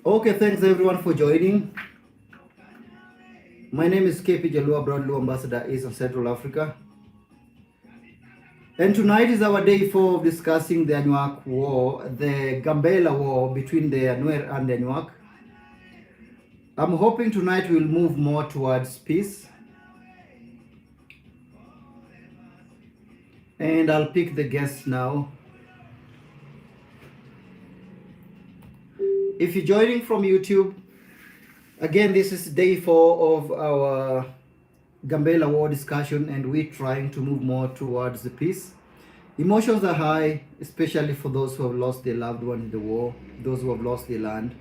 Okay, thanks everyone for joining. My name is KP Jalua, Broadlu Ambassador, East and Central Africa. And tonight is our day for discussing the Anuak War, the Gambella War between the Anuer and the Anuak. I'm hoping tonight we'll move more towards peace. And I'll pick the guests now. If you're joining from YouTube, again, this is day 4 of our Gambella War discussion, and we're trying to move more towards the peace. Emotions are high, especially for those who have lost their loved one in the war, those who have lost their land.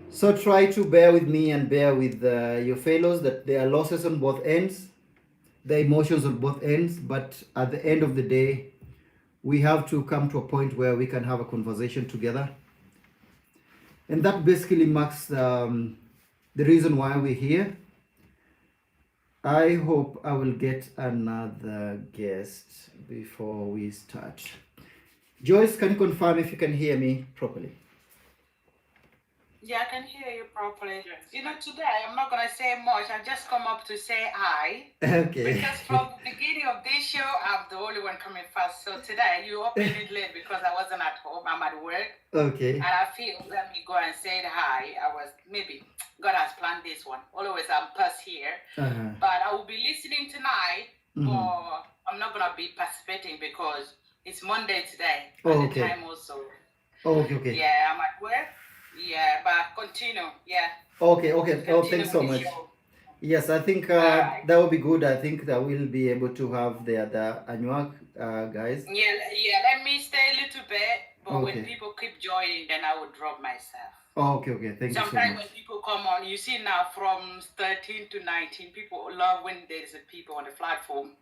So try to bear with me and bear with your fellows that there are losses on both ends, the emotions on both ends, but at the end of the day, we have to come to a point where we can have a conversation together. And that basically marks the reason why we're here. I hope I will get another guest before we start. Joyce, can you confirm if you can hear me properly? Yeah, I can hear you properly. Yes. Today I'm not gonna say much. I just come up to say hi. Okay. Because from the beginning of this show, I'm the only one coming first. So today you opened it late because I wasn't at home. I'm at work. Okay. And I feel let me go and say hi. I was maybe God has planned this one. Always I'm first here. But I will be listening tonight. But I'm not gonna be participating because it's Monday today. And the time also. Okay. Yeah, I'm at work. Yeah, but continue. Yeah. Okay. Oh, thanks so much. Yes, I think that would be good. I think that we'll be able to have the other Anuak guys. Yeah. Let me stay a little bit, but when people keep joining, then I will drop myself. Okay. Thank you so much. Sometimes when people come on, you see now from 13 to 19, people love when there's people on the platform.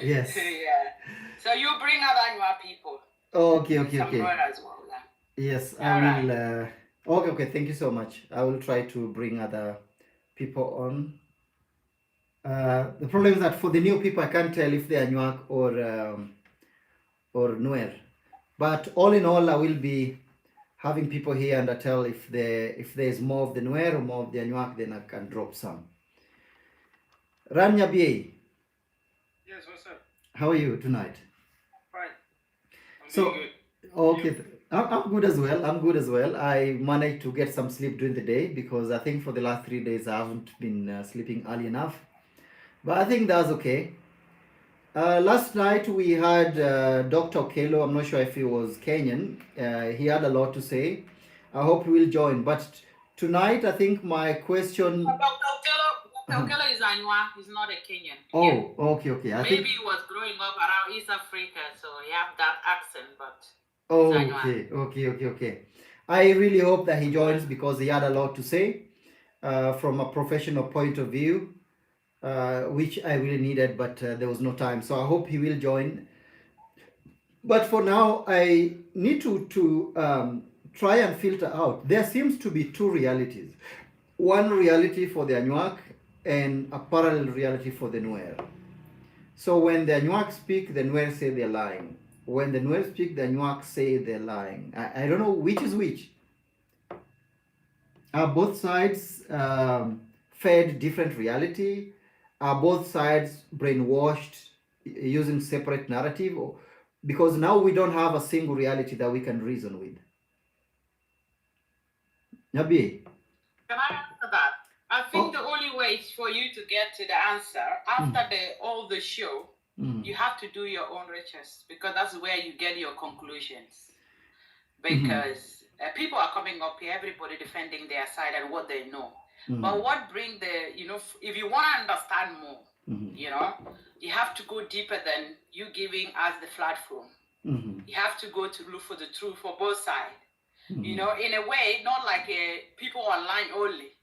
Yes. Yeah. So you bring other Anuak people. Okay. Some as well. Yeah. Yes, I will. Okay. Thank you so much. I will try to bring other people on. The problem is that for the new people, I can't tell if they are Nuak or Nuer. But all in all, I will be having people here, and I tell if there's more of the Nuer or more of the Nuak, then I can drop some. Rania B. Yes, what's up? How are you tonight? Fine. I'm So, doing good. Okay, I'm good as well. I managed to get some sleep during the day because I think for the last 3 days I haven't been sleeping early enough. But I think that's okay. Last night we had Dr. Okelo. I'm not sure if he was Kenyan. He had a lot to say. I hope he will join. But tonight, I think my question. Dr. Okelo is Anua. He's not a Kenyan. Oh, yeah. Okay. Maybe he was growing up around East Africa, so he have that accent, but. Okay. I really hope that he joins because he had a lot to say from a professional point of view. Which I really needed, but there was no time. So I hope he will join. But for now, I need to try and filter out. There seems to be two realities. One reality for the Anuak and a parallel reality for the Nuer. So when the Anuak speak, the Nuer say they're lying. When the Nuer speak, the Anuak say they're lying. I don't know which is which. Are both sides fed different reality? Are both sides brainwashed using separate narrative? Because now we don't have a single reality that we can reason with. Nabi? Can I answer that? I think the only way for you to get to the answer after all the show, you have to do your own research because that's where you get your conclusions. Because people are coming up here, everybody defending their side and what they know. But what bring if you want to understand more, you have to go deeper than you giving us the platform. You have to go to look for the truth for both sides. In a way, not like people online only,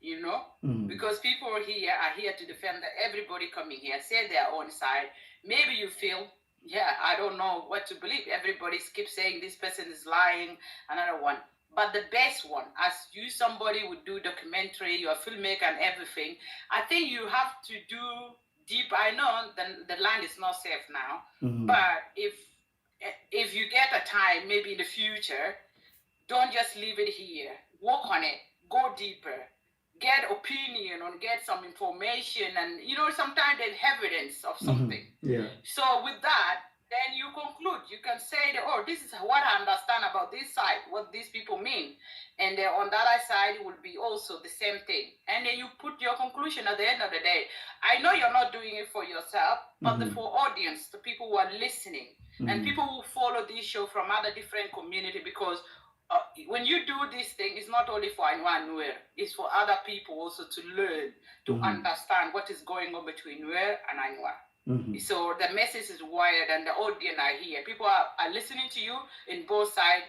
because people here are here to defend everybody coming here, say their own side. Maybe you feel, I don't know what to believe. Everybody keeps saying this person is lying, another one. But the best one, as somebody would do documentary, you're a filmmaker and everything, I think you have to do deep. I know the land is not safe now, but if you get a time, maybe in the future, Don't just leave it here. Work on it. Go deeper. Get opinion or get some information, and sometimes there's evidence of something. Yeah. So with that, then you conclude. You can say that, oh, this is what I understand about this side, what these people mean. And then on the other side will be also the same thing. And then you put your conclusion at the end of the day. I know you're not doing it for yourself, but for audience, the people who are listening, and people who follow this show from other different community, because when you do this thing, it's not only for Anua and Nuer, it's for other people also to learn, to understand what is going on between Nuer and Anua. So the message is wired and the audience are here. People are listening to you in both sides.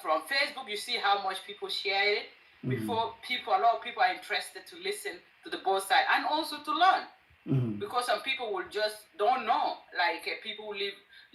From Facebook, you see how much people share it. Before a lot of people are interested to listen to the both sides and also to learn. Because some people will just don't know. Like people who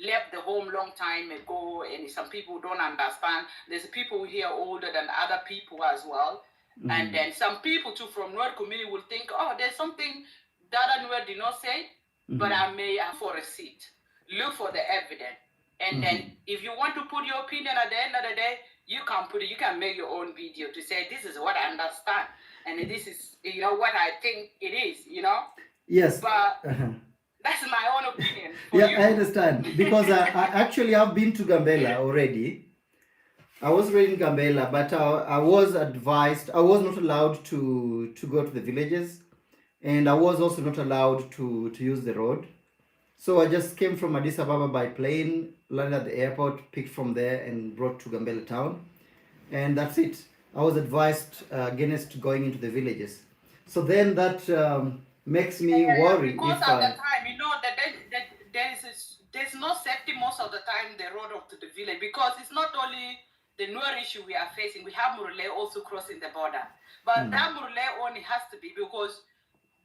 left the home long time ago, and some people don't understand. There's people here older than other people as well. And then some people too from Nuer community will think, oh, there's something that Nuer did not say, but I may have for a seat. Look for the evidence. And then if you want to put your opinion at the end of the day, you can put it, you can make your own video to say, this is what I understand. And this is, what I think it is, Yes. But that's my own opinion. Yeah, I understand. Because I've been to Gambella already. I was raised in Gambella, but I was advised, I was not allowed to go to the villages. And I was also not allowed to use the road. So I just came from Addis Ababa by plane, landed at the airport, picked from there and brought to Gambella town. And that's it. I was advised against going into the villages. So then that makes me worry. Because at the time, that there's no safety most of the time the road up to the village, because it's not only the Nuer issue we are facing, we have Murle also crossing the border. But that Murle only has to be because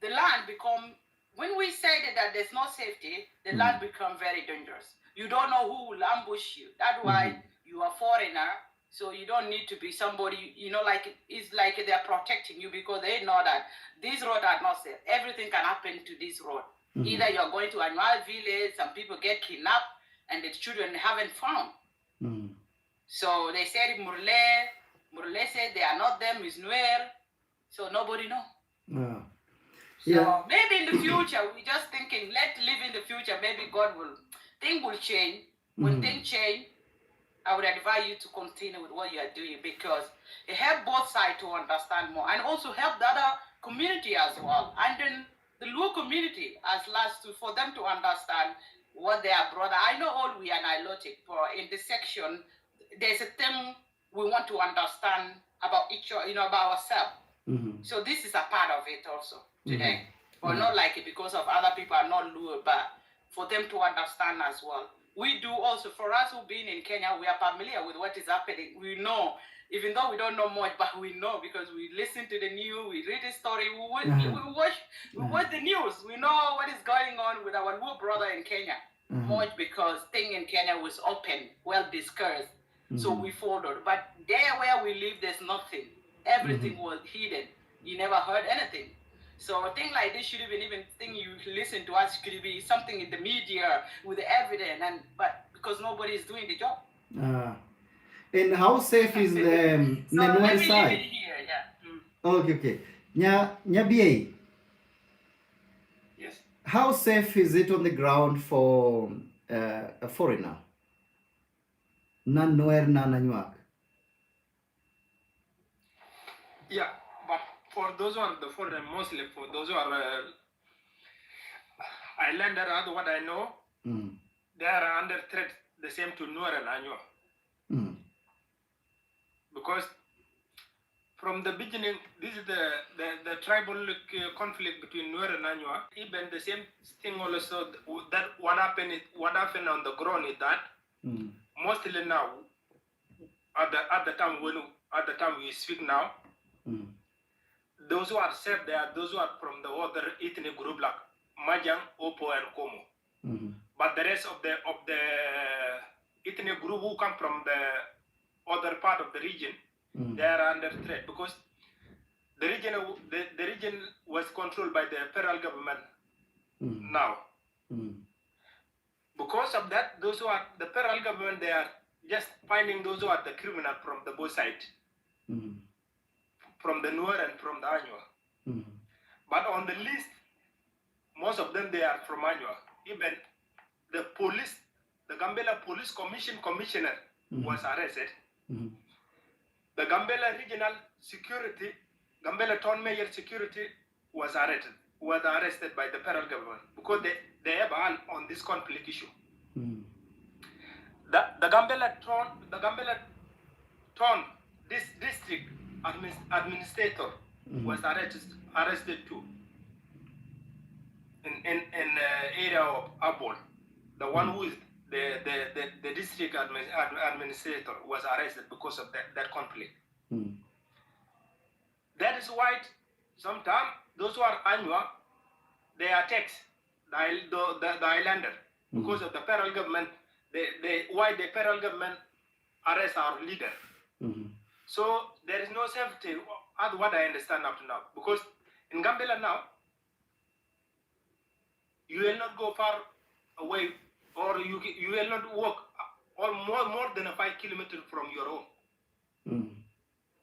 the land become, when we say that there's no safety, the land become very dangerous. You don't know who will ambush you. That's why you are foreigner, so you don't need to be somebody, like it's like they're protecting you, because they know that these roads are not safe. Everything can happen to this road. Either you're going to a Anwar village, some people get kidnapped, and the children haven't found. So they said Murle said they are not them, it's Nuer, so nobody know. So maybe in the future, we're just thinking, let's live in the future. Maybe things will change. When things change, I would advise you to continue with what you are doing, because it helps both sides to understand more, and also help the other community as well. And then the Luo community as last for them to understand what their brother. I know all we are Nilotic, but in this section, there's a thing we want to understand about each other, about ourselves. So this is a part of it also today. But not like it because of other people are not Luo, but for them to understand as well. We do also, for us who've been in Kenya, we are familiar with what is happening. We know, even though we don't know much, but we know because we listen to the news, we read the story, we watch the news. We know what is going on with our Luo brother in Kenya. Much because thing in Kenya was open, well discussed. So we followed. But there where we live, there's nothing. Everything was hidden. You never heard anything. So a thing like this should even think you listen to us could be something in the media with the evidence, but because nobody is doing the job. And how safe is the Nuer side? Here, yeah. Okay. Nya BA. Yes. How safe is it on the ground for a foreigner? Non-Nuer, non-Anuak. Yeah, but for those who are the foreign, mostly for those who are islander, what I know, they are under threat, the same to Nuer and Anua. Because from the beginning, this is the tribal conflict between Nuer and Anua. Even the same thing also, that what happened on the ground is that mostly now, at the time we speak now, those who are safe there, those who are from the other ethnic group like Majang, Opo, and Komo. But the rest of the ethnic group who come from the other part of the region, they are under threat, because the region was controlled by the federal government now. Because of that, those who are the federal government, they are just finding those who are the criminal from the both sides, from the Nuer and from the Anywa. But on the list, most of them, they are from Anywa. Even the police, the Gambella Police Commissioner was arrested. The Gambella Regional Security, Gambella Town Mayor Security was arrested by the federal government because they have a hand on this conflict issue. The Gambella Town this district administrator was arrested too in area of Abol. The one who is the district administrator was arrested because of that conflict. That is why sometimes those who are Anywa, they are taxed, the islander, because of the federal government. Why the federal government arrest our leader? So there is no safety, as what I understand up to now, because in Gambella now, you will not go far away, or you will not walk or more than 5 kilometers from your home.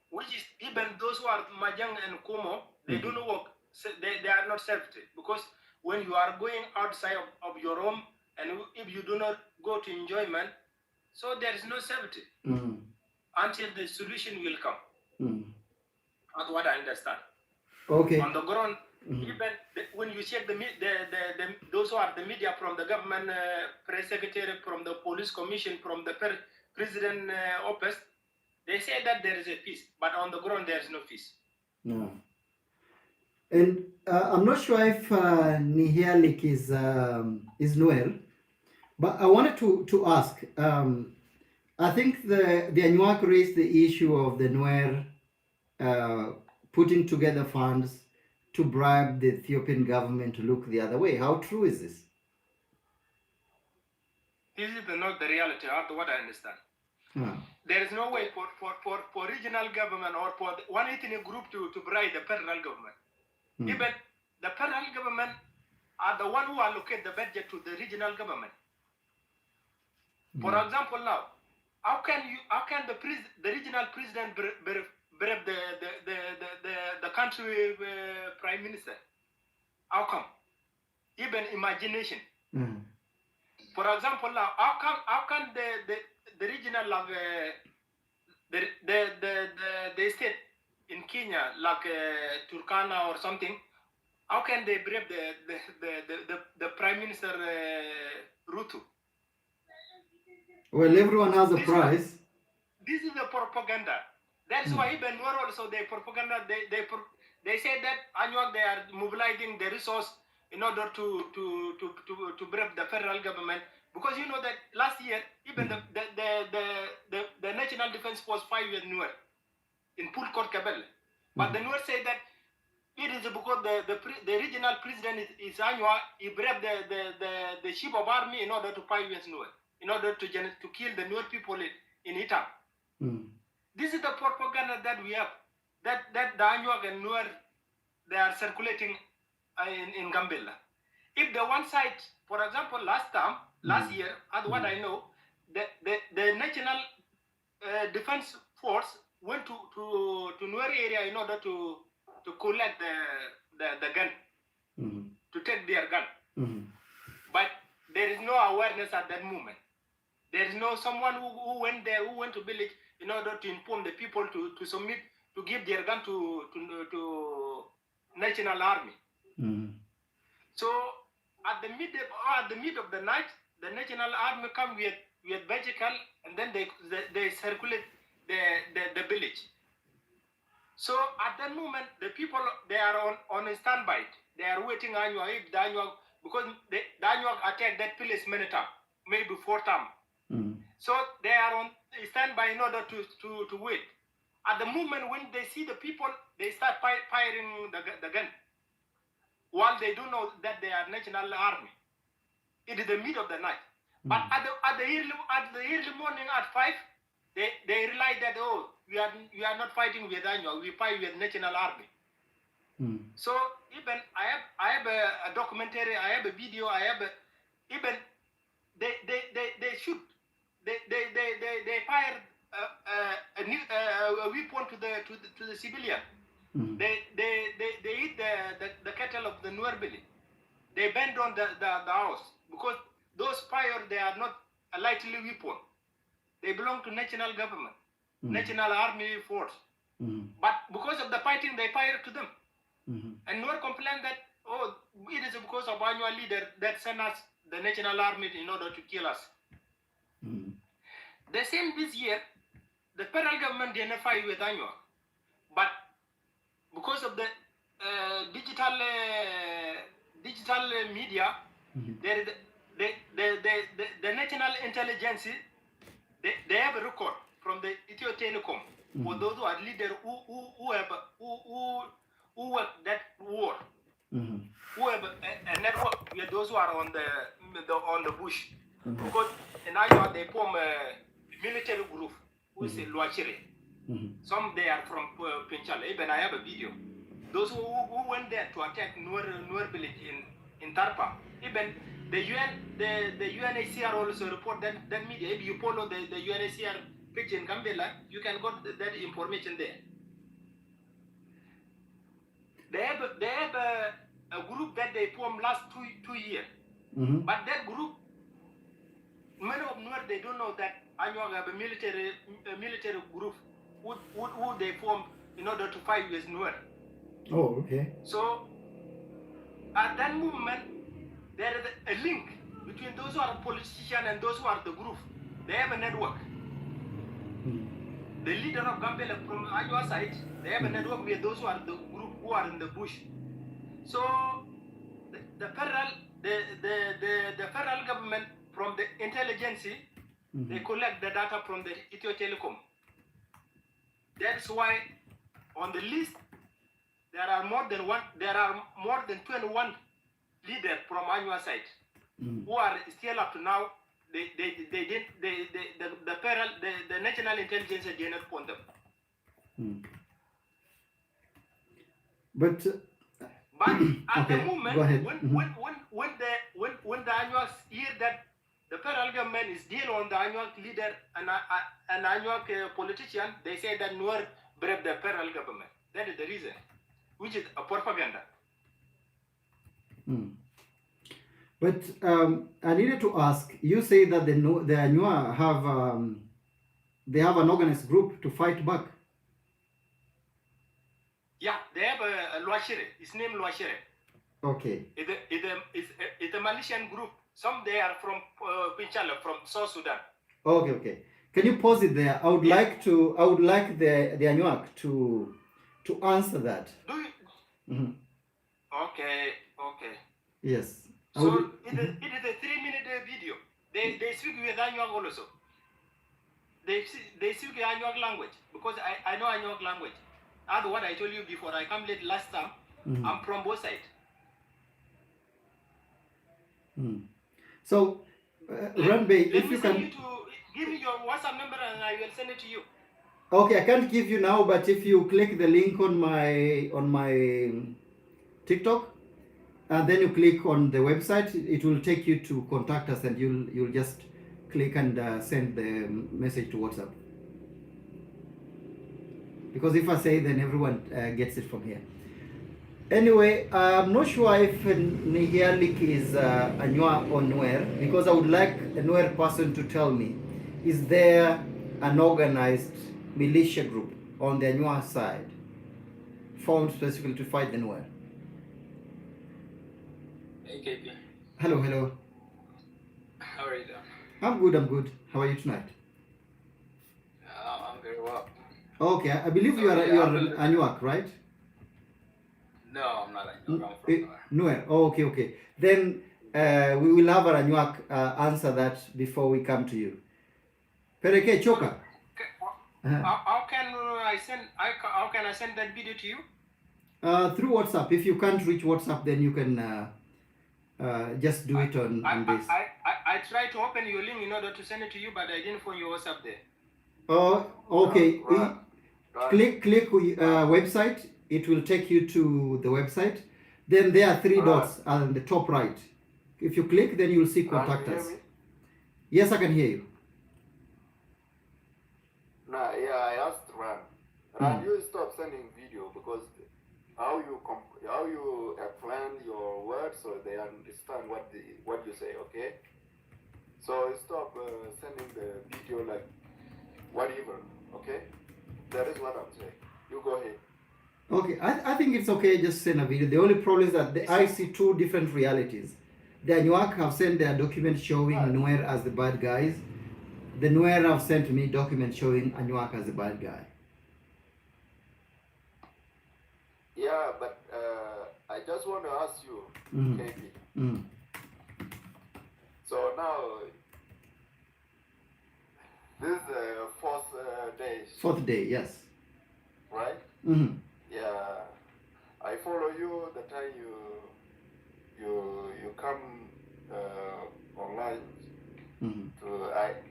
Which is even those who are Majang and Kumo, they do not walk. They are not safety, because when you are going outside of your home, and if you do not go to enjoyment, so there is no safety until the solution will come. That's what I understand. Okay. On the ground, even when you check those who are the media from the government, press secretary, from the police commission, from the president office, they say that there is a peace, but on the ground there is no peace. No. And I'm not sure if Nihialik is Noel, but I wanted to ask. I think the Anuak raised the issue of the Nuer putting together funds to bribe the Ethiopian government to look the other way. How true is this? This is not the reality, what I understand. There is no way for regional government or for one ethnic group to bribe the federal government. Even the federal government are the one who allocate the budget to the regional government. For example, now, how can the regional president bribe the country prime minister? How come? Even imagination. For example, now, how can the regional the state in Kenya, like Turkana or something, how can they bribe the prime minister Ruto? Well, everyone has a price. This is the propaganda. That's why even more also the propaganda. They say that Anyuak, they are mobilizing the resource in order to bribe the federal government, because you know that last year even the National Defense Force 5 years Nuer in Pulkot Kabel, but the Nuer say that it is because the regional president is Anyuak, he bribed the chief of army in order to 5 years Nuer, in order to kill the Nuer people in Itam. This is the propaganda that we have, that the Anyuak and Nuer, they are circulating in Gambella. If the one side, for example, last year, as what I know, the National Defense Force went to Nuer area in order to collect the gun, to take their gun. But there is no awareness at that moment. There is no someone who went there, who went to village in order to inform the people to submit, to give their gun to National Army. So at the mid of the night, the National Army come with vehicle, and then they circulate the village. So at that moment, the people, they are on a standby. They are waiting if the Anyuak, because the Anyuak attack that place many times, maybe 4 times. So they are on standby in order to wait. At the moment when they see the people, they start firing the gun, while they don't know that they are National Army. It is the mid of the night. But at the early morning at 5, they realize that, oh, we are not fighting with Anyuak, we fight with National Army. So even I have a documentary, I have a video, even they they fired a weapon to the civilian. They eat the cattle of the Nuerbili. They bend on the house because those fire, they are not a lightly weapon. They belong to national government, national army force. But because of the fighting, they fire to them. And Nuer complained that, oh, it is because of annual leader that sent us the national army in order to kill us. The same this year, the federal government didn't fight with Anua, but because of the digital media, the national intelligence, they have a record from the Ethio Telecom for those who are leaders who were that war, who have a network with those who are on the bush. Because in Iowa they form a military group who is Luachiri. Some they are from Pinchala. Even I have a video. Those who went there to attack Nuer village in Tarpa. Even the UNHCR also report that media. If you follow the UNHCR page in Gambella, you can got that information there. They have a group that they formed last two years. But that group, many of Nuer, they don't know that Anyuag have a military group who they formed in order to fight with Nuer. Oh, okay. So at that movement, there is a link between those who are politicians and those who are the group. They have a network. The leader of Gambella from Anyuag side, they have a network with those who are the group who are in the bush. So the federal government from the intelligence, they collect the data from the Ethio Telecom. That's why on the list there are more than 21 leaders from Anyuag side who are still up to now. The national intelligence did not want them. But at okay, the moment, go ahead. when the Anyuag hear that the federal government is deal on the Anyuag leader and Anyuag politician, they say that Nuer brave the federal government. That is the reason, which is a propaganda. But I needed to ask. You say that the Anyuag have they have an organized group to fight back. Yeah, they have a Luachiri. It's named Luachiri. Okay. It's a Malaysian group. Some they are from Pinchala, from South Sudan. Okay. Can you pause it there? I would like the Anyuag to answer that. Do you? Okay. Yes. So it is a 3-minute video. They speak with Anyuag also. They speak Anyuag language because I know Anyuag language. That's what I told you before. I come late last time. I'm from both sides. So, Ranbay, if you can give me your WhatsApp number and I will send it to you. Okay, I can't give you now, but if you click the link on my TikTok, and then you click on the website, it will take you to contact us, and you'll just click and send the message to WhatsApp. Because if I say, then everyone gets it from here. Anyway, I'm not sure if Nihialik is Anyuag or Nuer, because I would like a Nuer person to tell me, is there an organized militia group on the Anyuag side formed specifically to fight the Nuer? Hey, KP. Hello. How are you doing? I'm good. How are you tonight? I'm very well. Okay, I believe you are Anyuag, right? No, I'm not Anyuag. I'm from Nuer. Oh, okay. Then we will have our Anyuag answer that before we come to you. Pereke Choka. How can I send that video to you? Through WhatsApp. If you can't reach WhatsApp, then you can just do it on this. I tried to open your link in order to send it to you, but I didn't find your WhatsApp there. Oh, okay. Right. Click website. It will take you to the website. Then there are 3 dots on the top right. If you click, then you will see contact us. Yes, I can hear you. Ran, you stop sending video because how you plan your words so they understand what you say, okay? So stop sending the video like whatever, okay? That is what I'm saying. You go ahead. Okay, I think it's okay just send a video. The only problem is that I see two different realities. The Anuak have sent their document showing Nuer as the bad guys. The Nuer have sent me document showing Anuak as the bad guy. Yeah, but I just want to ask you, KP. So now, this is the fourth day. Fourth day, yes. Right? Yeah. I follow you the time you come online. To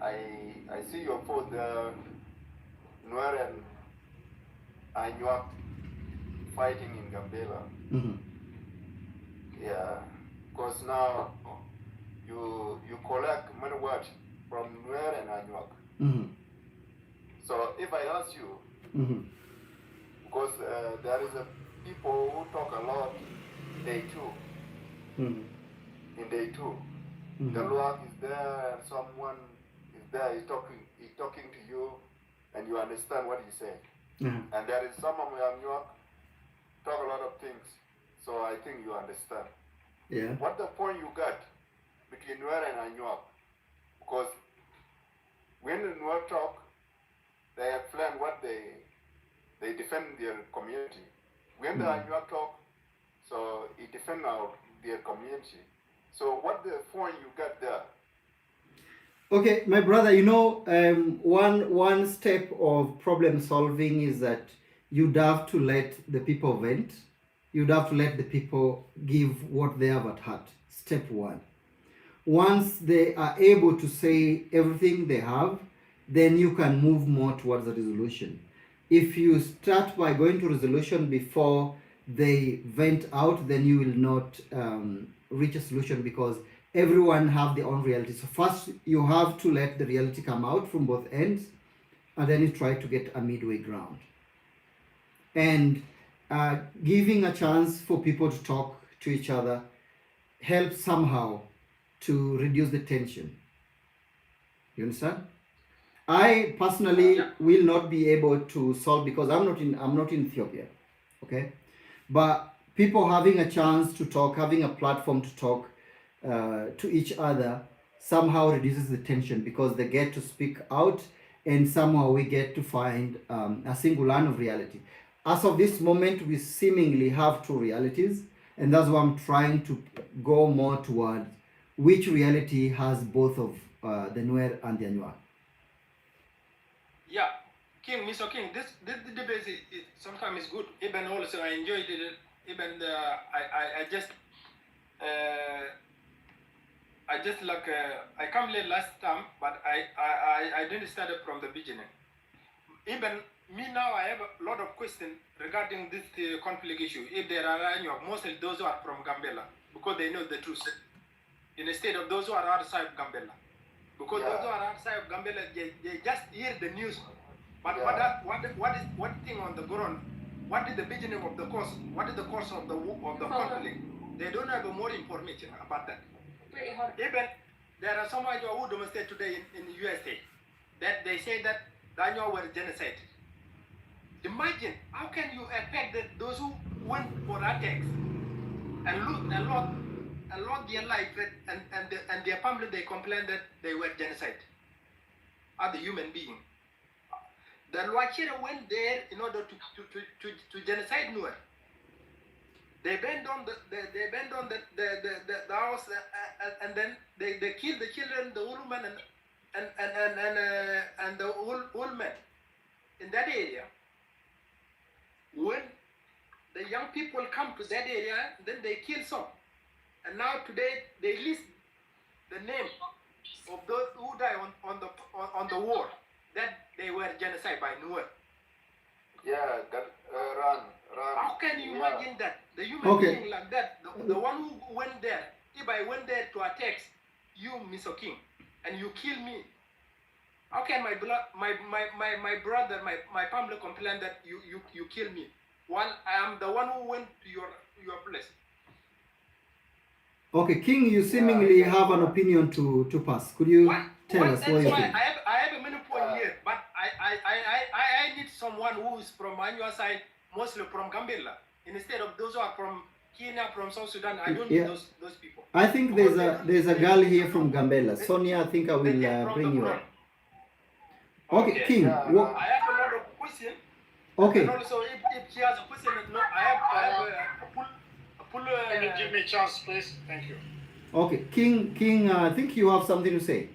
I see your post Nuer and Anuak fighting in Gambella. Yeah, because now you collect many words from Nuer and Anuak. So if I ask you, because there is a people who talk a lot day two. In day two, the Luak is there and someone is there, he's talking to you and you understand what he said. And there is some of Anuak talk a lot of things, so I think you understand. Yeah. What the point you got between Nuer and Anuak? Because when the Nuer talk, they explain what they defend their community. When the Anuak talk, so it defend their community. So what the point you got there? Okay, my brother, you know, one step of problem solving is that you'd have to let the people vent. You'd have to let the people give what they have at heart. Step one. Once they are able to say everything they have, then you can move more towards a resolution. If you start by going to resolution before they vent out, then you will not reach a solution because everyone have their own reality. So first you have to let the reality come out from both ends, and then you try to get a midway ground. And giving a chance for people to talk to each other helps somehow to reduce the tension. You understand? I personally will not be able to solve because I'm not in Ethiopia, okay? But people having a chance to talk, having a platform to talk to each other somehow reduces the tension because they get to speak out and somehow we get to find a single line of reality. As of this moment, we seemingly have two realities, and that's why I'm trying to go more toward which reality has both of the Nuer and the Anuak. Yeah, Mr. King, this debate is sometimes good. Even also I enjoyed it. Even I just like I come late last time, but I didn't start it from the beginning. Even me now, I have a lot of questions regarding this conflict issue. If there are any, mostly those who are from Gambella, because they know the truth, instead of those who are outside of Gambella. Because those who are outside of Gambella, they just hear the news. But what thing on the ground? What is the beginning of the cause? What is the cause of the conflict? They don't have more information about that. Even there are some who demonstrate today in the USA that they say that the Anywa were genocide. Imagine how can you expect that those who went for attacks and lost their life and their family, they complained that they were genocide as a human being. The Luachira went there in order to genocide Nuer. They burned on the house and then they killed the children, the old woman and the old men in that area. When the young people come to that area, then they kill some. And now today they list the name of those who died on the war that they were genocide by Nuer. Yeah, run. How can you imagine that? The human being like that, the one who went there, if I went there to attack you, Mr. King, and you kill me, Okay, my brother, my family complained that you kill me. I am the one who went to your place. Okay, King, you seemingly have an opinion to pass. Could you tell us what you think? I have a many point here, but I need someone who is from your side, mostly from Gambella, instead of those who are from Kenya, from South Sudan. I don't need those people. I think there's a girl here from Gambella. Sonia, I think I will bring you up. Okay, King. I have a lot of questions. Okay. And also, if she has a question, no, I have a full. Can you give me a chance, please? Thank you. Okay, King. I think you have something to say.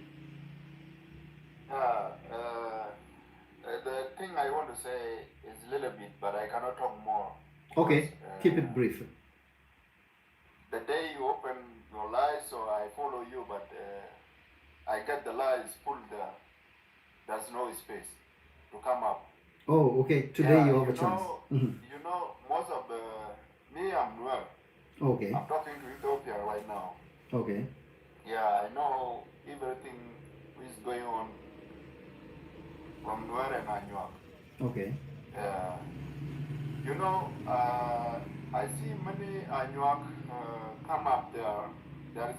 The thing I want to say is a little bit, but I cannot talk more. Okay, keep it brief. The day you open your live, so I follow you, but I get the lives full there. There's no space to come up. Oh, okay. Today you have a chance. You know, most of me, I'm Nuer. Okay. I'm talking to Ethiopia right now. Okay. Yeah, I know everything is going on from Nuer and Anuak. Okay. You know, I see many Anuak come up there. There is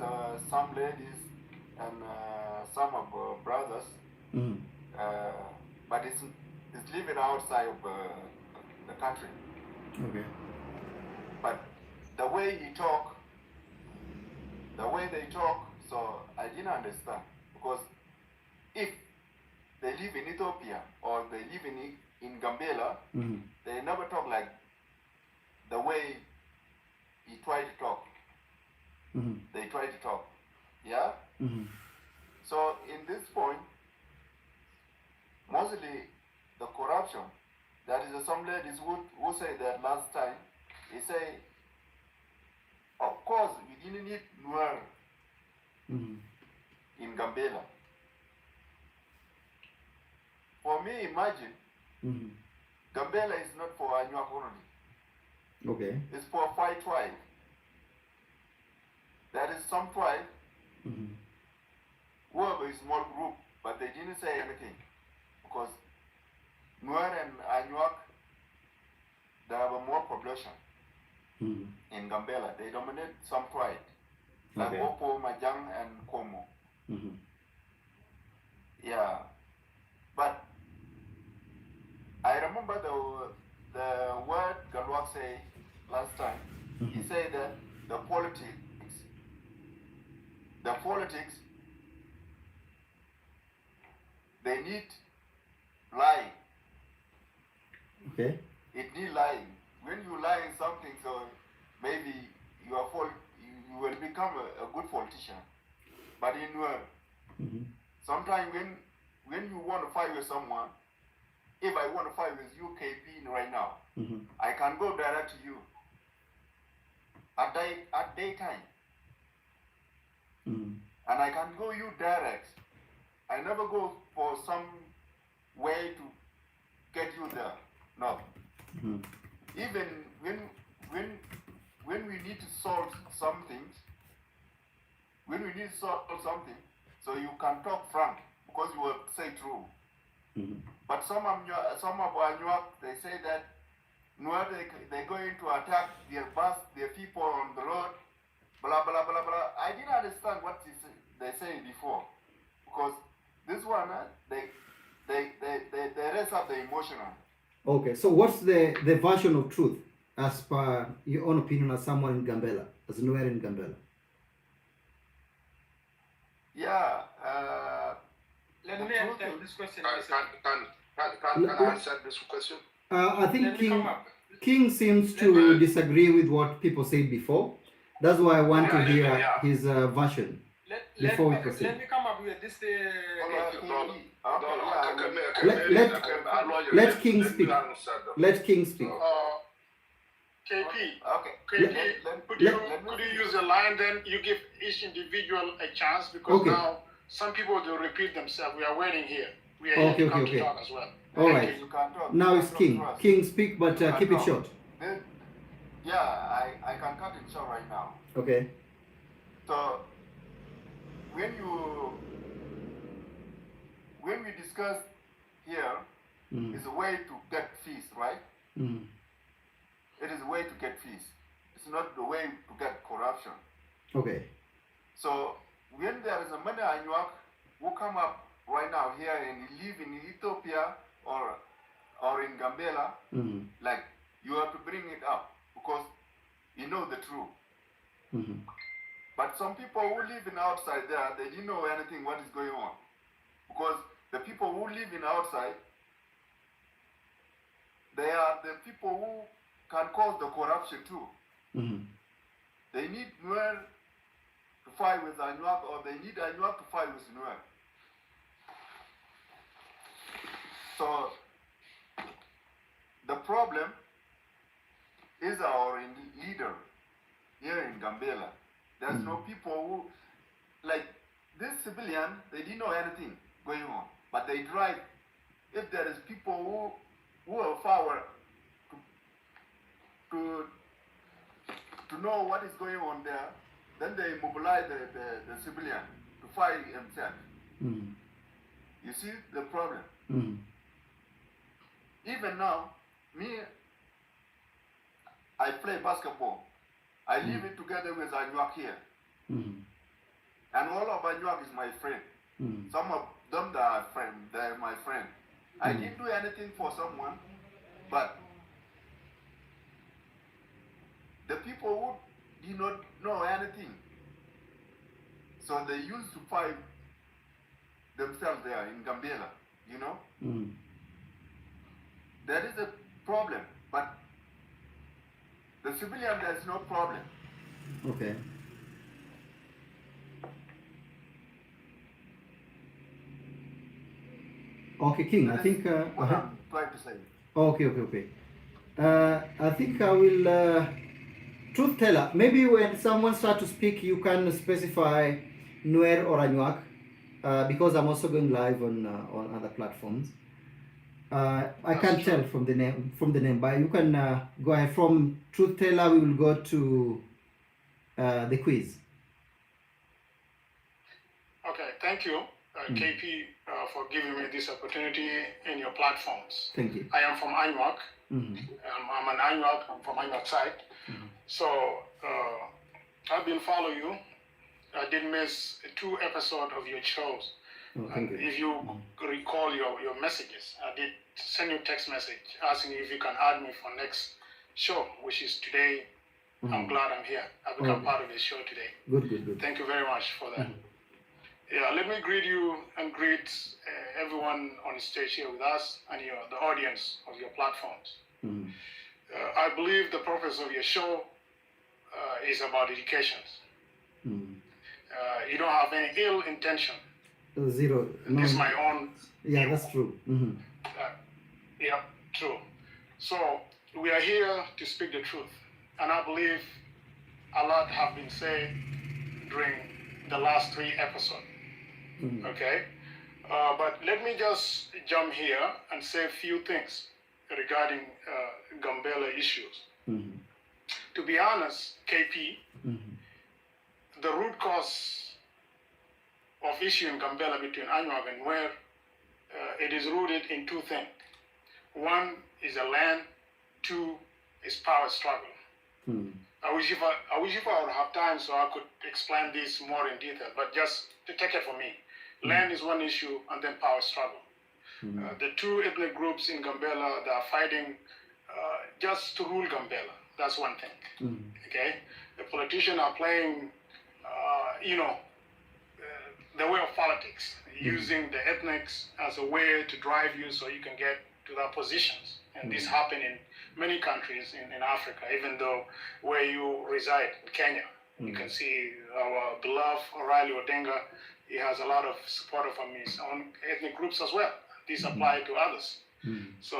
some ladies and some of brothers. But it's living outside of the country. Okay. But the way they talk, so I didn't understand. Because if they live in Ethiopia or they live in Gambella, they never talk like the way he tried to talk. They try to talk. Yeah? So in this point, mostly the corruption, there is some ladies who say that last time, he say, of course, we didn't need Nuer in Gambella. For me, imagine, Gambella is not for Anuak only. Okay. It's for 5 tribes. There is some tribe who have a small group, but they didn't say anything. Because Nuer and Anuak, they have a more population in Gambella. They dominate some tribes, like Opo, Majang, and Komo. Yeah. But I remember the word Galwak said last time. He said that the politics, they need lying. Okay. It need lying. When you lie in something, so maybe you will become a good politician. But in Nuer, sometimes when you want to fight with someone, if I want to fight with you, KP, right now, I can go direct to you at daytime. And I can go you direct. I never go for some way to get you there. No. Even when we need to solve something, so you can talk frank because you will say true. But some of Anuak, they say that Nuer, they're going to attack their people on the road, blah blah blah blah. I didn't understand what they say before, because this one they raise up the emotional. Okay, so what's the version of truth as per your own opinion as someone in Gambella, as Nuer in Gambella? Yeah. Let me answer this question. Can I answer this question? I think King seems to disagree with what people said before. That's why I want to hear his version before we proceed. Let me come up with this. Let King speak. Let King speak. KP, Okay. could you use a line, then you give each individual a chance, because now some people will repeat themselves. We are waiting here. We are here to come to talk as well. All right. Now it's King. King, speak, but keep it short. Yeah, I can cut it short right now. Okay. So when we discuss here, it's a way to get fees, right? It is a way to get fees. It's not the way to get corruption. Okay. So when there is a money Anuak who come up right now here and live in Ethiopia or in Gambella, like you have to bring it up because you know the truth. But some people who live in outside there, they didn't know anything what is going on. Because the people who live in outside, they are the people who can cause the corruption too. They need Nuer to fight with Anuak, or they need Anuak to fight with Nuer. So the problem is our leader here in Gambella. There's no people who, like this civilian, they didn't know anything going on, but they drive. If there is people who have power to know what is going on there, then they mobilize the civilian to fight himself. You see the problem? Even now, me, I play basketball. I live it together with Anuak here. And all of Anuak is my friend. Some of them that are friends, they're my friend. I didn't do anything for someone, but the people who did not know anything, so they used to fight themselves there in Gambella, you know? There is a problem, but the civilian, there's no problem. Okay. Okay, King, I think... what I'm trying to say. Okay. I think I will... truth teller, maybe when someone starts to speak, you can specify Nuer or Anuak, because I'm also going live on other platforms. I can't tell from the name, but you can go ahead. From truth teller, we will go to the quiz. Okay, thank you, KP, for giving me this opportunity in your platforms. Thank you. I am from Anuak. I'm an Anuak. I'm from Anuak side. So I've been following you. I did miss 2 episodes of your shows. Thank you. If you recall your messages, I did send you a text message asking if you can add me for next show, which is today. I'm glad I'm here. I've become part of the show today. Good. Thank you very much for that. Yeah, let me greet you and greet everyone on the stage here with us and the audience of your platforms. I believe the purpose of your show is about education. You don't have any ill intention. Zero. No. This is my own. Yeah, that's true. Yeah, true. So we are here to speak the truth, and I believe a lot have been said during the last 3 episodes. Okay, but let me just jump here and say a few things regarding Gambella issues. To be honest, KP, the root cause of issue in Gambella between Anuak and Nuer, it is rooted in 2 things. 1 is a land, 2 is power struggle. I wish if I would have time so I could explain this more in detail, but just to take it from me. Land is one issue, and then power struggle. The 2 ethnic groups in Gambella that are fighting just to rule Gambella. That's one thing. Okay, the politicians are playing, the way of politics, using the ethnics as a way to drive you so you can get to their positions. And this happens in many countries in Africa, even though where you reside, in Kenya. You can see our beloved O'Reilly Odinga. He has a lot of support from his own ethnic groups as well. This applies to others. So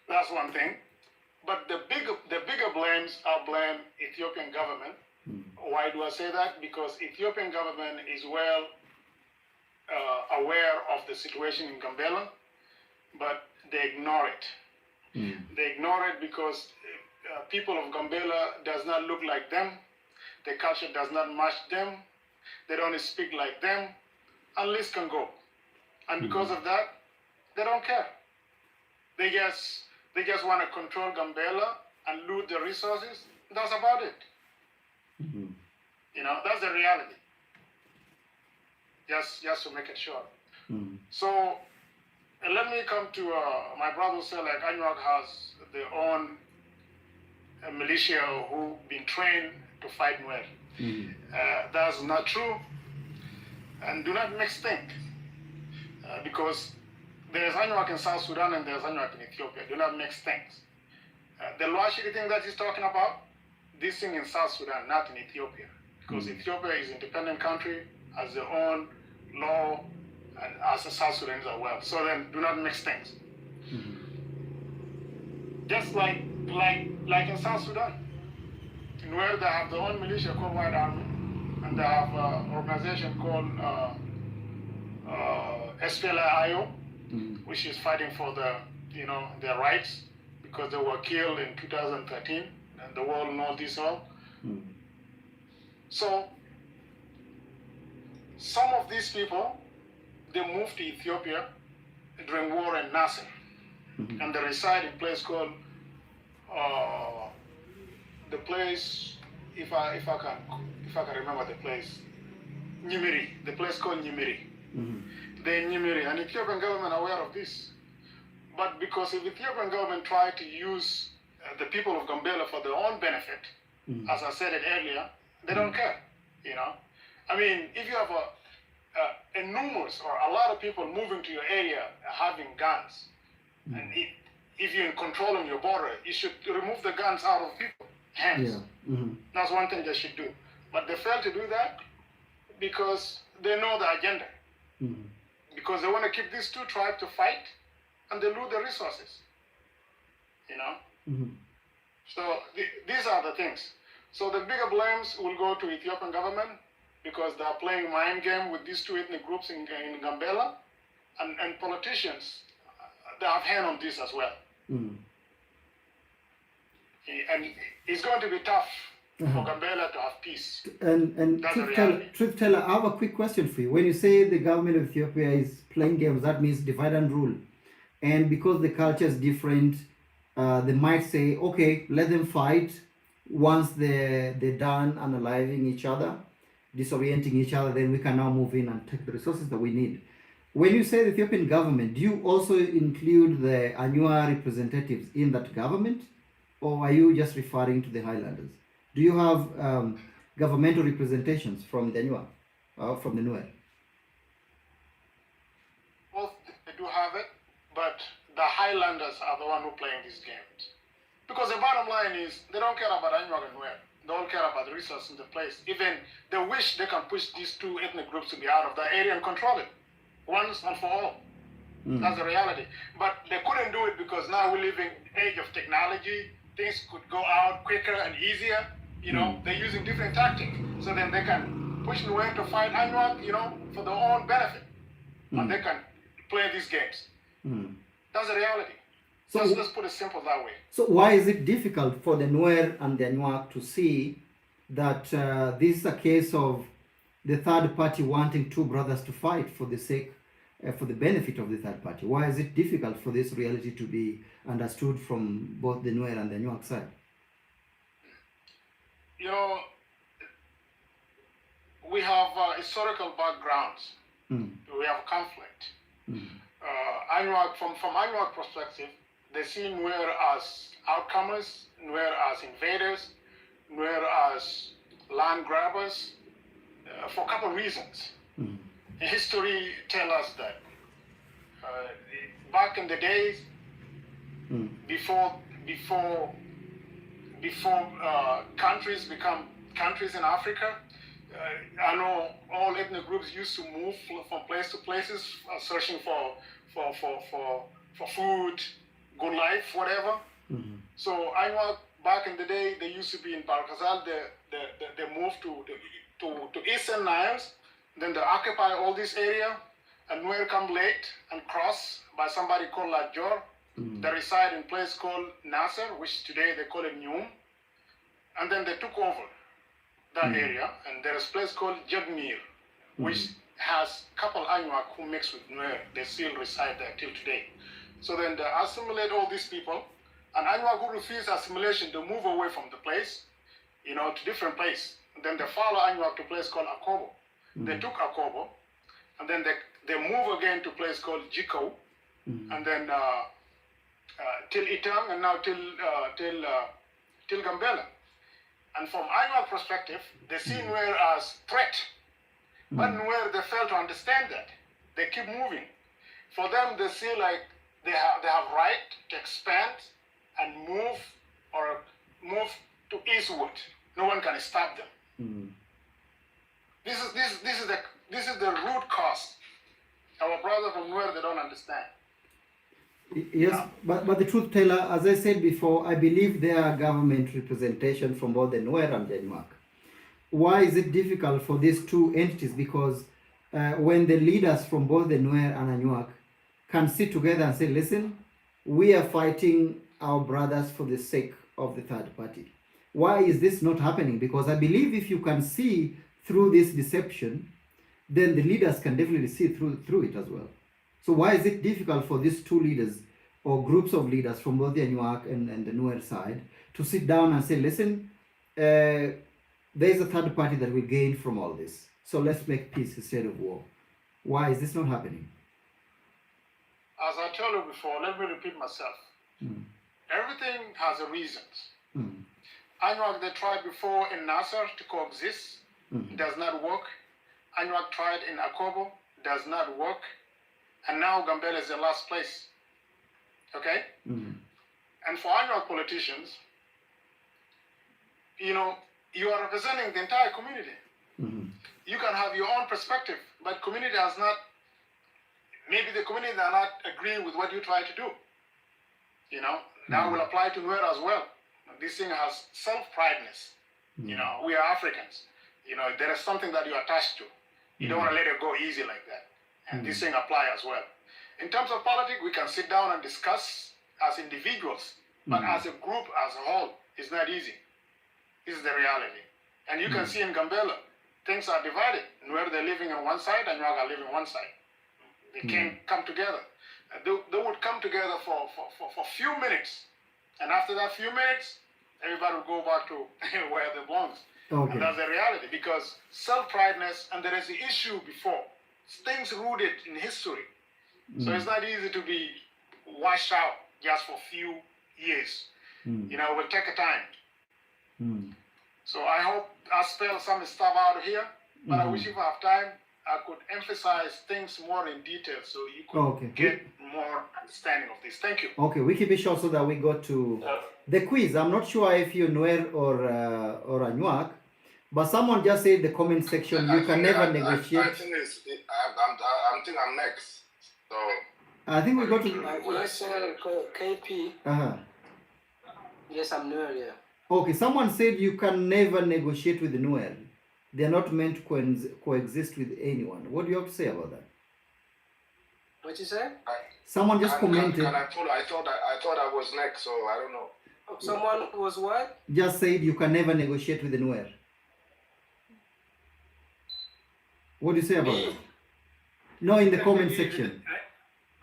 that's one thing. But the bigger blames, I blame Ethiopian government. Why do I say that? Because Ethiopian government is well aware of the situation in Gambella, but they ignore it. They ignore it because people of Gambella does not look like them. The culture does not match them. They don't speak like them. And list can go. And because of that, they don't care. They just want to control Gambella and loot the resources. That's about it. You know, that's the reality. Just to make it short. So let me come to my brother said like Anuak has their own militia who've been trained to fight Nuer. That's not true. And do not mix things. Because there's Anuak in South Sudan and there's Anuak in Ethiopia. Do not mix things. The Luashiri thing that he's talking about, this thing in South Sudan, not in Ethiopia. Because Ethiopia is an independent country, has their own law, and as a South Sudanese as well. So then do not mix things. Just like in South Sudan, where they have their own militia called White Army, and they have an organization called SPLA-IO, which is fighting for their rights because they were killed in 2013, and the world knows this all. So some of these people, they moved to Ethiopia during war in Nasser, and they reside in a place called the place, if I can remember the place, Nyimiri, the place called Nyimiri. They're in Nyimiri, and Ethiopian government are aware of this. But because if Ethiopian government try to use the people of Gambella for their own benefit, as I said it earlier, they don't care, you know. I mean, if you have a numerous or a lot of people moving to your area having guns, and if you're controlling your border, you should remove the guns out of people's hands. That's one thing they should do. But they fail to do that because they know the agenda. Because they want to keep these two tribes to fight, and they lose the resources, you know. So these are the things. So the bigger blames will go to Ethiopian government because they are playing mind game with these two ethnic groups in Gambella, and politicians, they have hand on this as well. And it's going to be tough for Gambella to have peace. And Truth Teller, I have a quick question for you. When you say the government of Ethiopia is playing games, that means divide and rule. And because the culture is different, they might say, okay, let them fight. Once they're done analyzing each other, disorienting each other, then we can now move in and take the resources that we need. When you say the Ethiopian government, do you also include the Anua representatives in that government? Or are you just referring to the Highlanders? Do you have governmental representations from the Anua, from the Nuer? Both they do have it, but the Highlanders are the one who playing these games. Because the bottom line is, they don't care about Anua and Nuer. They don't care about the resources in the place. Even they wish they can push these two ethnic groups to be out of that area and control it once and for all. That's the reality. But they couldn't do it because now we live in age of technology. Things could go out quicker and easier. You know, they're using different tactics. So then they can push Nuer to fight Anua, you know, for their own benefit. And they can play these games. That's the reality. So let's put it simple that way. So why is it difficult for the Nuer and the Anuak to see that this is a case of the third party wanting two brothers to fight for the sake, for the benefit of the third party? Why is it difficult for this reality to be understood from both the Nuer and the Anuak side? You know, we have historical backgrounds. We have conflict. Anuak, from Anuak perspective, they see Nuer as outcomers, Nuer as invaders, Nuer as land grabbers, for a couple of reasons. History tells us that back in the days, before countries become countries in Africa, I know all ethnic groups used to move from place to places, searching for food, good life, whatever. So I know back in the day, they used to be in Barkazal. They moved to Eastern Niles. Then they occupy all this area, and Nuer come late and cross by somebody called Lajor. They reside in a place called Nasser, which today they call it Nyum. And then they took over that area, and there is a place called Jagmir, which has a couple Anuak who mix with Nuer. They still reside there till today. So then they assimilate all these people, and Anuak who refuse assimilation, they move away from the place, to different place. And then they follow Anuak to a place called Akobo. They took Akobo, and then they move again to a place called Jiko, and then till Itang, and now till Gambella. And from Anuak perspective, they see Nuer as threat. But Nuer, they fail to understand that. They keep moving. For them, they see like they have right to expand and move to eastward. No one can stop them. This is the root cause. Our brothers from Nuer, they don't understand. Yes, but the truth teller, as I said before, I believe there are government representation from both the Nuer and Denmark. Why is it difficult for these two entities? Because when the leaders from both the Nuer and Anuak can sit together and say, listen, we are fighting our brothers for the sake of the third party. Why is this not happening? Because I believe if you can see through this deception, then the leaders can definitely see through it as well. So why is it difficult for these two leaders or groups of leaders from both the Anuak and the Nuer side to sit down and say, listen, there is a third party that will gain from all this. So let's make peace instead of war. Why is this not happening? As I told you before, let me repeat myself. Everything has a reasons. Anuak, they tried before in Nasser to coexist. It does not work. Anuak tried in Akobo. Does not work. And now Gambella is the last place. Okay? And for Anuak politicians, you are representing the entire community. You can have your own perspective, but community has not, maybe the community does not agree with what you try to do. That will apply to Nuer as well. This thing has self-prideness. We are Africans. There is something that you're attached to. You don't want to let it go easy like that. And this thing apply as well. In terms of politics, we can sit down and discuss as individuals, but as a group, as a whole, it's not easy. This is the reality. And you can see in Gambella, things are divided. Nuer, they're living on one side, and Anuak are living on one side. They can't come together. They would come together for a few minutes. And after that few minutes, everybody will go back to where they belong. And that's the reality, because self-prideness, and there is the issue before. Things rooted in history. So it's not easy to be washed out just for a few years. It will take a time. So I hope I spelled some stuff out here, but I wish if I have time, I could emphasize things more in detail so you could get more understanding of this. Thank you. Okay, we keep it short so that we go to the quiz. I'm not sure if you're Nuer or Anuak, but someone just said in the comment section, you can never negotiate. I think I'm next. So I think we go to yes, KP. Yes, I'm Nuer, yeah. Okay, someone said you can never negotiate with the Nuer. They are not meant to coexist with anyone. What do you have to say about that? What you say? Someone just commented. I thought I was next, so I don't know. Someone was what? Just said you can never negotiate with the Nuer. What do you say about that? No, in the comment section.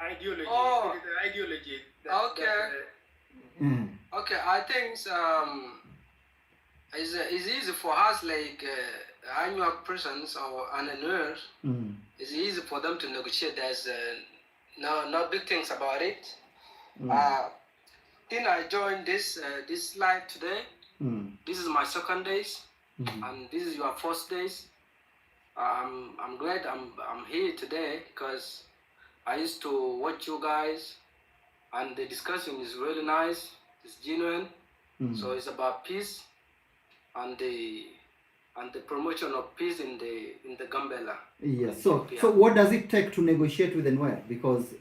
Ideology. Oh. It is the ideology. Okay. Okay, I think it's easy for us, like Anuak persons or Nuer. It's easy for them to negotiate. There's no big things about it. Then I joined this live today. This is my second days, and this is your first days. I'm glad I'm here today because I used to watch you guys, and the discussion is really nice. It's genuine. So it's about peace and the promotion of peace in the Gambella. Yes. So what does it take to negotiate with the Nuer? Because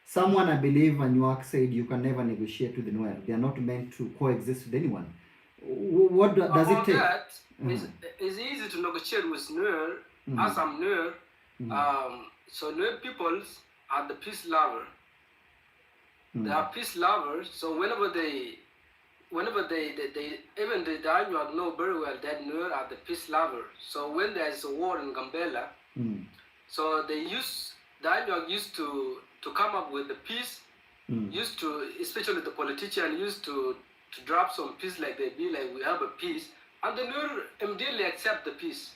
someone, I believe, Anuak said you can never negotiate with the Nuer. They are not meant to coexist with anyone. What does it take? That, it's easy to negotiate with Nuer. As I'm Nuer, so Nuer peoples are the peace lover. They are peace lovers. So whenever they even the Anuak know very well that Nuer are the peace lover. So when there is a war in Gambella, So the Anyuak used to come up with the peace. Used to, especially the politician, used to drop some peace, like they be like, we have a peace, and the Nur immediately accept the peace.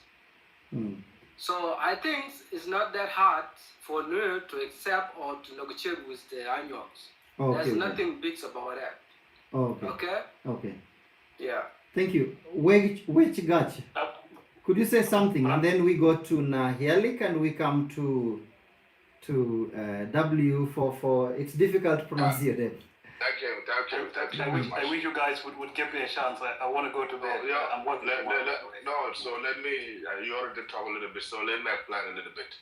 So I think it's not that hard for Nur to accept or to negotiate with the Anyuaks. There's nothing big about that. Okay. Yeah. Thank you. Which Gach? Could you say something, and then we go to Nahialik, and we come to W for it's difficult to pronounce your name. Thank you. I wish you guys would give me a chance. I want to go to bed. I'm working. So let me. You already talk a little bit, so let me explain a little bit.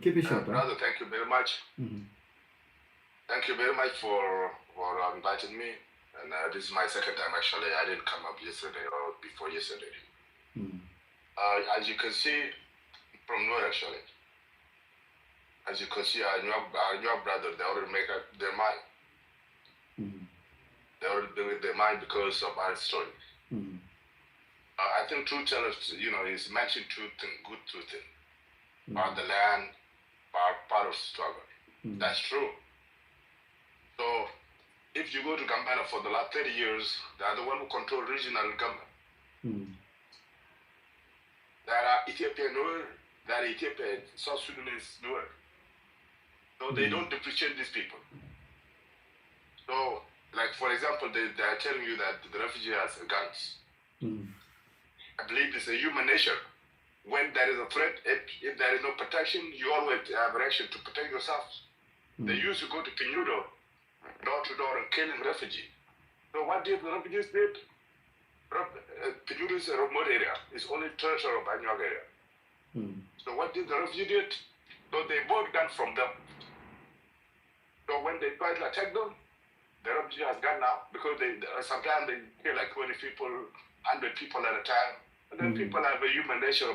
Keep it short. Brother, thank you very much. Thank you very much for inviting me. And this is my second time actually. I didn't come up yesterday or before yesterday. As you can see from Noor actually. As you can see, your brother, they already make up their mind. They already made their mind because of our story. I think truth tellers, he's mentioned two things. About the land, part of struggle. That's true. So, if you go to Gambella for the last 30 years, they are the one who control regional government. There are Ethiopian Noor, there are Ethiopian South Sudanese Noor. So they don't depreciate these people. So, like for example, they are telling you that the refugee has guns. I believe it's a human nature. When there is a threat, if there is no protection, you always have a reaction to protect yourself. They used to go to Pinudo, door to door, and killing refugees. So what did the refugees did? Pinudo is a remote area. It's only territory of Anyuak area. So what did the refugee did? So they bought guns from them. So when they try to attack them, the refugee has gone now because sometimes they kill like 20 people, 100 people at a time. And then people have a human nature.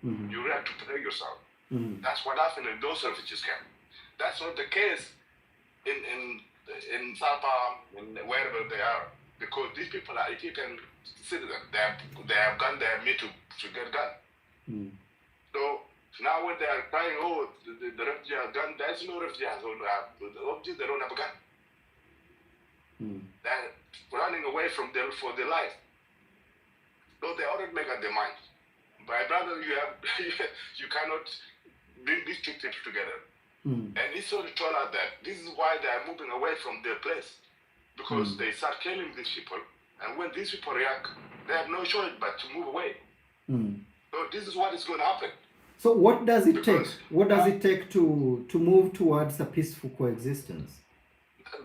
You have to protect yourself. That's what happened in those refugees camps. That's not the case in Sapa, wherever they are, because these people are Ethiopian citizens. They have gun. They have made to get gun. So now when they are crying, the refugee has gun. There's no refugee has the refugees. They don't have a gun. They're running away from them for their life. So they already make up their mind. My brother, you cannot bring these two things together. And it's sort of told us that this is why they are moving away from their place. Because they start killing these people. And when these people react, they have no choice but to move away. So this is what is going to happen. So what does it take? What does it take to move towards a peaceful coexistence?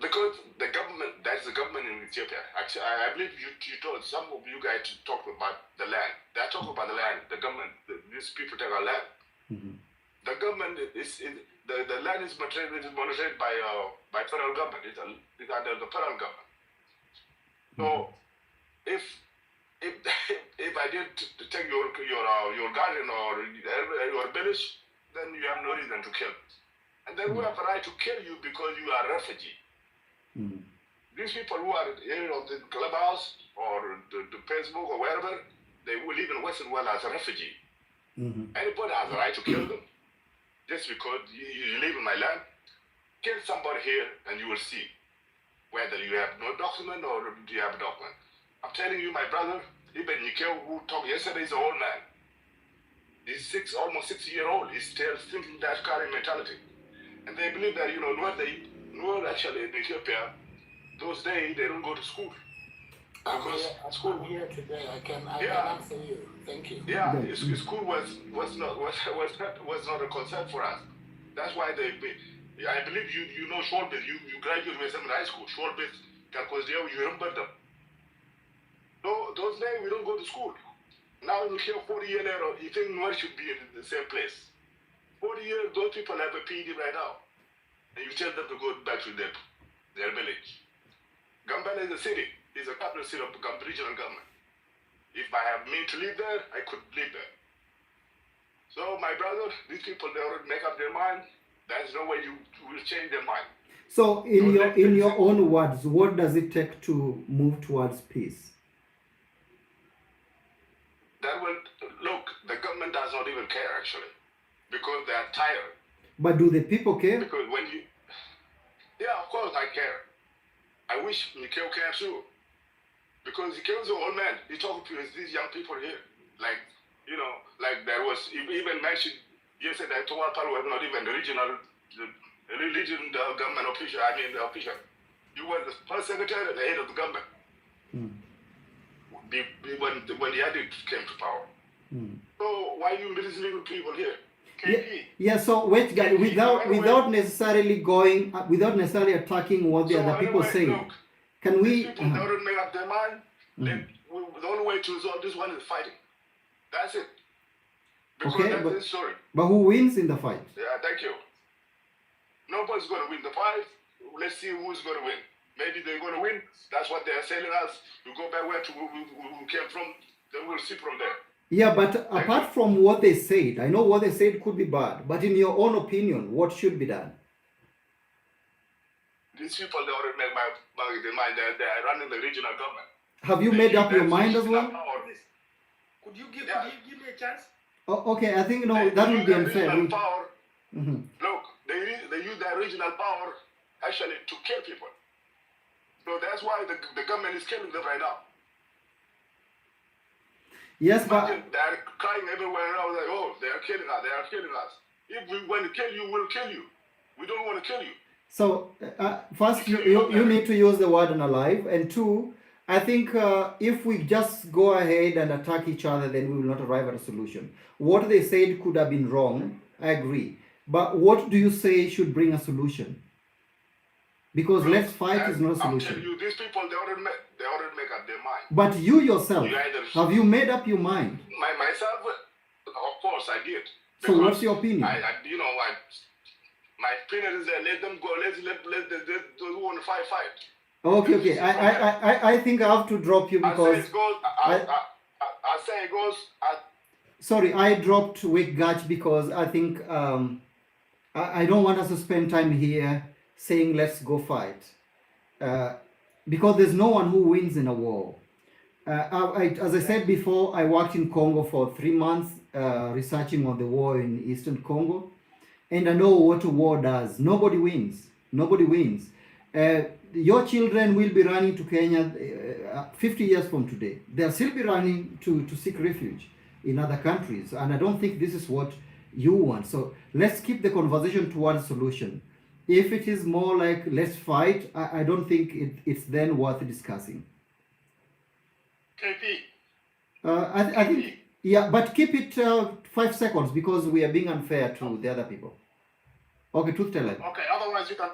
Because the government, that's the government in Ethiopia. Actually, I believe you told some of you guys to talk about the land. They're talking about the land. The government, these people take our land. The government the land is monitored by federal government. It's under the federal government. So if I did take your garden or your village, then you have no reason to kill. And then we have a right to kill you because you are a refugee. These people who are here on the clubhouse or the Facebook or wherever, they will live in Western world as a refugee. Anybody has a right to kill them. Just because you live in my land, kill somebody here and you will see whether you have no document or you have a document. I'm telling you, my brother, even Nikel, who talked yesterday, is an old man. He's almost 6-year-old. He's still thinking that kind of mentality. And they believe that, Noor actually in Ethiopia, those days they don't go to school. I'm here today. I can answer you. Thank you. Yeah, school was not a concern for us. That's why I believe you know Shortbit. You graduated from high school. Shortbit, you remember them. So those days we don't go to school. Now you hear 40 years later, you think Noor should be in the same place. 40 years, those people have a PhD right now. And you tell them to go back to their village. Gambella is a city. It's a capital city of the regional government. If I have means to live there, I could live there. So my brother, these people, they already make up their mind. There's no way you will change their mind. So in your own words, what does it take to move towards peace? Look, the government does not even care actually. because they are tired. But do the people care? Because when you, yeah, of course I care. I wish Mikhail cares too. Because he kills an old man. He talked to these young people here. Like, you know, like there was even mentioned yesterday, Tawapal was not even the regional government official, the official. He was the first secretary and the head of the government. When the Addict came to power. So why you listening to people here? Yeah, so wait, guys, without necessarily going, without necessarily attacking what the other people say, can we? People don't make up their mind. The only way to resolve this one is fighting. That's it. Because Okay, that's the story. But who wins in the fight? Yeah, thank you. Nobody's going to win the fight. Let's see who's going to win. Maybe they're going to win. That's what they're telling us. We go back where we came from. Then we'll see from there. Yeah, but apart from what they said, I know what they said could be bad, but in your own opinion, what should be done? These people, they already make their mind. They're running the regional government. Have you made up your mind as well? Could you give me a chance? Oh, okay, I think that would be unfair. Power. Look, they use their regional power actually to kill people. So that's why the government is killing them right now. Yes, but they're crying everywhere around like, oh, they are killing us, they are killing us. If we want to kill you, we'll kill you. We don't want to kill you. So, first, you need to use the word unalive, and two, I think if we just go ahead and attack each other, then we will not arrive at a solution. What they said could have been wrong, I agree. But what do you say should bring a solution? Because let's fight is not a solution. I'm telling you, these people, they already make up their mind. But you yourself, have you made up your mind? Myself, of course I did. So what's your opinion? My opinion is that let them go, let those who want to fight. Okay. I think I have to drop you because I say it goes. Sorry, I dropped Wake Gach because I think I don't want us to spend time here saying let's go fight. Because there's no one who wins in a war. As I said before, I worked in Congo for 3 months researching on the war in Eastern Congo. And I know what a war does. Nobody wins. Nobody wins. Your children will be running to Kenya 50 years from today. They'll still be running to seek refuge in other countries. And I don't think this is what you want. So let's keep the conversation towards a solution. If it is more like let's fight, I don't think it's then worth discussing. KP. I think, yeah, but keep it 5 seconds because we are being unfair to the other people. Okay, truth teller. Okay, otherwise you can.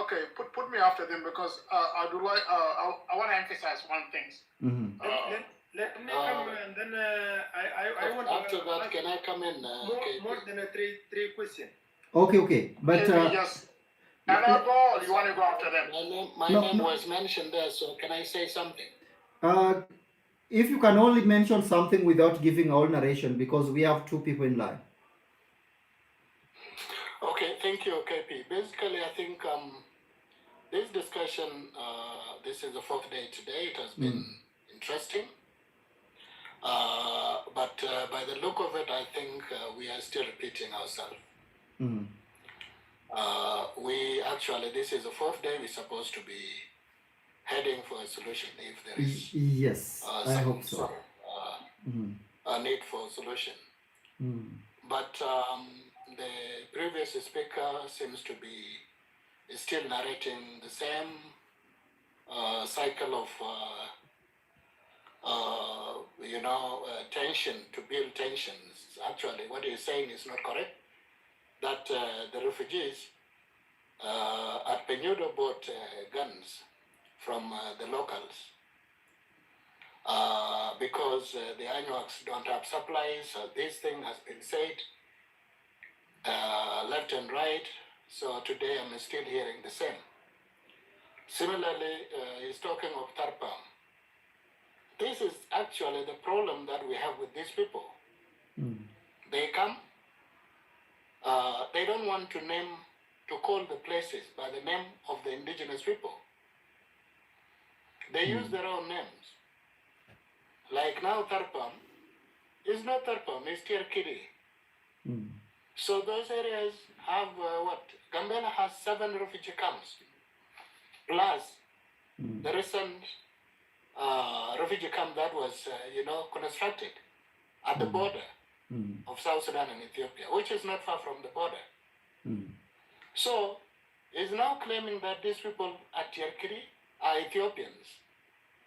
Okay, put me after them because I want to emphasize one thing. Let me come and then I want after that. Can I come in? More than three questions. Okay, but yes. And I'll go. You want to go after them? My name was mentioned there, so can I say something? If you can only mention something without giving our narration, because we have 2 people in line. Okay, thank you, KP. Basically, I think this discussion, this is the 4th day today. It has been interesting. But by the look of it, I think we are still repeating ourselves. This is the 4th day. We're supposed to be heading for a solution if there is yes, I hope so. A need for a solution. But the previous speaker seems to be still narrating the same cycle of tension to build tensions. Actually, what he's saying is not correct. That the refugees at Penudo bought guns from the locals because the Anuaks don't have supplies. This thing has been said left and right. So today I'm still hearing the same. Similarly, he's talking of Tarpam. This is actually the problem that we have with these people. They come, they don't want to call the places by the name of the indigenous people. They use their own names. Like now Tarpam is not Tarpam, it's Tirkiri. So those areas have Gambella has 7 refugee camps, plus the recent refugee camp that was, constructed at the border of South Sudan and Ethiopia, which is not far from the border. So, is now claiming that these people at Yerkiri are Ethiopians.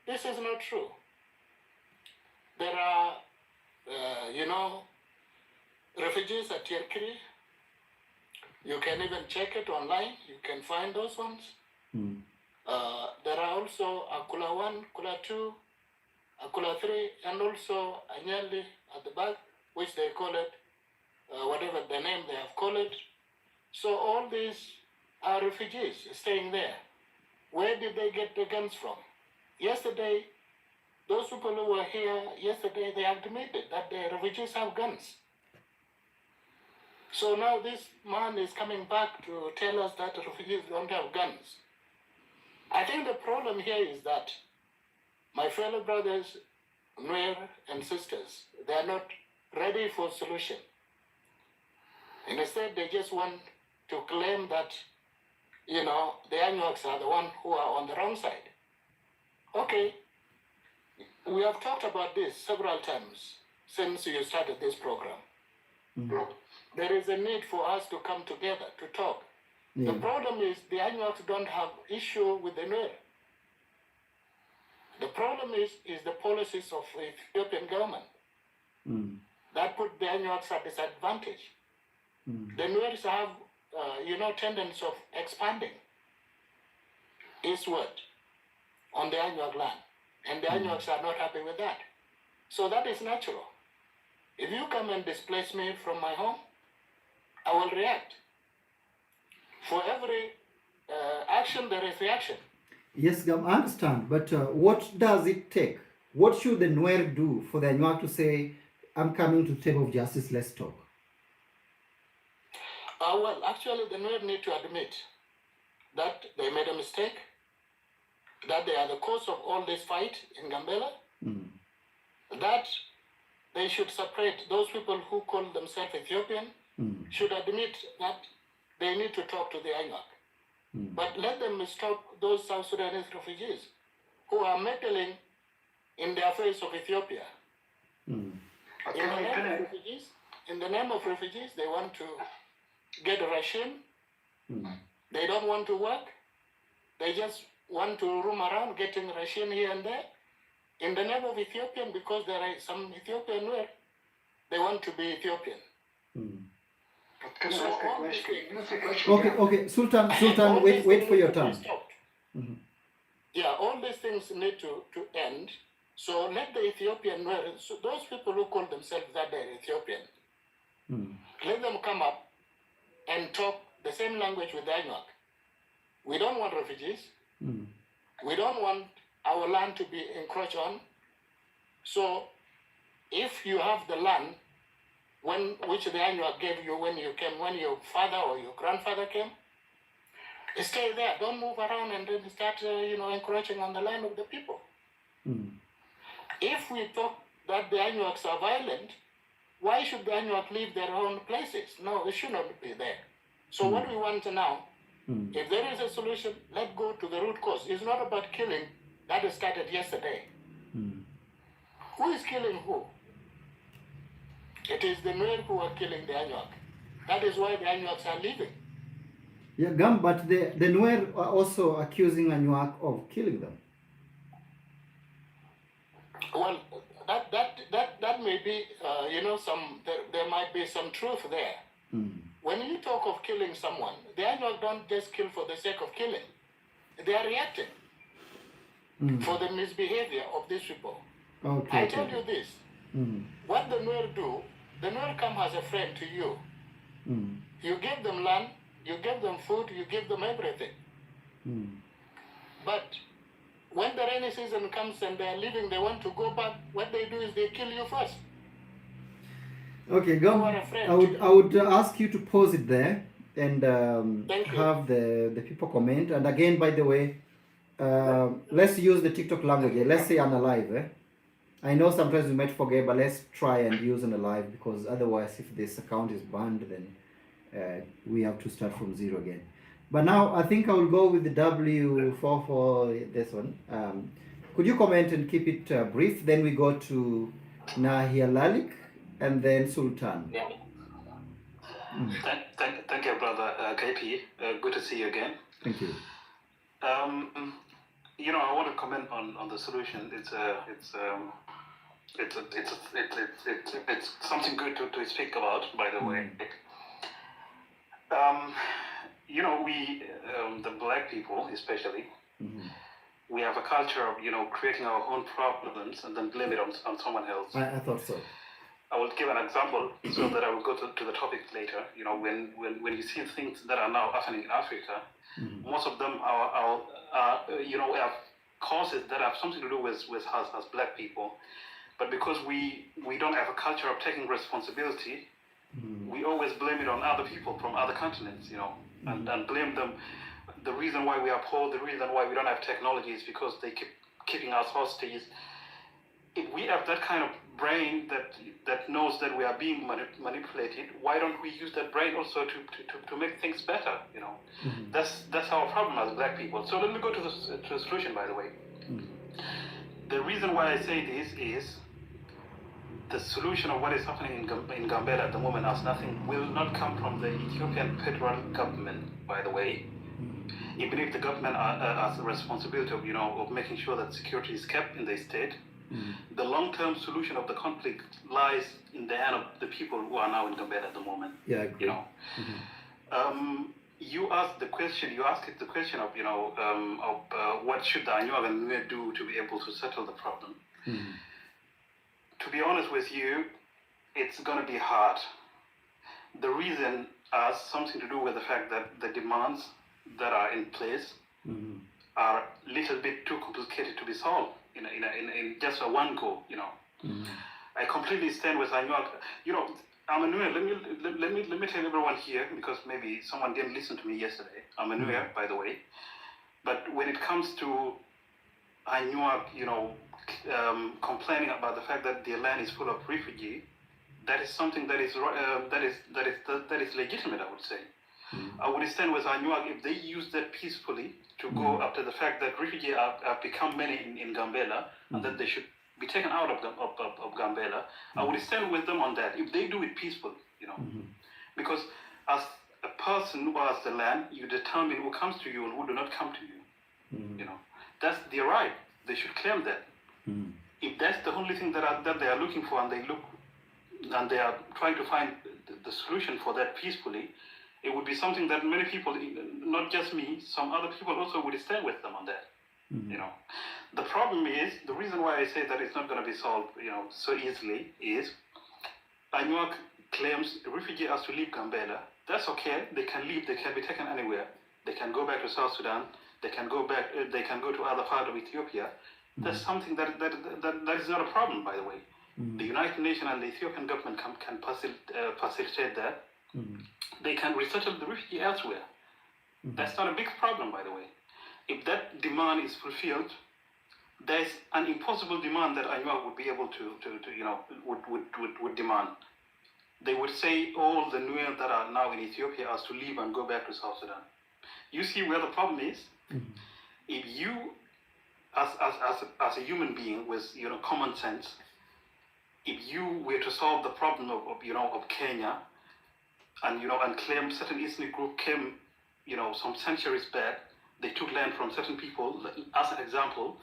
This is not true. There are, refugees at Yerkiri. You can even check it online. You can find those ones. There are also Akula 1, Akula 2, Akula 3, and also Anyali at the back, which they call it, whatever the name they have called it. So all these are refugees staying there. Where did they get the guns from? Yesterday, those people who were here yesterday, they admitted that the refugees have guns. So now this man is coming back to tell us that refugees don't have guns. I think the problem here is that my fellow brothers, Nuer and sisters, they are not ready for solution. Instead, they just want to claim that, the Anuaks are the ones who are on the wrong side. Okay, we have talked about this several times since you started this program. There is a need for us to come together to talk. The problem is the Anuaks don't have issue with the Nuer. The problem is the policies of the Ethiopian government that put the Anuaks at disadvantage. The Nuers have, tendency of expanding eastward on the Anuak land, and the Anuaks are not happy with that. So that is natural. If you come and displace me from my home, I will react. For every action, there is reaction. Yes, Gam, I understand. But what does it take? What should the Nuer do for the Anuak to say, I'm coming to the table of justice, let's talk? Well, actually, the Nuer need to admit that they made a mistake, that they are the cause of all this fight in Gambella, that they should separate those people who call themselves Ethiopian, should admit that they need to talk to the Anuak. But let them stop those South Sudanese refugees who are meddling in the affairs of Ethiopia. In the name of refugees, they want to get a ration. They don't want to work. They just want to roam around getting ration here and there. In the name of Ethiopian, because there are some Ethiopian where they want to be Ethiopian. Okay, Sultan, wait for your turn. Yeah, all these things need to end. So let the Ethiopian, so those people who call themselves that they're Ethiopian, let them come up and talk the same language with the Anuak. We don't want refugees. We don't want our land to be encroached on. So if you have the land which the Anuak gave you when you came, when your father or your grandfather came, stay there. Don't move around and then start, encroaching on the land of the people. If we talk that the Anuaks are violent, why should the Anuak leave their own places? No, it should not be there. So what we want now, if there is a solution, let's go to the root cause. It's not about killing. That started yesterday. Who is killing who? It is the Nuer who are killing the Anuak. That is why the Anuaks are leaving. Yeah, Gam, but the Nuer are also accusing Anuak of killing them. Well, that may be, there might be some truth there. When you talk of killing someone, the Anuak don't just kill for the sake of killing. They are reacting for the misbehavior of these people. I tell you this, what the Nuer do, the Nuer come as a friend to you. You give them land, you give them food, you give them everything. But when the rainy season comes and they are leaving, they want to go back, what they do is they kill you first. Okay, Gam, I would ask you to pause it there and have the people comment. And again, by the way, let's use the TikTok language. Let's say I'm alive. I know sometimes we might forget, but let's try and use on the live, because otherwise, if this account is banned, then we have to start from zero again. But now I think I will go with the W4 for this one. Could you comment and keep it brief? Then we go to Nahia Lalik and then Sultan. Yeah. Thank you, brother KP. Good to see you again. Thank you. I want to comment on the solution. It's something good to speak about, by the way. We the black people especially, we have a culture of creating our own problems and then blame it on someone else. I thought so. I will give an example so that I will go to the topic later. When you see things that are now happening in Africa, most of them are have causes that have something to do with us as black people. But because we don't have a culture of taking responsibility, we always blame it on other people from other continents, and blame them. The reason why we are poor, the reason why we don't have technology is because they keep keeping us hostage. If we have that kind of brain that knows that we are being manipulated, why don't we use that brain also to make things better? That's our problem as black people. So let me go to the solution, by the way. The reason why I say this is the solution of what is happening in Gambella at the moment will not come from the Ethiopian federal government, by the way. Even if the government has the responsibility of making sure that security is kept in the state, the long-term solution of the conflict lies in the hand of the people who are now in Gambella at the moment. Yeah, I agree. You asked the question of what should the Anyuag and Nuer do to be able to settle the problem. To be honest with you, it's going to be hard. The reason has something to do with the fact that the demands that are in place are a little bit too complicated to be solved in just a one go. I completely stand with Anyuag. I'm a Nuer. Let me tell everyone here, because maybe someone didn't listen to me yesterday. I'm a Nuer, by the way. But when it comes to Anyuag, complaining about the fact that their land is full of refugees, that is something that is legitimate, I would say. I would stand with Anyuag if they use that peacefully to go after the fact that refugees have become many in Gambella and that they should be taken out of Gambella. I would stand with them on that if they do it peacefully, because as a person who has the land, you determine who comes to you and who do not come to you. That's their right. They should claim that. If that's the only thing that they are looking for, and they are trying to find the solution for that peacefully, it would be something that many people, not just me, some other people also would stand with them on that. The problem is, the reason why I say that it's not going to be solved, so easily is, Anyuag claims a refugee has to leave Gambella. That's okay. They can leave. They can be taken anywhere. They can go back to South Sudan. They can go back. They can go to other part of Ethiopia. That's something that is not a problem, by the way. The United Nations and the Ethiopian government can facilitate that. They can resettle the refugee elsewhere. That's not a big problem, by the way. If that demand is fulfilled, there's an impossible demand that Anyuag would be able to would demand. They would say all the Nuer that are now in Ethiopia has to leave and go back to South Sudan. You see where the problem is? If you, as a human being with common sense, if you were to solve the problem of Kenya, and claim certain ethnic group came, some centuries back, they took land from certain people, as an example,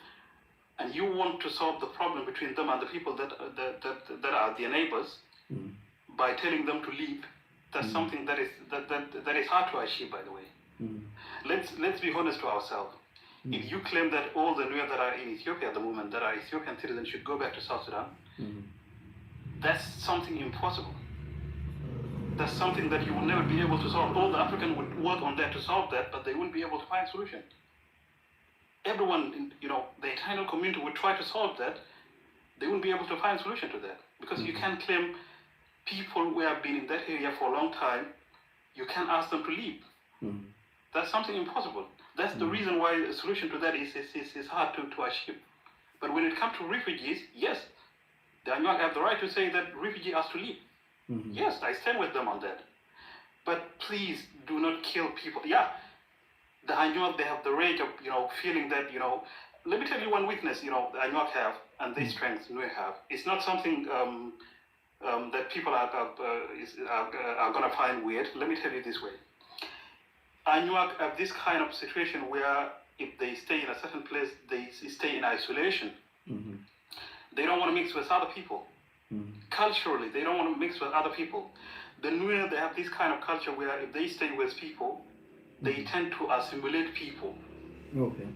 and you want to solve the problem between them and the people that are their neighbors by telling them to leave. That's something that is hard to achieve, by the way. Let's be honest to ourselves. If you claim that all the Nuer that are in Ethiopia at the moment, that are Ethiopian citizens, should go back to South Sudan, that's something impossible. That's something that you will never be able to solve. All the Africans would work on that to solve that, but they wouldn't be able to find a solution. Everyone, the internal community would try to solve that. They wouldn't be able to find a solution to that, because you can't claim people who have been in that area for a long time, you can't ask them to leave. That's something impossible. That's the reason why a solution to that is hard to achieve. But when it comes to refugees, yes, The Anuak have the right to say that refugees are to leave. Mm-hmm. Yes, I stand with them on that. But please do not kill people. Yeah, the Anuak, they have the rage of, feeling that, let me tell you one weakness, the Anuak have, and their strengths Nuer have. It's not something that people are going to find weird. Let me tell you this way. Anuak have this kind of situation where if they stay in a certain place, they stay in isolation. Mm-hmm. They don't want to mix with other people. Mm-hmm. Culturally, they don't want to mix with other people. The Nuer, they have this kind of culture where if they stay with people, they tend to assimilate people. Okay.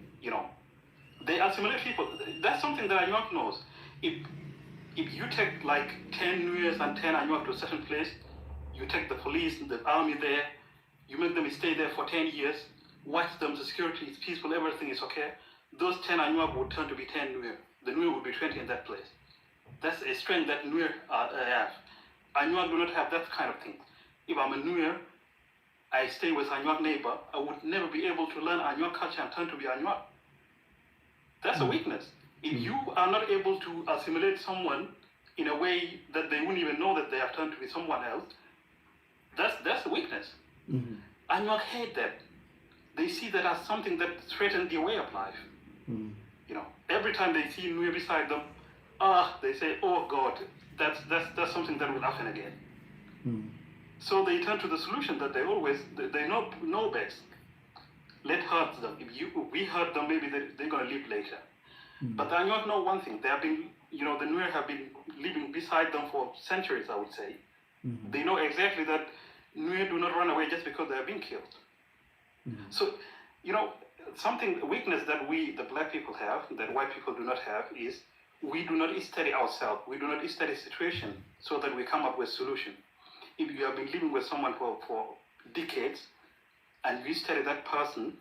They assimilate people. That's something that Anuak knows. If you take like 10 Nuers and 10 Anuak to a certain place, you take the police and the army there, you make them stay there for 10 years, watch them, the security is peaceful, everything is okay. Those 10 Anuak would turn to be 10 Nuer. The Nuer would be 20 in that place. That's a strength that Nuer have. Anuak do not have that kind of thing. If I'm a Nuer, I stay with Anuak neighbor, I would never be able to learn Anuak culture and turn to be Anuak. That's a weakness. If you are not able to assimilate someone in a way that they wouldn't even know that they have turned to be someone else, that's a weakness. Mm-hmm. Anuak hate that. They see that as something that threatens their way of life. Mm-hmm. Every time they see Nuer beside them, they say, oh God, that's something that will happen again. Mm-hmm. So they turn to the solution that they know best. Let hurt them. If we hurt them, maybe they're going to live later. Mm-hmm. But the Anuak know one thing. They have been, the Nuer have been living beside them for centuries, I would say. Mm-hmm. They know exactly that Nuer do not run away just because they have been killed. Mm-hmm. So, a weakness that we, the black people have, that white people do not have, is we do not study ourselves. We do not study situation so that we come up with solution. If you have been living with someone for decades and you study that person,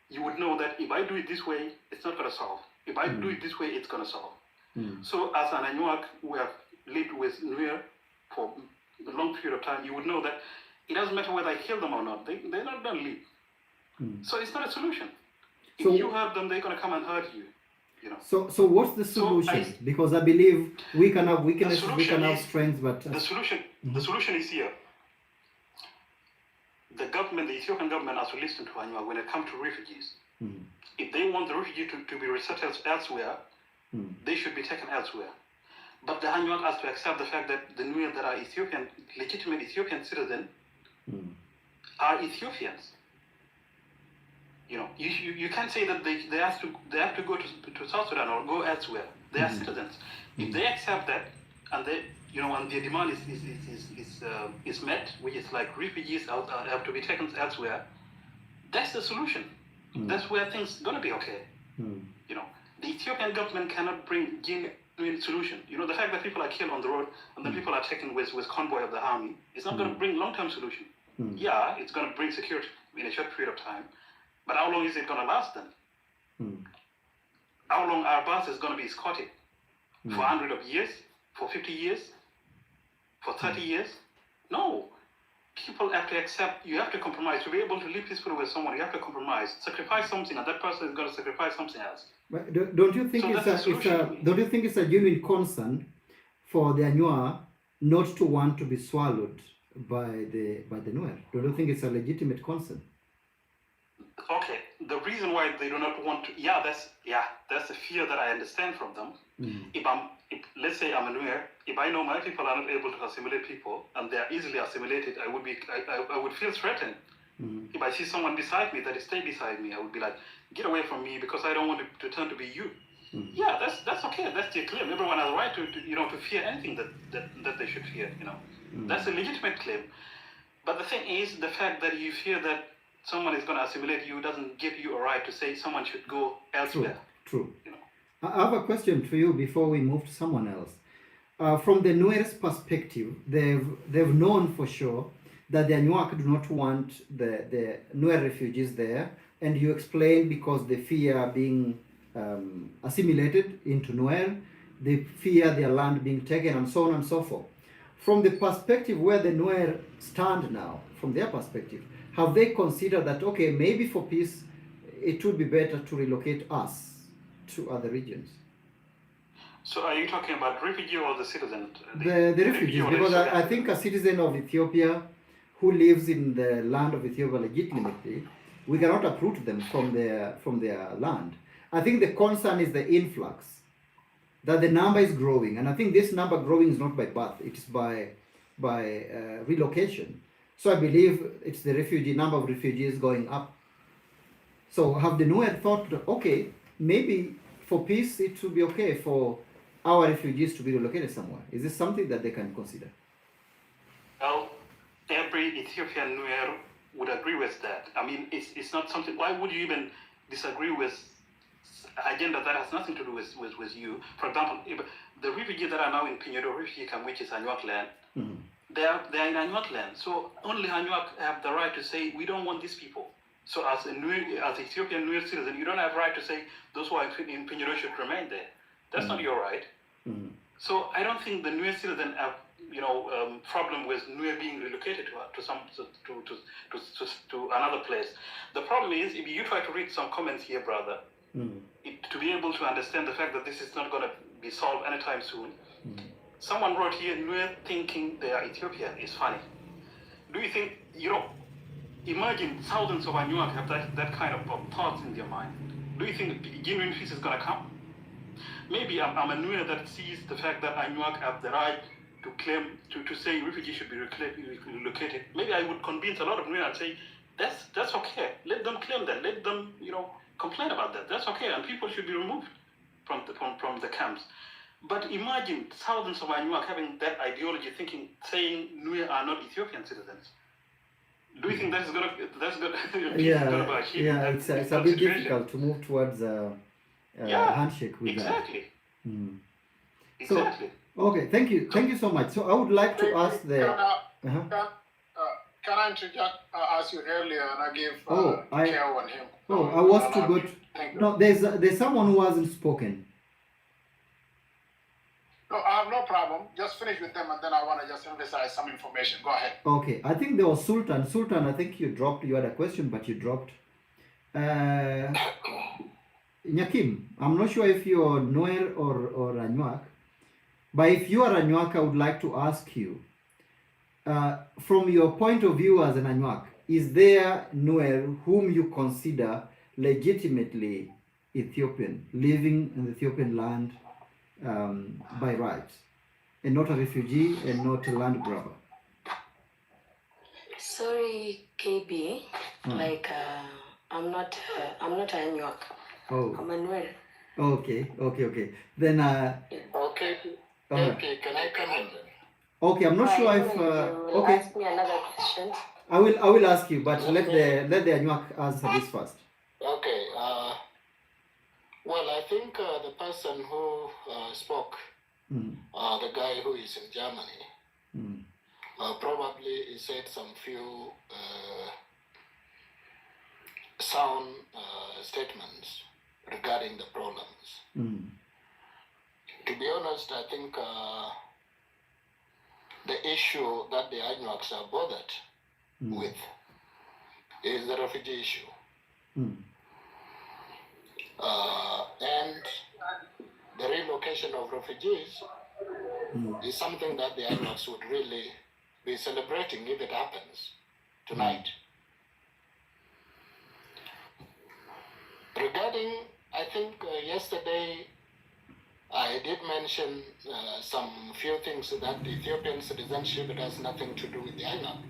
you would know that if I do it this way, it's not going to solve. If I do it this way, it's going to solve. So as an Anuak who have lived with Nuer for a long period of time, you would know that it doesn't matter whether I kill them or not. They're not going to live. So it's not a solution. If you hurt them, they're going to come and hurt you. So what's the solution? Because I believe we can have weaknesses, we can have strengths, but the solution is here. The government, the Ethiopian government, has to listen to Anuak when it comes to refugees. If they want the refugee to be resettled elsewhere, they should be taken elsewhere. But the Anuak has to accept the fact that the Nuer that are legitimate Ethiopian citizens, are Ethiopians. You can't say that they have to go to South Sudan or go elsewhere. They are citizens. If they accept that, and they and their demand is met, which is like refugees have to be taken elsewhere, that's the solution. That's where things gonna be okay. The Ethiopian government cannot bring genuine solution. The fact that people are killed on the road and then people are taken with convoy of the army, it's not gonna bring long-term solution. Yeah, it's gonna bring security in a short period of time. But how long is it going to last then? How long our buses going to be escorted? For 100 of years? For 50 years? For 30 years? No. People have to accept, you have to compromise. To be able to live peacefully with someone, you have to compromise. Sacrifice something, and that person is going to sacrifice something else. But don't you think don't you think it's a genuine concern for the Anuak not to want to be swallowed by the Nuer? Don't you think it's a legitimate concern? Okay, the reason why they do not want to, that's a fear that I understand from them. If let's say I'm a Nuer, if I know my people are not able to assimilate people and they are easily assimilated, I would feel threatened. If I see someone beside me that stay beside me, I would be like, get away from me because I don't want to turn to be you. Yeah, that's okay. That's their claim. Everyone has a right to fear anything that they should fear. That's a legitimate claim. But the thing is, the fact that you fear that someone is going to assimilate you doesn't give you a right to say someone should go elsewhere. True. I have a question for you before we move to someone else. From the Nuer's perspective, they've known for sure that the Anuak do not want the Nuer refugees there, and you explain because they fear being assimilated into Nuer, they fear their land being taken, and so on and so forth. From the perspective where the Nuer stand now, from their perspective, have they considered that, okay, maybe for peace, it would be better to relocate us to other regions? So are you talking about refugee or the citizen? The refugees, because I think a citizen of Ethiopia who lives in the land of Ethiopia legitimately, we cannot uproot them from their land. I think the concern is the influx, that the number is growing, and I think this number growing is not by birth; it is by relocation. So I believe it's the number of refugees going up. So have the Nuer thought, okay, maybe for peace it would be okay for our refugees to be relocated somewhere? Is this something that they can consider? Well, every Ethiopian Nuer would agree with that. I mean, it's not something. Why would you even disagree with an agenda that has nothing to do with you? For example, if the refugees that are now in Pinyodo refugee camp, which is Anuak land, they are in Anuak land. So only Anuak have the right to say, we don't want these people. So as Ethiopian Nuer citizen, you don't have right to say those who are in Pinyodo should remain there. That's not your right. So I don't think the Nuer citizen have problem with Nuer being relocated to another place. The problem is if you try to read some comments here, brother, to be able to understand the fact that this is not going to be solved anytime soon. Someone wrote here, Nuer thinking they are Ethiopian is funny. Do you think imagine thousands of Anuak have that kind of thoughts in their mind. Do you think genuine peace is going to come? Maybe I'm a Nuer that sees the fact that Anuak have the right to claim, to say refugees should be relocated. Maybe I would convince a lot of Nuer and say, that's okay. Let them claim that. Let them, complain about that. That's okay. And people should be removed from the camps. But imagine thousands of Anuak having that ideology, saying Nuer are not Ethiopian citizens. Do you think that's going to achieve? Yeah, it's a bit difficult to move towards a handshake with that. Exactly. So, okay, thank you so much. So I would like to ask the... Can I interject? Ask you earlier, and I gave Keo and him. I was too good. No, there's someone who hasn't spoken. No, I have no problem. Just finish with them, and then I want to just emphasize some information. Go ahead. Okay, I think there was Sultan. Sultan, I think you had a question, but you dropped. Nyakim, I'm not sure if you're Nuer or Anuak, but if you are Anuak, I would like to ask you, from your point of view as an Anuak, is there Nuer whom you consider legitimately Ethiopian, living in the Ethiopian land by rights, and not a refugee and not a land grabber? Sorry, KB. I'm not Anuak. Oh. I'm a Nuer. Okay. Then. Okay. Okay. Can I come in? Okay, I'm not sure if. Okay. Ask me another question. I will ask you, but let the Anuak answer this first. Okay. Well, I think the person who spoke, the guy who is in Germany, probably he said some few sound statements regarding the problems. To be honest, I think the issue that the Anuaks are bothered with is the refugee issue. And the relocation of refugees is something that the Anuaks would really be celebrating if it happens tonight. Regarding, I think yesterday I did mention some few things that Ethiopian citizenship has nothing to do with the Anuak.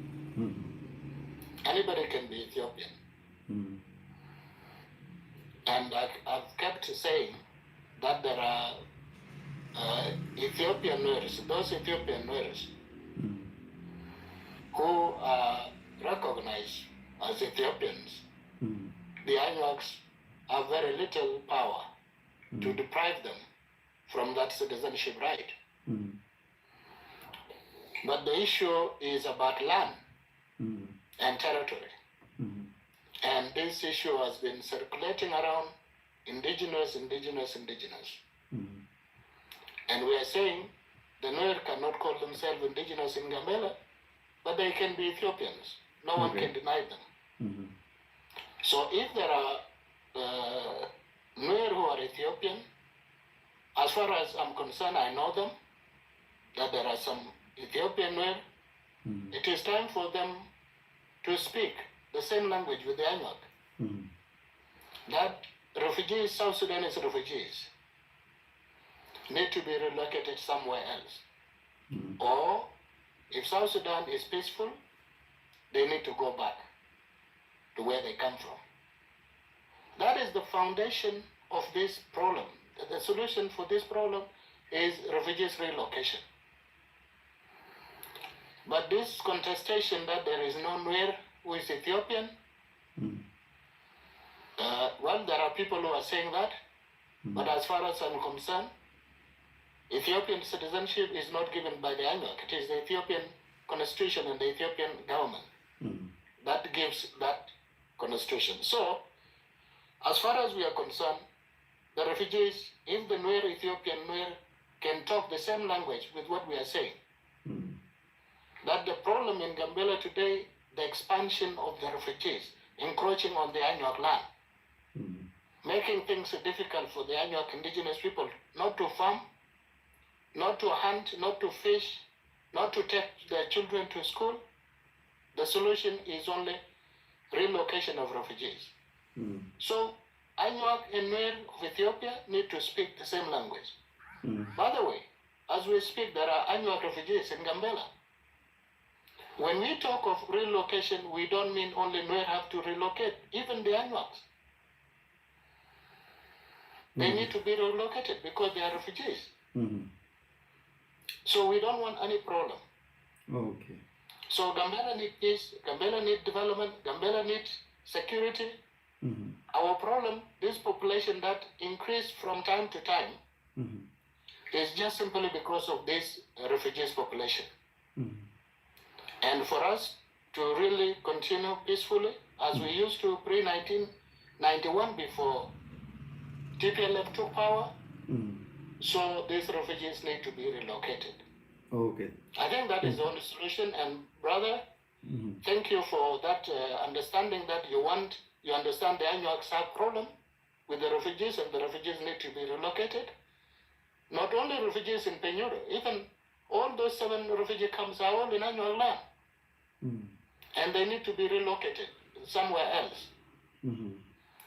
Anybody can be Ethiopian. And I've kept saying that there are Ethiopian Nuers, those Ethiopian Nuers who are recognized as Ethiopians. The Anuaks have very little power to deprive them from that citizenship right. But the issue is about land and territory. And this issue has been circulating around indigenous. And we are saying the Nuer cannot call themselves indigenous in Gambella, but they can be Ethiopians. No one can deny them. So if there are Nuer who are Ethiopian, As far as I'm concerned, I know them, that there are some Ethiopian where it is time for them to speak the same language with the Anuak. That refugees, South Sudanese refugees, need to be relocated somewhere else. Or if South Sudan is peaceful, they need to go back to where they come from. That is the foundation of this problem. The solution for this problem is refugees relocation. But this contestation that there is no Nuer who is Ethiopian, well, there are people who are saying that, but as far as I'm concerned, Ethiopian citizenship is not given by the Anuak. It is the Ethiopian constitution and the Ethiopian government that gives that constitution. So, as far as we are concerned, the refugees, if the Nuer Ethiopian Nuer can talk the same language with what we are saying, that the problem in Gambella today, the expansion of the refugees, encroaching on the Anuak land, making things difficult for the Anuak indigenous people not to farm, not to hunt, not to fish, not to take their children to school. The solution is only relocation of refugees. So Anuak and Nuer of Ethiopia need to speak the same language. By the way, as we speak, there are Anuak refugees in Gambella. When we talk of relocation, we don't mean only Nuer have to relocate, even the Anuaks. They need to be relocated because they are refugees. So we don't want any problem. Okay. So Gambella needs peace, Gambella needs development, Gambella needs security. Our problem, this population that increased from time to time, is just simply because of this refugees population. And for us to really continue peacefully, as we used to pre-1991 before TPLF took power, so these refugees need to be relocated. Okay. I think that is the only solution. And brother, thank you for that understanding that you understand the Anuaks have problem with the refugees and the refugees need to be relocated. Not only refugees in Peñuro, even all those 7 refugee camps are all in Anuak land. And they need to be relocated somewhere else.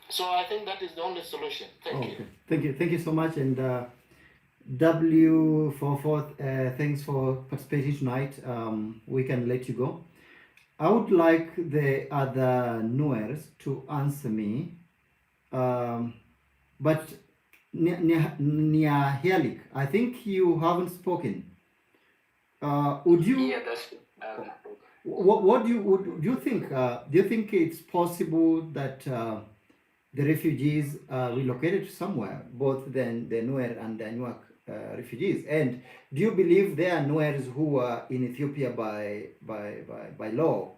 So I think that is the only solution. Thank you. Thank you so much. And W44, thanks for participating tonight. We can let you go. I would like the other Nuers to answer me, but Niahelik, I think you haven't spoken. Would you? Yeah, that's. What do you think? Do you think it's possible that the refugees are relocated somewhere, both the Nuer and the Anuak refugees? And do you believe there are Nuers who are in Ethiopia by law,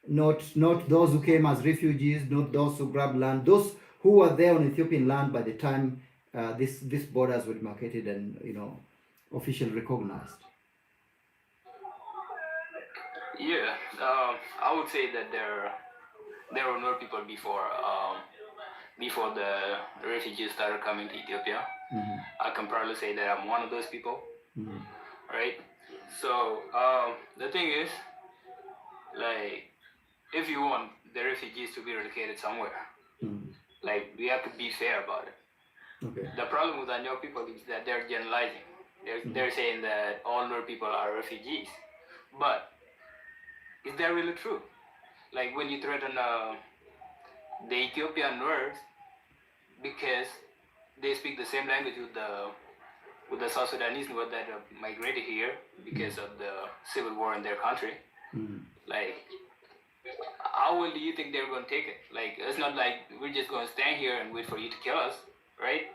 not those who came as refugees, not those who grabbed land, those who were there on Ethiopian land by the time these borders were demarcated and officially recognized? Yeah, I would say that there were no people before the refugees started coming to Ethiopia. I can probably say that I'm one of those people, right? So the thing is, like, if you want the refugees to be relocated somewhere, like, we have to be fair about it. Okay. The problem with Anuak people is that they're generalizing. They're saying that all Nuer people are refugees, but is that really true? Like, when you threaten the Ethiopian Nuers because they speak the same language with the South Sudanese Nuer that migrated here because of the civil war in their country, like, how well do you think they're going to take it? Like, it's not like we're just going to stand here and wait for you to kill us, right?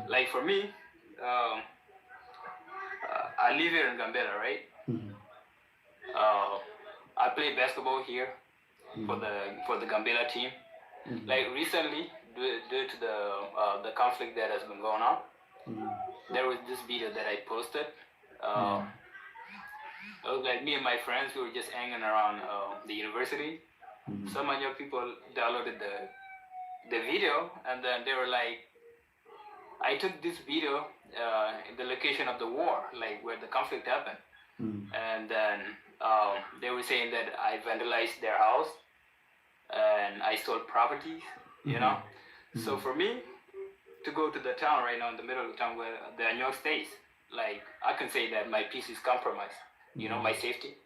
Like, for me, I live here in Gambella, right? I play basketball here for the Gambella team. Like, recently, due to the conflict that has been going on, there was this video that I posted. It was like me and my friends, we were just hanging around the university. Some young people downloaded the video, and then they were like, I took this video in the location of the war, like where the conflict happened. And then they were saying that I vandalized their house and I stole properties, you know. So for me to go to the town right now in the middle of the town where the Anyok stays, like I can say that my peace is compromised, you know, my safety.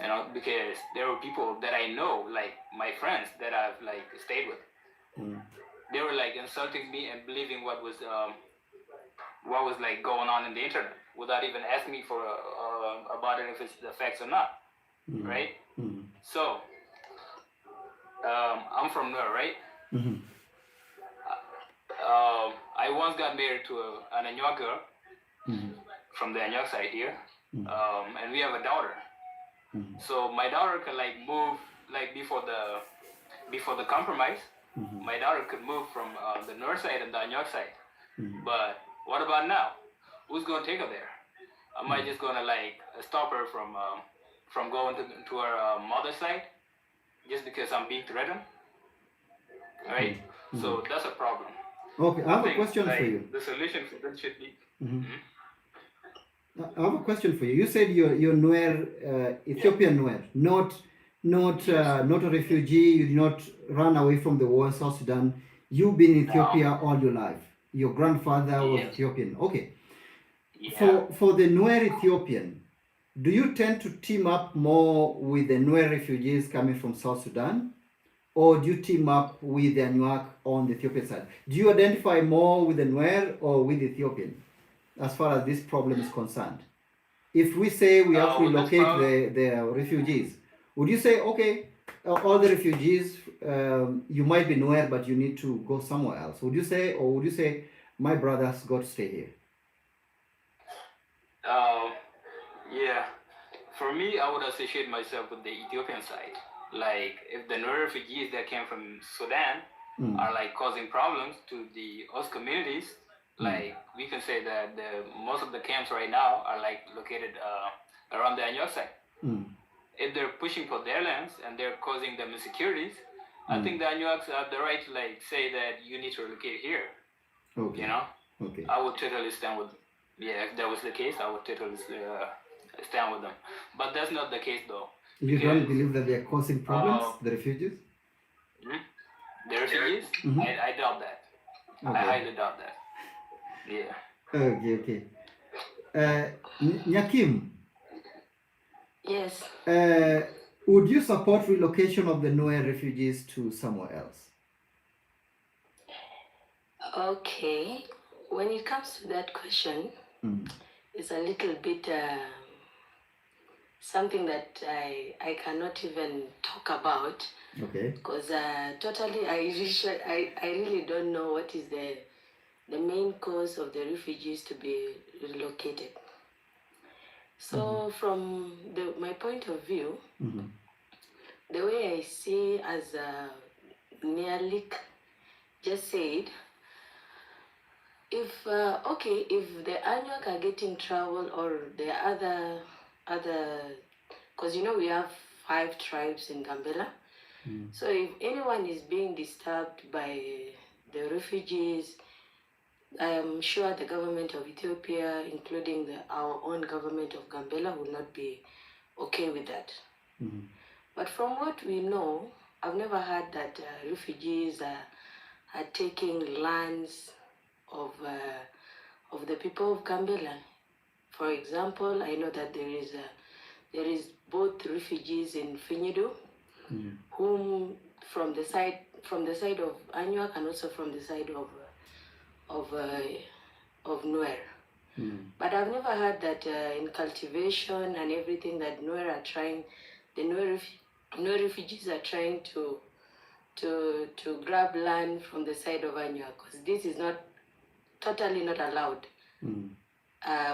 You know, because there were people that I know, like my friends that I've like stayed with. They were like insulting me and believing what was like going on in the internet without even asking me for about it if it's the facts or not, right? So I'm from Nur, right? I once got married to an Anyok girl from the Anyok side here, and we have a daughter. So my daughter can like move like before the compromise. My daughter could move from the north side and the Anyok side. But what about now? Who's gonna take her there? Am I just gonna like stop her from going to her mother's side just because I'm being threatened? Right? So that's a problem. Okay, I have a question like, for you. The solution for that should be. I have a question for you. You said you're Nuer, Ethiopian Nuer, not a refugee. You did not run away from the war in South Sudan. You've been in Ethiopia all your life. Your grandfather was Ethiopian. Okay. For the Nuer Ethiopian, do you tend to team up more with the Nuer refugees coming from South Sudan, or do you team up with the Anyuak on the Ethiopian side? Do you identify more with the Nuer or with the Ethiopian as far as this problem is concerned? If we say we have to relocate the refugees, would you say, okay, all the refugees, you might be Nuer, but you need to go somewhere else? Would you say, my brothers got to stay here? Yeah. For me, I would associate myself with the Ethiopian side. Like, if the Nuer refugees that came from Sudan are like causing problems to the host communities, like we can say that most of the camps right now are like located around the Anyok side. If they're pushing for their lands and they're causing them insecurities, I think the Anyuaks have the right to like say that you need to relocate here. Okay. You know? Okay. I would totally stand with them. Yeah, if that was the case, I would totally stand with them. But that's not the case though. You don't believe that they are causing problems, the refugees? The refugees? I doubt that. Okay. I highly doubt that. Yeah. Okay. Nyakim. Yes. Would you support relocation of the Nuer refugees to somewhere else? Okay. When it comes to that question, it's a little bit something that I cannot even talk about. Okay. Because totally, I really don't know what is the main cause of the refugees to be relocated. So from my point of view, the way I see as Nialik just said, if the Anyuak are getting trouble or the other, because you know we have 5 tribes in Gambella, so if anyone is being disturbed by the refugees, I am sure the government of Ethiopia, including our own government of Gambella, will not be okay with that. But from what we know, I've never heard that refugees are taking lands of the people of Gambella. For example, I know that there is both refugees in Finyidu, whom from the side of Anyuak and also from the side of Nuer. But I've never heard that in cultivation and everything that the Nuer refugees are trying to grab land from the side of Anyuak, because this is totally not allowed.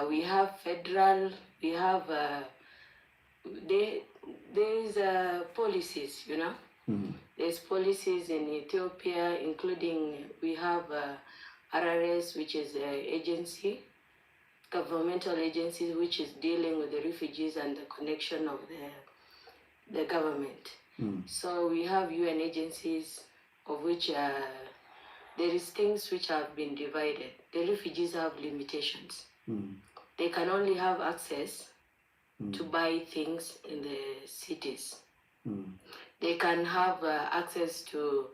We have federal, we have there's policies, you know. There's policies in Ethiopia, including we have RRS, which is an agency, governmental agency, which is dealing with the refugees and the connection of the government. So we have UN agencies, of which there is things which have been divided. The refugees have limitations. They can only have access to buy things in the cities. They can have access to,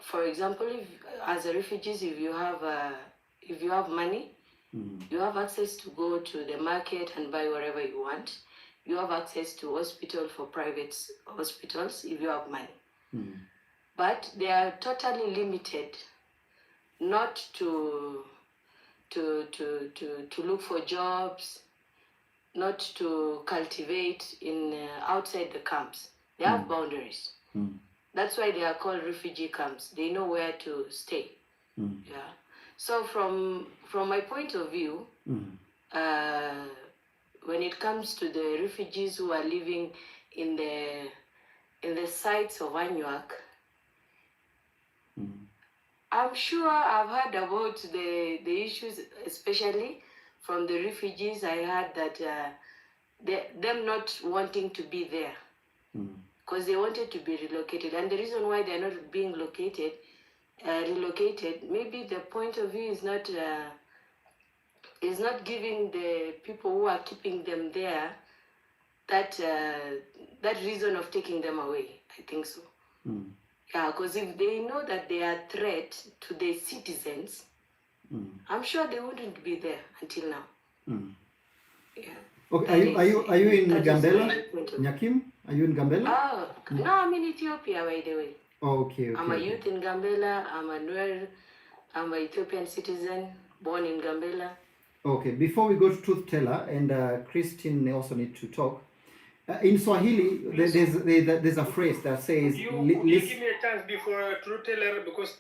for example, if, as a refugees, if you have money, you have access to go to the market and buy whatever you want. You have access to hospital for private hospitals if you have money. But they are totally limited not to look for jobs, not to cultivate in outside the camps. They have boundaries. That's why they are called refugee camps. They know where to stay. Yeah. So from my point of view, when it comes to the refugees who are living in the sites of Anuak, I'm sure I've heard about the issues, especially from the refugees. I heard that them not wanting to be there because they wanted to be relocated. And the reason why they're not being relocated, maybe the point of view is not giving the people who are keeping them there that reason of taking them away. I think so. Yeah, because if they know that they are a threat to the citizens, I'm sure they wouldn't be there until now. Yeah. Okay, are you in Gambella? Nyakim? Are you in Gambella? Oh, no, I'm in Ethiopia, by the way. Okay. I'm a youth in Gambella. I'm a Nuer. I'm an Ethiopian citizen, born in Gambella. Okay, before we go to Truth Teller, and Christine also need to talk. In Swahili, there's a phrase that says... Would you give me a chance before Truth Teller, because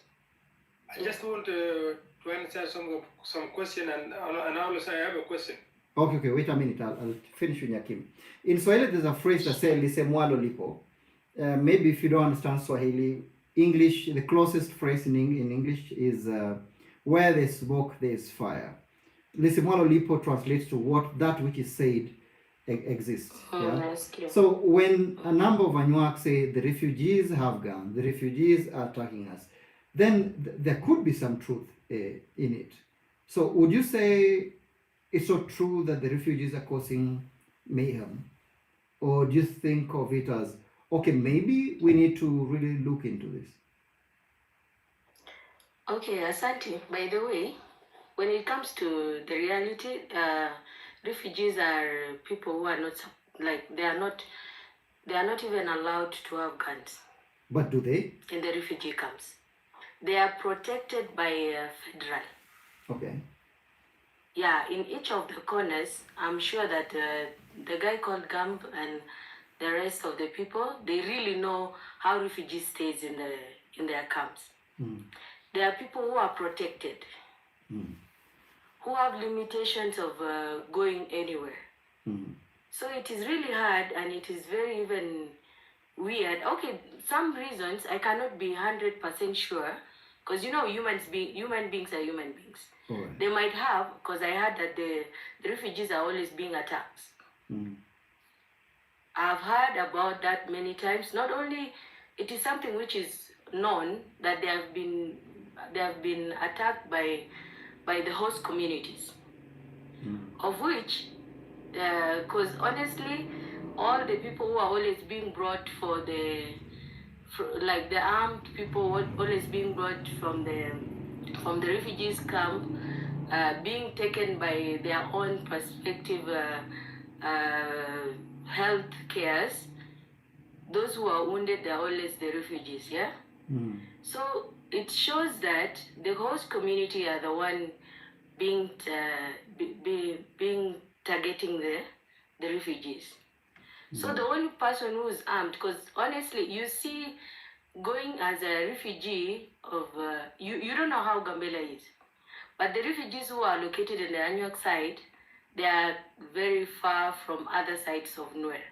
I just want to answer some question, and also I have a question. Okay, wait a minute. I'll finish with Nyakim. In Swahili, there's a phrase that says "lisemwalo lipo." Maybe if you don't understand Swahili, English, the closest phrase in English is "where there's smoke, there's fire." Lisemwalo lipo translates to that which is said exists. Yeah? So when a number of Anuak say the refugees have guns, the refugees are attacking us, then there could be some truth in it. So would you say it's not true that the refugees are causing mayhem? Or do you think of it as, okay, maybe we need to really look into this? Okay, Asante. By the way, when it comes to the reality, refugees are people who are not, like, they are not even allowed to have guns. But do they? In the refugee camps. They are protected by federal. Okay. Yeah, in each of the corners, I'm sure that the guy called Gamb and the rest of the people, they really know how refugees stays in their camps. There are people who are protected, who have limitations of going anywhere. So it is really hard, and it is very even weird. Okay, some reasons I cannot be 100% sure, because you know human beings are human beings. Right. They might have, because I heard that the refugees are always being attacked. I've heard about that many times. Not only it is something which is known that they have been attacked by the host communities, of which, because honestly, all the people who are always being brought like the armed people always being brought from the refugees camp, being taken by their own perspective health cares. Those who are wounded, they're always the refugees, yeah? So it shows that the host community are the one being targeting the refugees. So the only person who is armed, because honestly, you see, going as a refugee you don't know how Gambella is, but the refugees who are located in the Anuak side, they are very far from other sides of Nuer,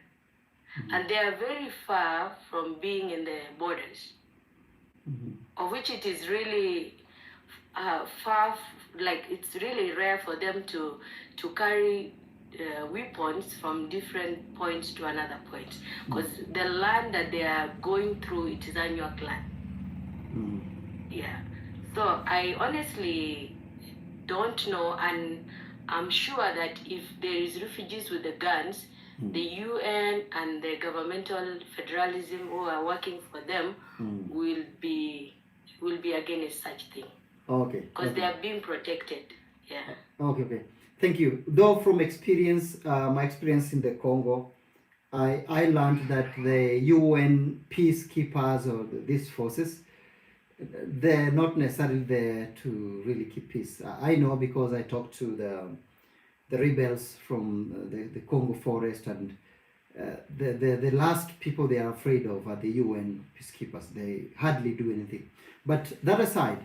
and they are very far from being in the borders, of which it is really far, like it's really rare for them to carry weapons from different points to another point, because the land that they are going through, it is Anuak land. Yeah. So I honestly don't know, and I'm sure that if there is refugees with the guns, the UN and the governmental federalism who are working for them will be against such thing. Okay. Because they are being protected. Yeah. Okay. Thank you. Though from experience, my experience in the Congo, I learned that the UN peacekeepers or these forces, they're not necessarily there to really keep peace. I know because I talked to the rebels from the Congo forest, and the last people they are afraid of are the UN peacekeepers. They hardly do anything. But that aside,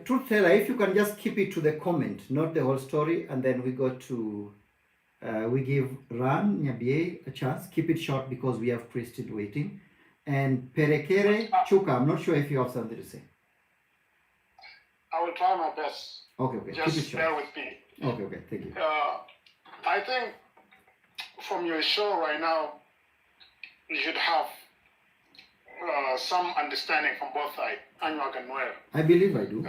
truth teller, if you can just keep it to the comment, not the whole story, and then we go to we give Ran Nyabie a chance. Keep it short because we have Christine waiting. And Perekere Chuka, I'm not sure if you have something to say. I will try my best. Okay. Just Keep it short. bear with me. Okay, thank you. I think from your show right now, you should have some understanding from both sides, Anuak and Nuer. I believe I do.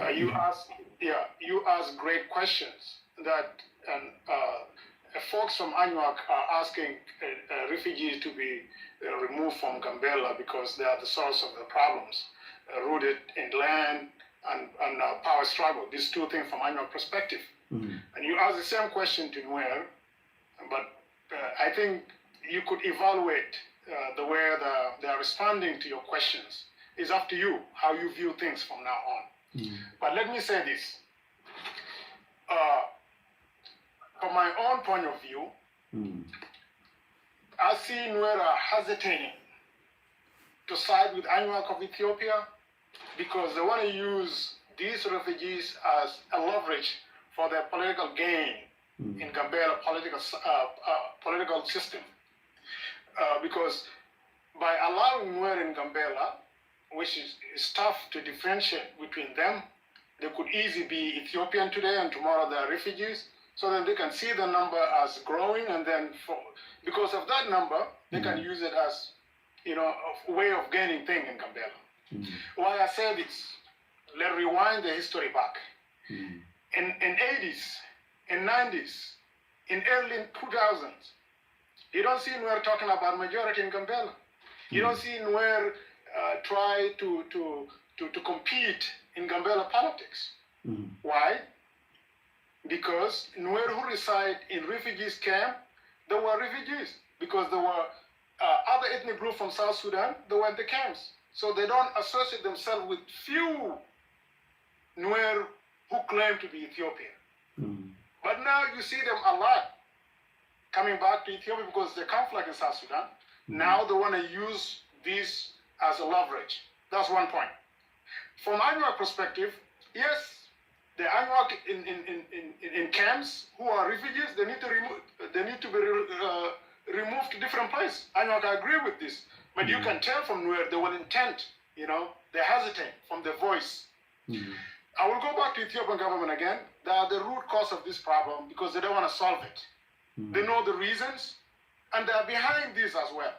You ask great questions that, and folks from Anuak are asking refugees to be removed from Gambella because they are the source of the problems, rooted in land and power struggle. These two things from Anuak perspective. And you ask the same question to Nuer, but I think you could evaluate the way they are responding to your questions. It's up to you how you view things from now on. But let me say this. From my own point of view, I see Nuer hesitating to side with Anuak of Ethiopia because they want to use these refugees as a leverage for their political gain in Gambella political system. Because by allowing Nuer in Gambella, which is tough to differentiate between them, they could easily be Ethiopian today and tomorrow they are refugees. So then they can see the number as growing, and then because of that number, they can use it as a way of gaining things in Gambella. Why I say this? Let's rewind the history back. In 80s, in 90s, in early 2000s, you don't see Nuer talking about majority in Gambella. You don't see Nuer try to compete in Gambella politics. Why? Because Nuer who reside in refugees camp, they were refugees. Because there were other ethnic groups from South Sudan, they were in the camps. So they don't associate themselves with few Nuer who claim to be Ethiopian. But now you see them a lot coming back to Ethiopia because the conflict in South Sudan. Now they want to use this as a leverage. That's one point. From Anuak perspective, yes, the Anuak in camps who are refugees, they need to be removed to different places. Anuak, I agree with this, but you can tell from where they were intent. They hesitate from their voice. I will go back to Ethiopian government again. They are the root cause of this problem because they don't want to solve it. They know the reasons, and they are behind this as well.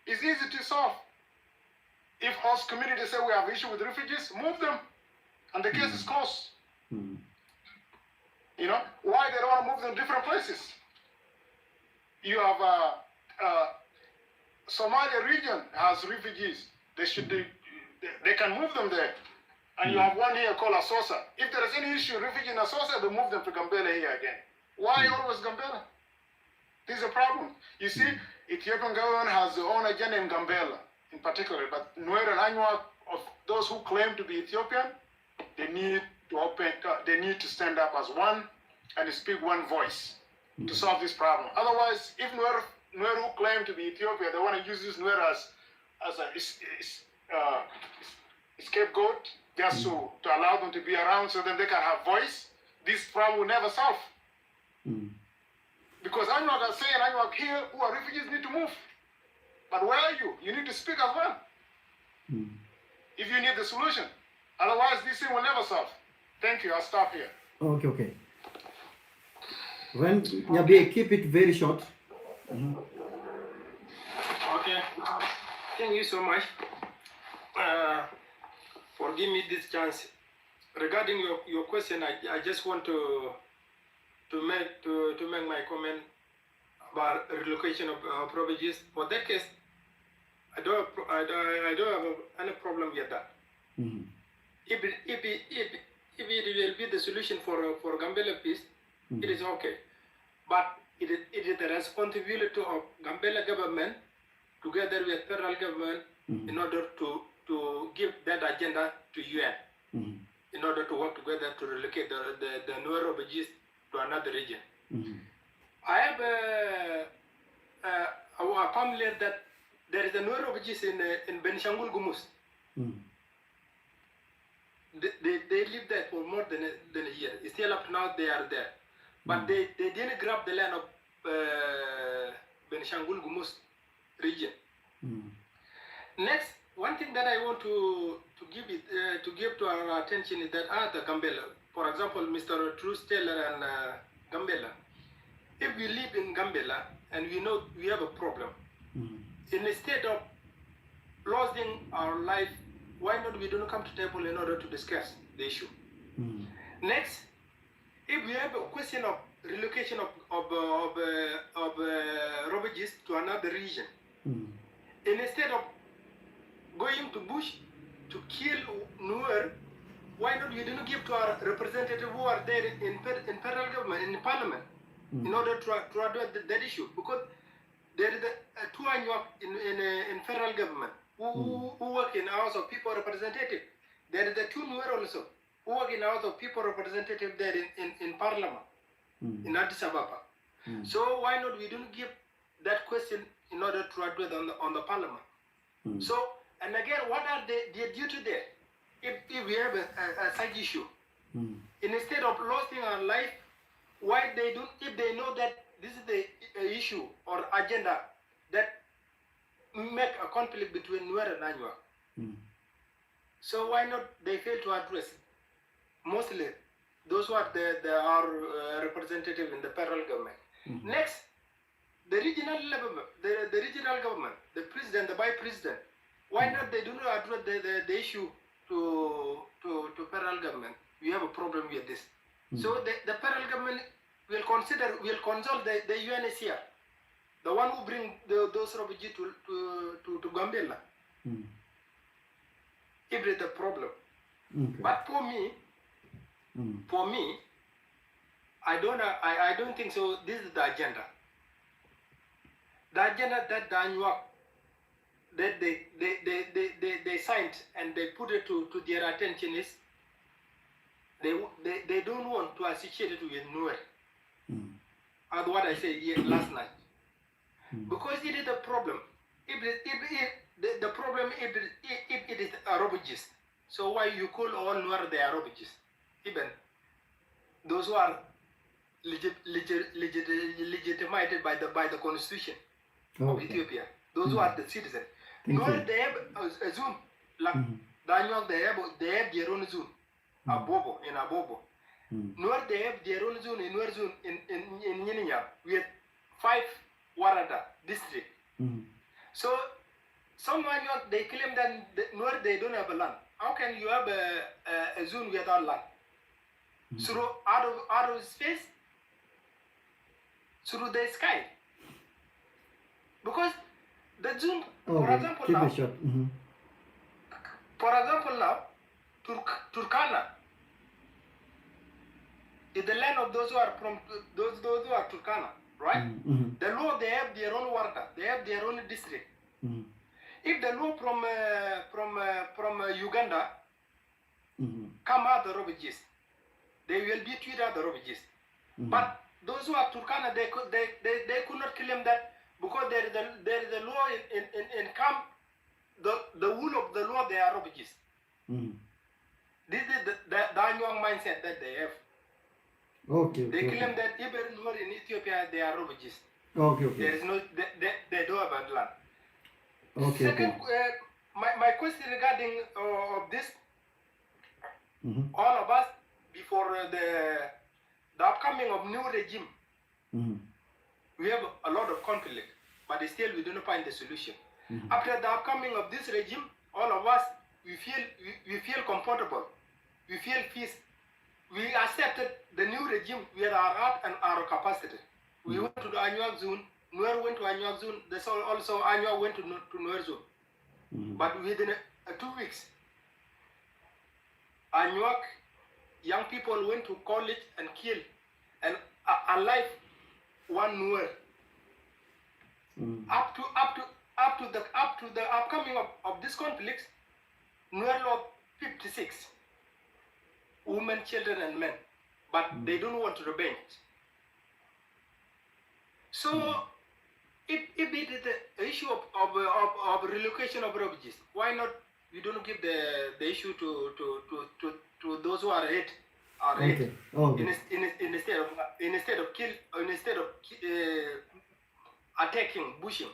It's easy to solve. If host communities say we have issue with refugees, move them, and the case is closed. Why they don't want to move them to different places? You have Somalia region has refugees. They can move them there. And you have one here called Asosa. If there is any issue, refugee in Asosa, they move them to Gambella here again. Why always Gambella? This is a problem. You see, Ethiopian government has their own agenda in Gambella in particular, but Nuer and Anuak, of those who claim to be Ethiopian, they need to stand up as one and speak one voice to solve this problem. Otherwise, if Nuer who claim to be Ethiopia, they want to use this Nuer as a scapegoat, just to allow them to be around so that they can have voice, this problem will never solve. Because Anuak are saying, Anuak here who are refugees need to move. But where are you? You need to speak as well. If you need the solution. Otherwise, this thing will never solve. Thank you. I'll stop here. Okay. When Nyabie, keep it very short. Okay. Thank you so much for giving me this chance regarding your question, I just want to make my comment about relocation of refugees. For that case, I don't have any problem with that. Mm-hmm. If it will be the solution for Gambella peace, it is okay. But it is the responsibility of Gambella government together with federal government in order to give that agenda to UN in order to work together to relocate the new refugees to another region. I have a family that there is a new refugees in Benishangul Gumus. They live there for more than a year. Still up to now they are there. But they didn't grab the land of Benishangul Gumus region. Next, one thing that I want to give to our attention is that the Gambella, for example, Mr. Truth Taylor and Gambella, if we live in Gambella and we know we have a problem, instead of losing our life, why not we don't come to table in order to discuss the issue? Next, if we have a question of relocation of refugees to another region, instead of going to bush to kill Nuer, why not we don't give to our representatives who are there in federal government, in parliament, in order to address that issue? Because there is two Anyuak in federal government who work in House of People Representative. There is the two Nuer also who work in House of People Representative there in parliament, in Addis Ababa. So why not we don't give that question in order to address on the parliament? So, and again, what are their duty there? If we have a such issue, instead of losing our life, why they don't? If they know that this is the issue or agenda that make a conflict between Nuer and Anyuak, so why not they fail to address it? Mostly those who are our representative in the federal government. Next, the regional level, the regional government, the president, the vice president, why not they do not address the issue to federal government? We have a problem with this. So the federal government will consult the UNHCR, the one who bring those refugees to Gambella. If it's a problem. But for me, I don't think so. This is the agenda. The agenda that the Anyuak that they signed and they put it to their attention is they don't want to associate it with Nuer. As what I said last night. Because it is a problem. If the problem if it is refugees, so why you call all Nuer they are refugees? Even those who are legitimated by the constitution of Ethiopia, those who are the citizens. Nuer they have a zone like Daniel they have their own zone. Abobo in Abobo. Nuer they have their own zone in Nuer zone in Yininya with 5 Warada district. So someone they claim that Nuer they don't have a land. How can you have a zone without land? Through out of space, through the sky. Because the zone, for example now, Turkana is the land of those who are from those who are Turkana, right? The law they have their own warda, they have their own district. If the law from Uganda come out the refugees, they will be treated as the refugees. But those who are Turkana, they could not claim that because there is a law in camp, the rule of the law they are refugees. This is the Anyuak mindset that they have. They claim that even more in Ethiopia they are refugees. There is no they don't have a land. Second, my question regarding of this, all of us before the upcoming of new regime, we have a lot of conflict, but still we don't find the solution. After the upcoming of this regime, all of us we feel comfortable we feel peace. We accepted the new regime with our art and our capacity. We went to the Anuak zone, Nuer went to Anuak zone, also Anuak went to Nuer zone. But within 2 weeks, Anuak young people went to college and kill and alive one Nuer. Up to the upcoming of this conflict, Nuer lost 56 women, children, and men, but they don't want to revenge. So, if it is the issue of relocation of refugees, why not we don't give the issue to those who are hit? Okay. Instead of attacking, pushing.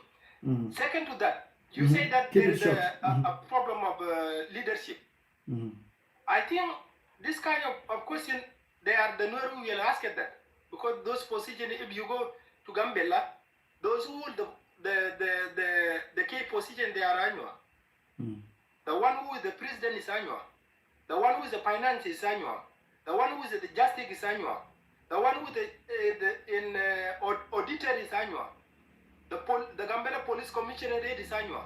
Second to that, you say that there is a problem of leadership. I think this kind of question, they are the Nuer who will ask it that, because those positions, if you go to Gambella, those who hold the key position, they are Anua. The one who is the president is Anua. The one who is the finance is Anua. The one who is the justice is Anua. The one who is the auditor is Anua. The Gambella Police Commissioner is Anua.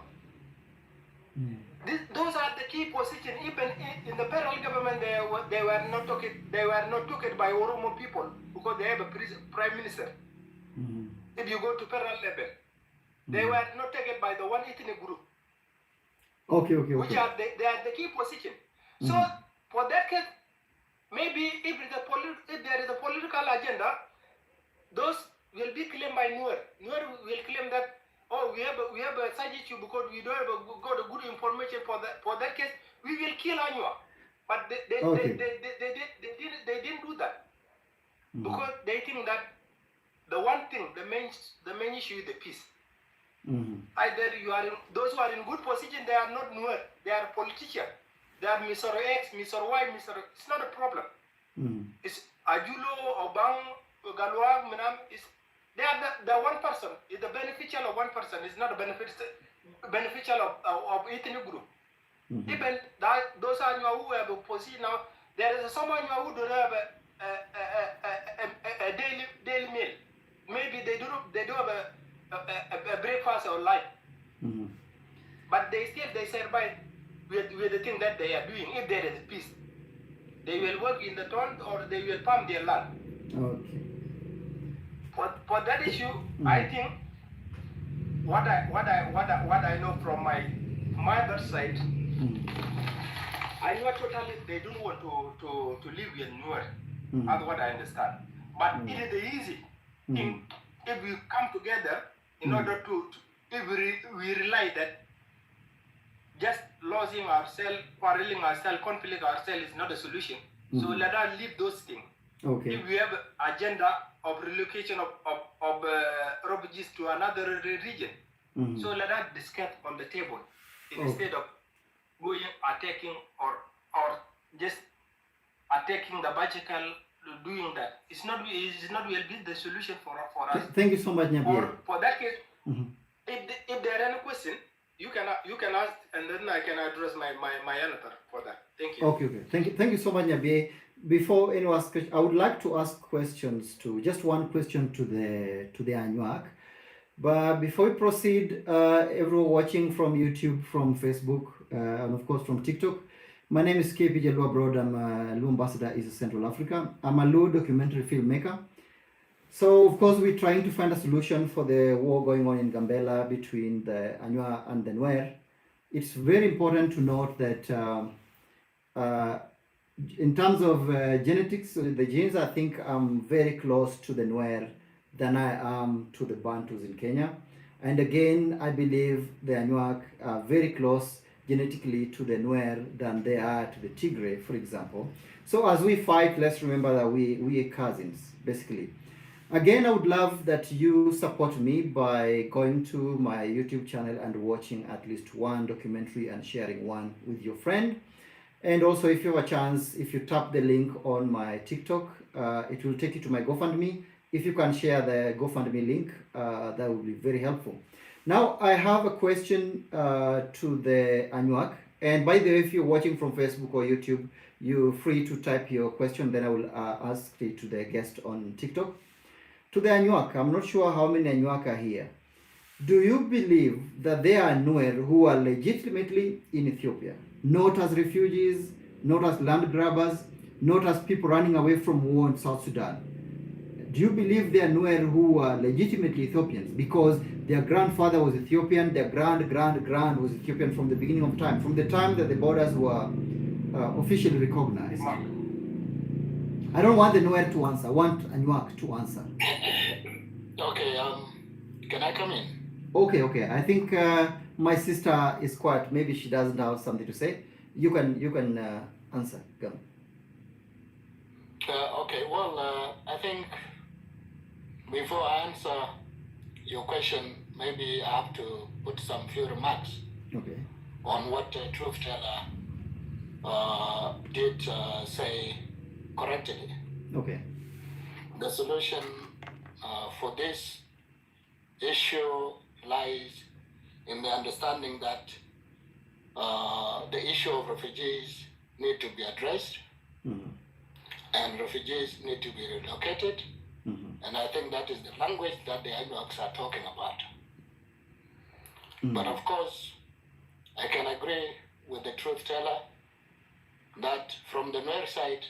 Those are the key positions. Even in the federal government, they were not taken by Oromo people because they have a prime minister. If you go to federal level, they were not taken by the one ethnic group. Okay. Which are they are the key position. So for that case, maybe if there is a political agenda, those will be claimed by Nuer. Nuer will claim that, oh, we have a such issue because we don't have got a good information for that case. We will kill Anua, but they didn't do that because they think that the one thing, the main issue is the peace. Either those who are in good position, they are not Nuer, they are politicians. They are Mr. X, Mr. Y, it's not a problem. It's Ajulo, Obang, Galwag, Minam, they are the one person, is the beneficial of one person, it's not a beneficial of ethnic group. Even those are who have a position now, there is someone who don't have a daily meal. Maybe they do have a breakfast or lunch. But they survive with the thing that they are doing. If there is peace, they will work in the town or they will farm their land. Okay. For that issue, I think what I know from my mother's side, I know totally they don't want to live with Nuer. That's what I understand. But it is easy if we come together in order to if we rely that just losing ourselves, quarreling ourselves, conflict ourselves is not a solution. So let us leave those things. Okay. If we have agenda of relocation of refugees to another region, so let us discuss on the table instead of going attacking or just attacking the bicycle, doing that. It's not will be the solution for us. Thank you so much, Nyabia. For that case, if there are any question, you can ask, and then I can address my answer for that. Thank you. Okay. Thank you so much, Nyabia. Before anyone asks, I would like to ask questions just one question to the Anuak. But before we proceed, everyone watching from YouTube, from Facebook, and of course from TikTok, my name is KP Jelua Broad. I'm a Lu ambassador in Central Africa. I'm a Lu documentary filmmaker. So of course we're trying to find a solution for the war going on in Gambella between the Anua and the Nuer. It's very important to note that in terms of genetics, the genes, I think I'm very close to the Nuer than I am to the Bantus in Kenya. And again, I believe the Anuak are very close genetically to the Nuer than they are to the Tigray, for example. So as we fight, let's remember that we are cousins, basically. Again, I would love that you support me by going to my YouTube channel and watching at least one documentary and sharing one with your friend. And also, if you have a chance, if you tap the link on my TikTok, it will take you to my GoFundMe. If you can share the GoFundMe link, that would be very helpful. Now, I have a question to the Anuak. And by the way, if you're watching from Facebook or YouTube, you're free to type your question, then I will ask it to the guest on TikTok. To the Anuak, I'm not sure how many Anuak are here. Do you believe that there are Nuer who are legitimately in Ethiopia, not as refugees, not as land grabbers, not as people running away from war in South Sudan? Do you believe there are Nuer who are legitimately Ethiopians because their grandfather was Ethiopian, their grand was Ethiopian from the beginning of time, from the time that the borders were officially recognized? I don't want the Nuer to answer. I want Anuak to answer. Okay, can I come in? Okay. I think my sister is quiet. Maybe she doesn't have something to say. You can answer. Go. Okay, well, I think before I answer your question, maybe I have to put some few remarks on what Truth Teller did say correctly. Okay. The solution for this issue lies in the understanding that the issue of refugees need to be addressed, and refugees need to be relocated. And I think that is the language that the Anuaks are talking about. But of course, I can agree with the Truth Teller that from the Nuer side,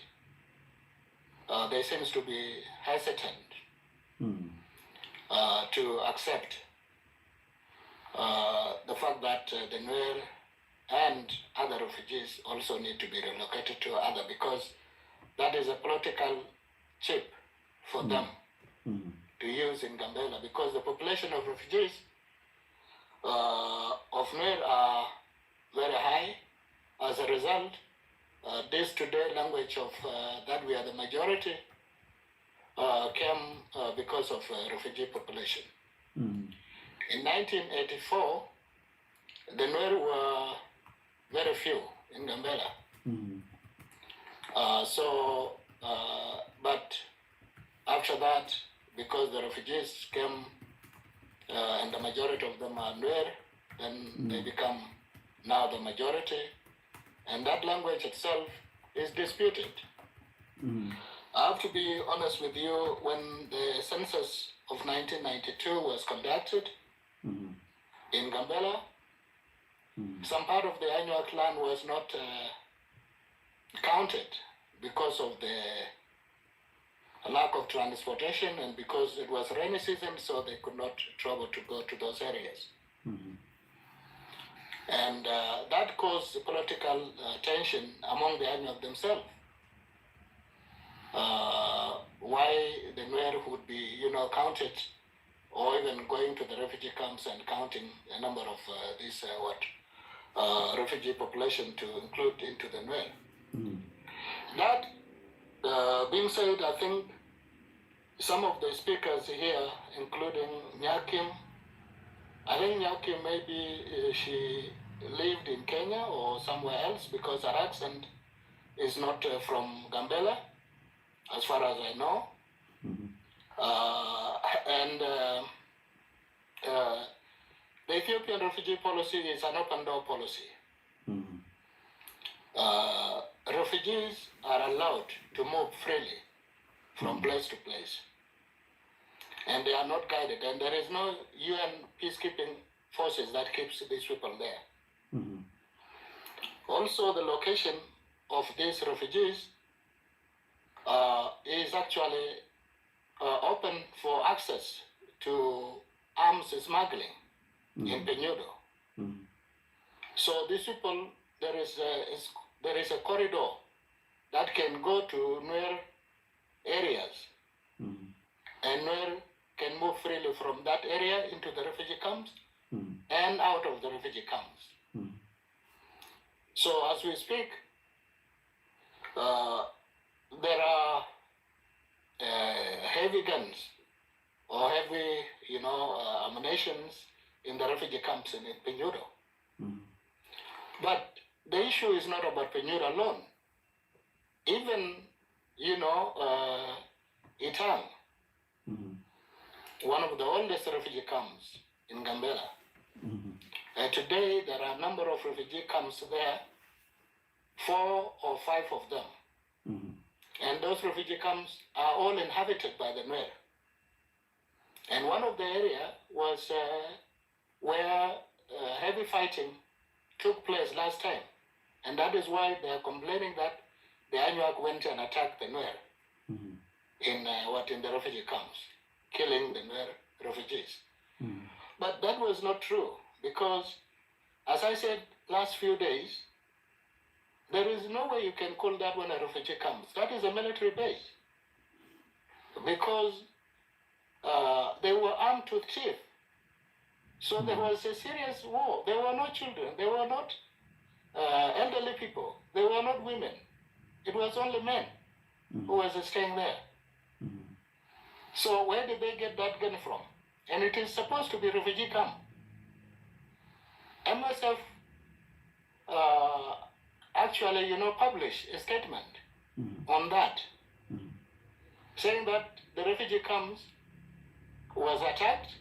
they seems to be hesitant to accept the fact that the Nuer and other refugees also need to be relocated to other, because that is a political chip for them to use in Gambella, because the population of refugees of Nuer are very high. As a result, this today language of that we are the majority came because of refugee population. In 1984, the Nuer were very few in Gambella. But after that, because the refugees came and the majority of them are Nuer, then they become now the majority, and that language itself is disputed. I have to be honest with you, when the census of 1992 was conducted in Gambella, some part of the Anuak land was not counted because of the lack of transportation and because it was rainy season, so they could not travel to go to those areas. And that caused political tension among the Anuak themselves. Why the Nuer would be, counted, or even going to the refugee camps and counting a number of these refugee population to include into the Nuer. That being said, I think some of the speakers here, including Nyakim, I think Nyakim maybe she lived in Kenya or somewhere else, because her accent is not from Gambella, as far as I know. The Ethiopian refugee policy is an open door policy. Refugees are allowed to move freely from place to place, and they are not guided, and there is no UN peacekeeping forces that keeps these people there. Also, the location of these refugees is actually open for access to arms smuggling in Peñudo. So these people, there is a corridor that can go to Nuer areas, and Nuer can move freely from that area into the refugee camps and out of the refugee camps. So as we speak, there are heavy guns or heavy, ammunitions in the refugee camps in Peñudo. But the issue is not about Peñudo alone. Even, Itang, one of the oldest refugee camps in Gambella. Today, there are a number of refugee camps there 4 or 5 of them. And those refugee camps are all inhabited by the Nuer. And one of the area was where heavy fighting took place last time. And that is why they are complaining that the Anuak went and attacked the Nuer in the refugee camps, killing the Nuer refugees. But that was not true, because as I said last few days, there is no way you can call that one a refugee camp. That is a military base. Because they were armed to teeth. So there was a serious war. There were no children. There were not elderly people. There were not women. It was only men who was staying there. So where did they get that gun from? And it is supposed to be refugee camp. MSF actually, published a statement on that, saying that the refugee camps was attacked,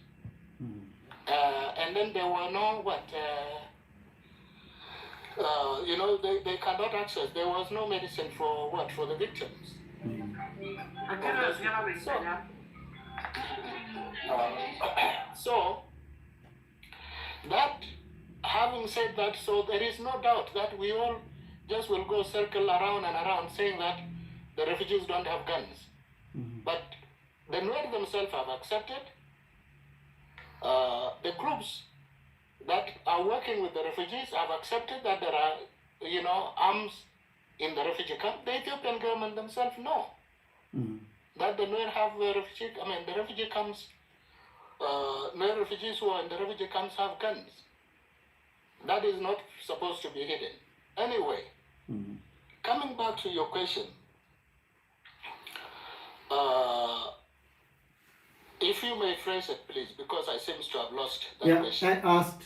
and then there were no they cannot access. There was no medicine for the victims. So that, having said that, so there is no doubt that we all just will go circle around and around saying that the refugees don't have guns. But the Nuer themselves have accepted. The groups that are working with the refugees have accepted that there are, arms in the refugee camp. The Ethiopian government themselves know that the Nuer have the refugee camps, Nuer refugees who are in the refugee camps have guns. That is not supposed to be hidden. Anyway, coming back to your question, if you may phrase it, please, because I seem to have lost that question. I asked,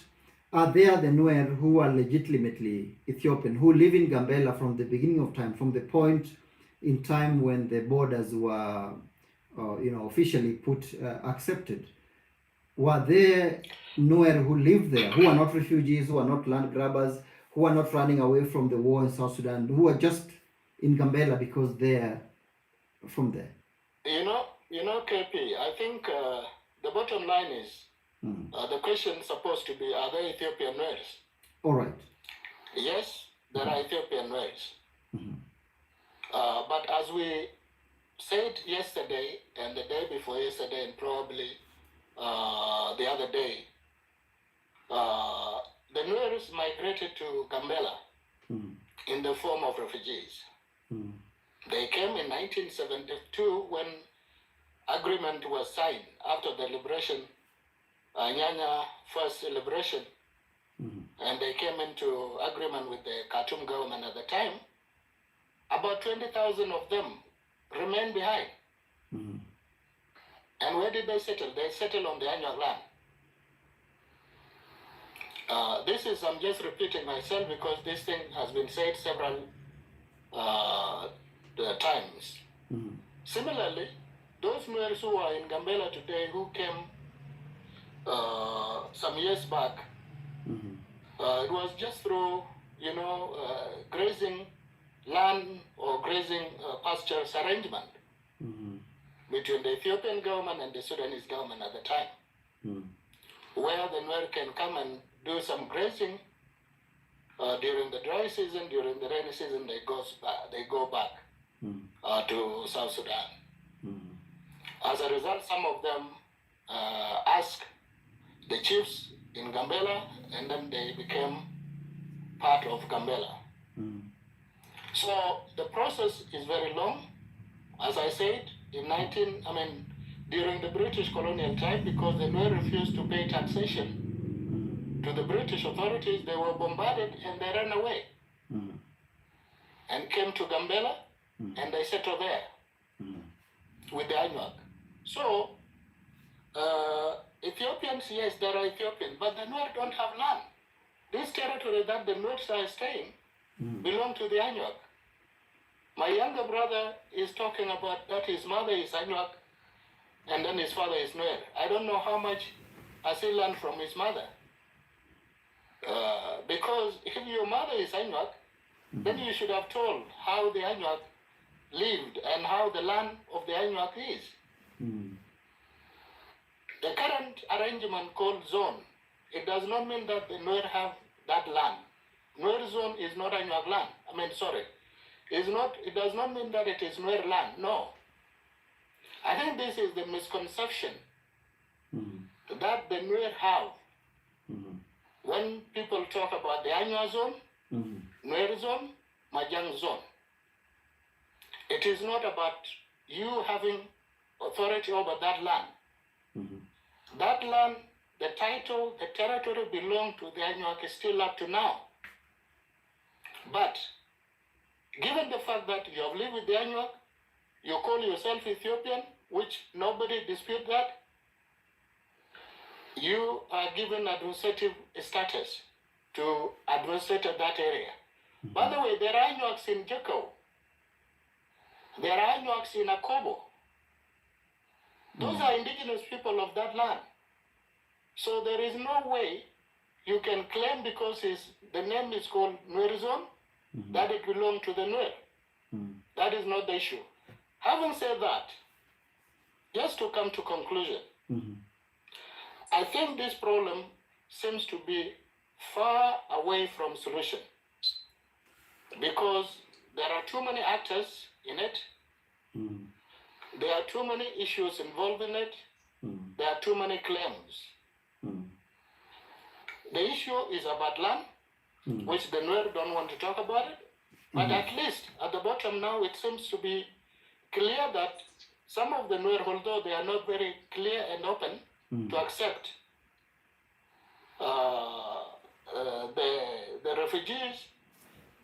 are there the Nuer who are legitimately Ethiopian, who live in Gambella from the beginning of time, from the point in time when the borders were, officially accepted? Were there Nuer who live there, who are not refugees, who are not land grabbers, who are not running away from the war in South Sudan, who are just in Gambella because they're from there? KP, I think the bottom line is the question is supposed to be, are there Ethiopian Nuers? All right. Yes, there are Ethiopian Nuers. But as we said yesterday and the day before yesterday and probably the other day, the Nuers migrated to Gambella in the form of refugees. They came in 1972 when agreement was signed after the liberation, Nyanya first liberation, and they came into agreement with the Khartoum government at the time. About 20,000 of them remained behind. And where did they settle? They settled on the Anuak land. I'm just repeating myself because this thing has been said several times. Similarly, those Nuers who are in Gambella today who came some years back, it was just through, grazing land or grazing pastures arrangement between the Ethiopian government and the Sudanese government at the time, where the Nuer can come and do some grazing during the dry season. During the rainy season, they go back to South Sudan. As a result, some of them asked the chiefs in Gambella, and then they became part of Gambella. So the process is very long. As I said, during the British colonial time, because the Nuer refused to pay taxation to the British authorities, they were bombarded and they ran away and came to Gambella and they settled there with the Anuak. So, Ethiopians, yes, there are Ethiopians, but the Nuer don't have land. This territory that the Nuers are staying belong to the Anuak. My younger brother is talking about that his mother is Anuak and then his father is Nuer. I don't know how much has he learned from his mother. Because if your mother is Anuak then you should have told how the Anuak lived and how the land of the Anuak is. The current arrangement called zone, it does not mean that the Nuer have that land. Nuer zone is not Anuak land. It does not mean that it is Nuer land, no. I think this is the misconception that the Nuer have when people talk about the Anuak zone, Nuer zone, Majang zone. It is not about you having authority over that land. That land, the title, the territory belong to the Anuak still up to now. But given the fact that you have lived with the Anuak, you call yourself Ethiopian, which nobody disputes that, you are given administrative status to administrate that area. By the way, there are Anuaks in Jekau. There are Anuaks in Akobo. Those are indigenous people of that land. So there is no way you can claim because the name is called Nuer zone, that it belongs to the Nuer. That is not the issue. Having said that, just to come to conclusion, I think this problem seems to be far away from solution because there are too many actors in it. There are too many issues involved in it. There are too many claims. The issue is about land, which the Nuer don't want to talk about it. But at least at the bottom now, it seems to be clear that some of the Nuer, although they are not very clear and open to accept the refugees,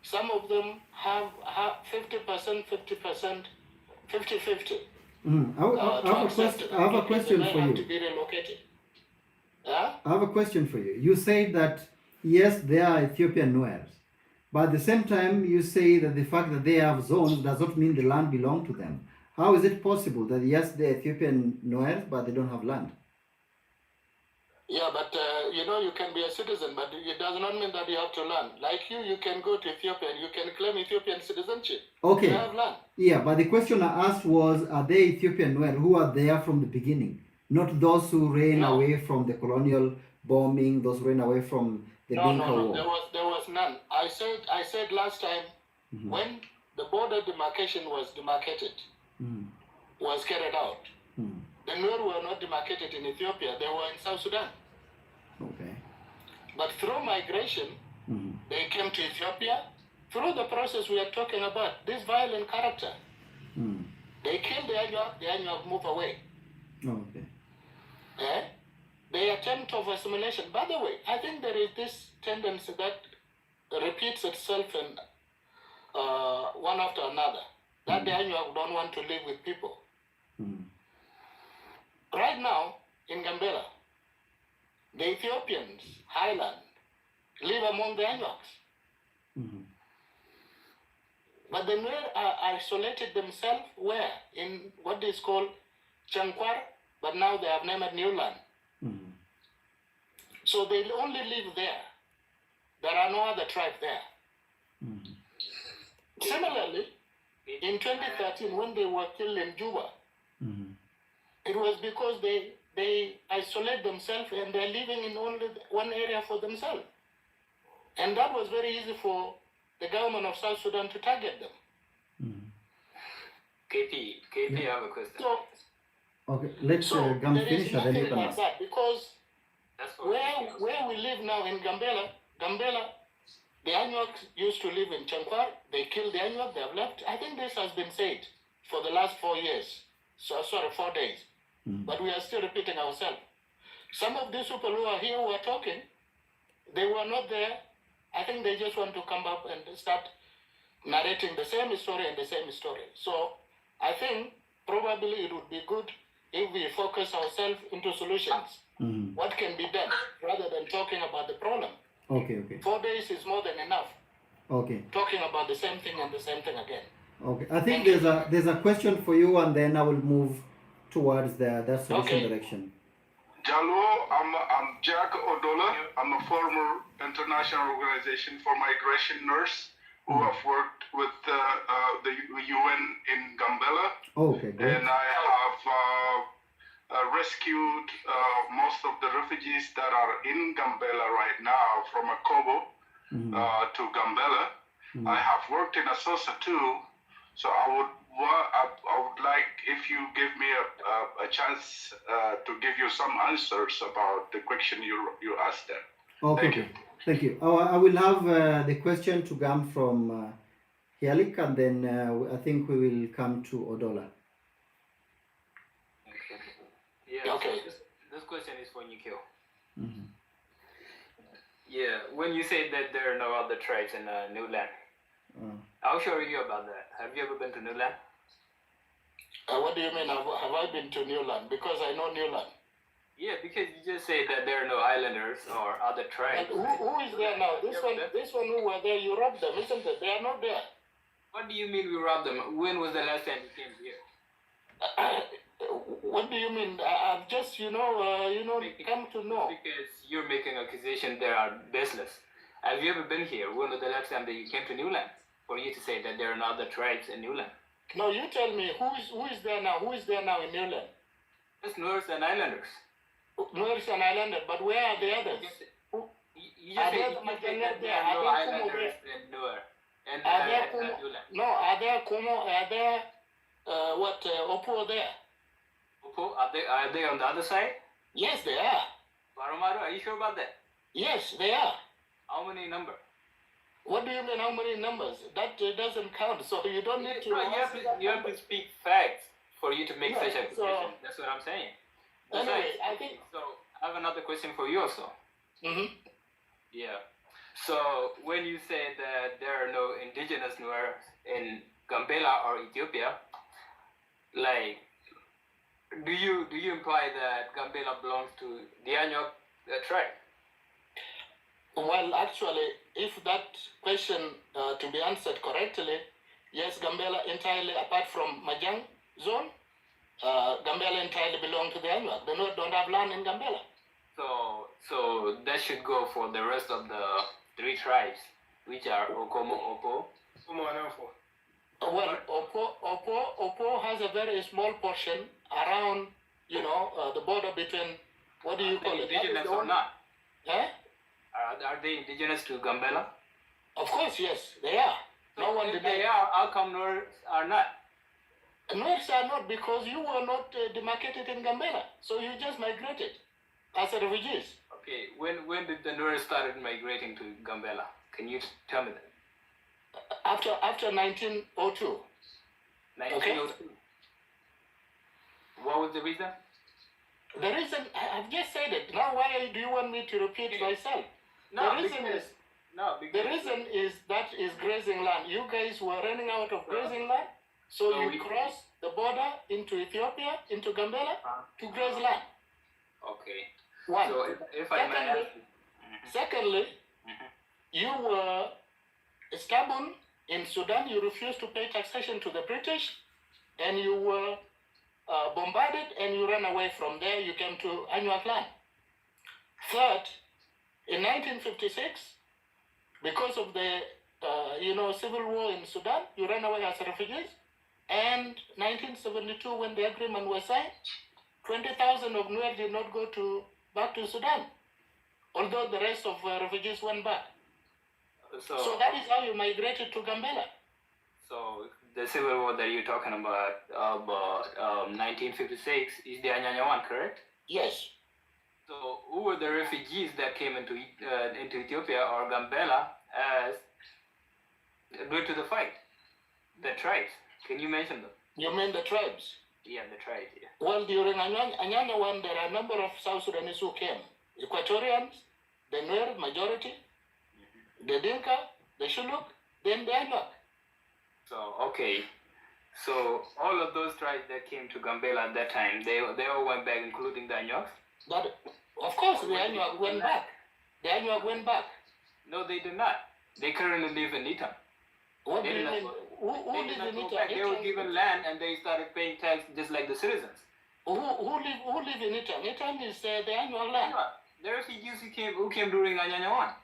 some of them have 50%, 50%, 50-50. I have a question for you. To be relocated. I have a question for you. You say that, yes, they are Ethiopian Nuers, but at the same time, you say that the fact that they have zones does not mean the land belongs to them. How is it possible that, yes, they're Ethiopian Nuers, but they don't have land? Yeah, but you can be a citizen, but it does not mean that you have to land. Like you can go to Ethiopia and you can claim Ethiopian citizenship. Okay. You have land. Yeah, but the question I asked was, are they Ethiopian Nuer who are there from the beginning? Not those who ran away from the colonial bombing, those who ran away from the Dinka War. There was none. I said last time, when the border demarcation was demarcated, was carried out, the Nuer were not demarcated in Ethiopia, they were in South Sudan. Okay. But through migration, they came to Ethiopia. Through the process we are talking about, this violent character, they killed the Anuak move away. Okay. They attempt of assimilation. By the way, I think there is this tendency that repeats itself in one after another, that the Anuak don't want to live with people. Right now, in Gambella, the Ethiopians, Highland, live among the Anuaks. But the Nuer are isolated themselves where? In what is called Chankwar, but now they have named it New Land. So they only live there. There are no other tribe there. Similarly, in 2013, when they were killed in Juba, it was because they isolate themselves and they're living in only one area for themselves. And that was very easy for the government of South Sudan to target them. KP, I have a question. So, okay, let's there is finish and then you nothing can like ask. that because where we live now in Gambella, the Anuaks used to live in Chankwar. They killed the Anuak, they have left. I think this has been said for the last 4 years. 4 days. But we are still repeating ourselves. Some of these people who are here who are talking, they were not there. I think they just want to come up and start narrating the same story and the same story. So I think probably it would be good if we focus ourselves into solutions. What can be done rather than talking about the problem. Okay. 4 days is more than enough. Okay. Talking about the same thing and the same thing again. Okay. I think there's a question for you, and then I will move towards that solution direction. Jallo, I'm Jack Odola. I'm a former international organization for migration nurse. who have worked with the UN in Gambella. Okay, great. And I have rescued most of the refugees that are in Gambella right now from Akobo to Gambella. I have worked in Asosa too, so I would like if you give me a chance to give you some answers about the question you asked them. Okay, Thank you. Thank you. I will have the question to come from Hialik, and then I think we will come to Odola. Okay. Yeah. Okay. So this question is for Nikio. Yeah. When you say that there are no other tribes in New Land, how sure are you about that? Have you ever been to New Land? What do you mean? Have I been to New Land? Because I know New Land. Yeah, because you just say that there are no islanders or other tribes. And who is there now? This one who were there, you robbed them, isn't it? They are not there. What do you mean we robbed them? When was the last time you came here? What do you mean? I've just, come to know. Because you're making accusation they are baseless. Have you ever been here? When was the last time that you came to New Land? For you to say that there are no other tribes in New Land. No, you tell me, who is there now? Who is there now in New Land? Just Norse and Islanders. Norse and Islanders, but where are the others? You just said there are no islanders in Noor. And New Land. No, are there Kumo? Are there Opo there? Opo, are they on the other side? Yes, they are. Barumaru, are you sure about that? Yes, they are. How many number? What do you mean, how many numbers? That doesn't count, so you don't need to... No, you have to speak facts for you to make such a accusation. That's what I'm saying. Anyway, I think... So, I have another question for you also. Yeah. So, when you say that there are no indigenous Nuer in Gambella or Ethiopia, like, do you imply that Gambella belongs to the Anyok tribe? Well, actually, if that question to be answered correctly, yes, Gambella entirely, apart from Majang zone, Gambella entirely belong to the Anyuak. The Nuer don't have land in Gambella. So that should go for the rest of the 3 tribes, which are Okomo, Opo. Well, Opo has a very small portion around, the border between, what do you call it? Indigenous or not? Eh? Are they indigenous to Gambella? Of course, yes, they are. No one if denies. They are. How come Nuer are not? Nuers are not, because you were not demarcated in Gambella, so you just migrated as refugees. Okay, when did the Nuer started migrating to Gambella? Can you tell me that? After 1902. 1902. Okay. What was the reason? The reason, I've just said it. Now why do you want me to repeat myself? No, the reason is that is grazing land. You guys were running out of grazing land, so you crossed the border into Ethiopia, into Gambella, to graze land. Okay. One. So if I may ask Secondly, you were stubborn in Sudan. You refused to pay taxation to the British, and you were bombarded, and you ran away from there. You came to Anyuak land. Third, in 1956, because of the civil war in Sudan, you ran away as refugees. And 1972, when the agreement was signed, 20,000 of Nuer did not go back to Sudan, although the rest of refugees went back. So that is how you migrated to Gambella. So the civil war that you're talking about 1956 is the Anyanya one, correct? Yes. So who were the refugees that came into Ethiopia or Gambella as due to the fight? The tribes. Can you mention them? You mean the tribes? Yeah, the tribes. Yeah. Well, during Anyanya one, there are a number of South Sudanese who came. Equatorians, the Nuer majority, the Dinka, the Shuluk, then the Anyuak. So okay. So all of those tribes that came to Gambella at that time, they all went back, including the Anyuak? But of course, the Anyuak went back. The Anyuak went back. No, they did not. They currently live in Itam. What do you mean? Who lives in Itam? They were given land and they started paying tax just like the citizens. Who live in Itam? Itam is the Anyuak land. The refugees who came during Anyanya 1.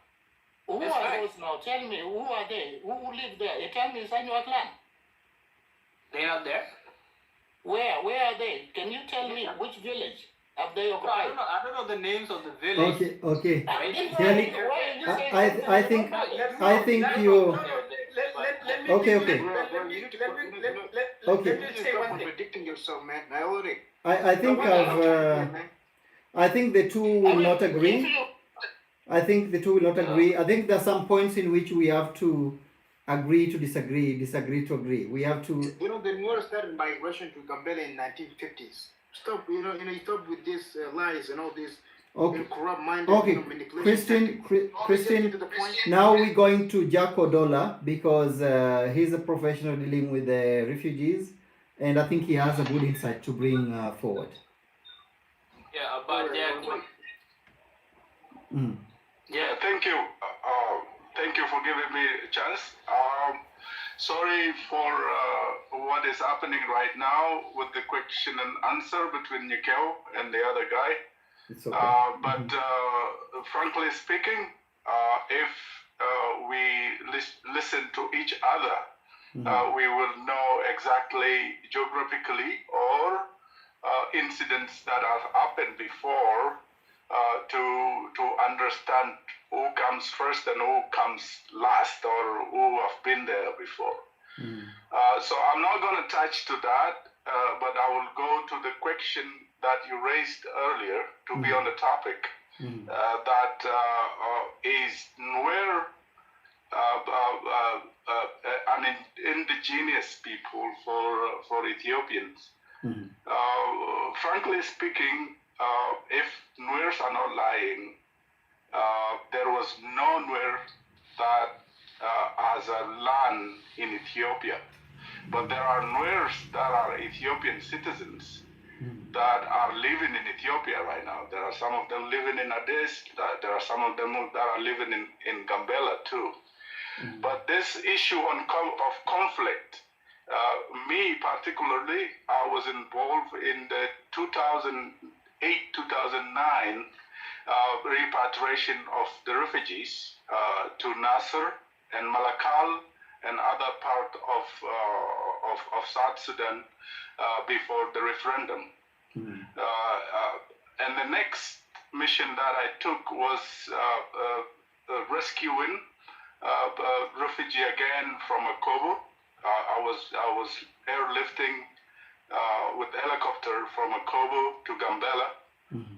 Who That's are right. those now? Tell me, who are they? Who live there? You tell me it's Anuak land. They're not there. Where are they? Can you tell me which village have they No, occupied? I don't know the names of the village. Okay. Right? Really? Why are you saying I something I you think don't know? I think you. Let me Okay. say one thing. Contradicting yourself, man. I already. I think I think the two will not agree. I think the two will not agree. I think there are some points in which we have to agree to disagree, disagree to agree. We have to. You know, the Nuer started migration to Gambella in 1950s. Stop, stop with these lies and all this. Okay. Corrupt mind. Okay. Christian. Now we're going to Jack Odola because he's a professional dealing with the refugees, and I think he has a good insight to bring forward. Yeah, about Jack. Yeah, thank you. Thank you for giving me a chance. Sorry for what is happening right now with the question and answer between Nikeo and the other guy. It's okay. But frankly speaking, if we listen to each other, we will know exactly geographically or incidents that have happened before to understand who comes first and who comes last, or who have been there before. So I'm not going to touch to that, but I will go to the question that you raised earlier to be on the topic. That is where an indigenous people for Ethiopians. Frankly speaking, if Nuers are not lying, there was no Nuer that has a land in Ethiopia. But there are Nuers that are Ethiopian citizens that are living in Ethiopia right now. There are some of them living in Addis. There are some of them that are living in Gambella too. But this issue of conflict, me particularly, I was involved in the 2008-2009 repatriation of the refugees to Nasser and Malakal and other part of South Sudan before the referendum. And the next mission that I took was rescuing refugee again from Akobo. I was airlifting with helicopter from Akobo to Gambella,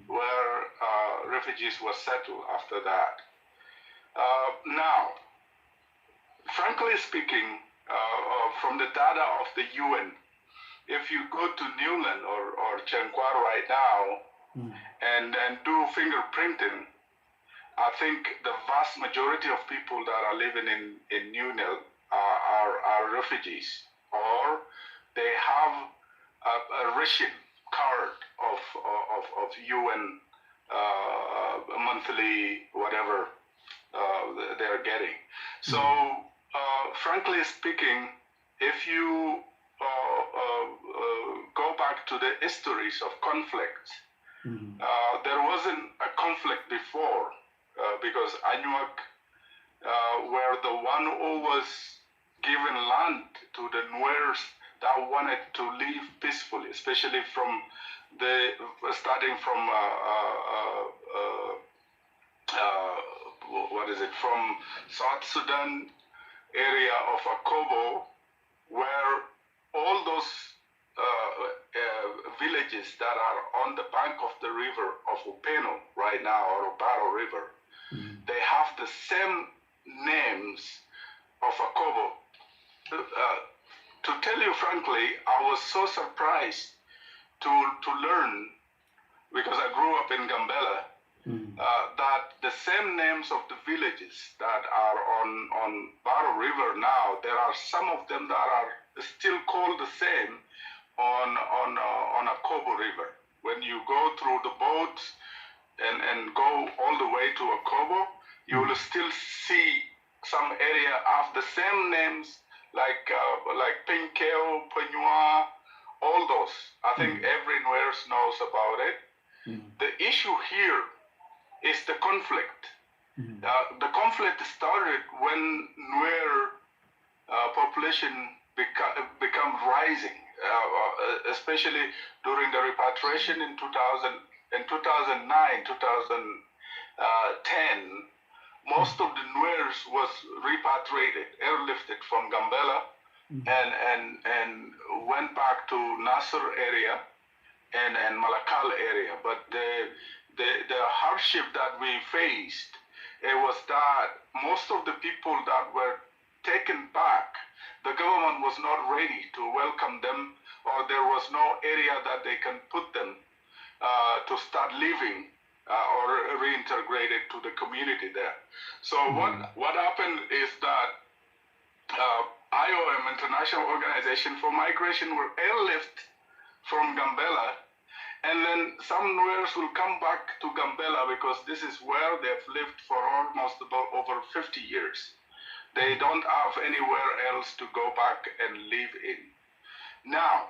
where refugees were settled after that. Now, frankly speaking, from the data of the UN, if you go to Newland or Chenkwar right now and do fingerprinting, I think the vast majority of people that are living in Newland are refugees, or they have a ration card of UN monthly whatever they are getting. So frankly speaking, if you go back to the histories of conflict, there wasn't a conflict before because Anuak were the one who was given land to the Nuers that wanted to live peacefully, especially from starting from from South Sudan area of Akobo, where all those villages that are on the bank of the river of Upeno right now, or Obaro River, they have the same names of Akobo. To tell you frankly, I was so surprised to learn, because I grew up in Gambella, that the same names of the villages that are on Baro River now, there are some of them that are still called the same on Akobo River. When you go through the boats and go all the way to Akobo, you will still see some area have the same names like Pinkeo, Panyua, all those. I think everywhere knows about it. The issue here is the conflict. The conflict started when Nuer population become rising, especially during the repatriation in 2009, 2010. Most of the Nuers was repatriated, airlifted from Gambella, and went back to Nasser area and Malakal area. But the hardship that we faced, it was that most of the people that were taken back, the government was not ready to welcome them, or there was no area that they can put them to start living or reintegrated to the community there. So what happened is that IOM, International Organization for Migration, were airlifted from Gambella, and then some Nuers will come back to Gambella because this is where they've lived for almost about over 50 years. They don't have anywhere else to go back and live in. Now,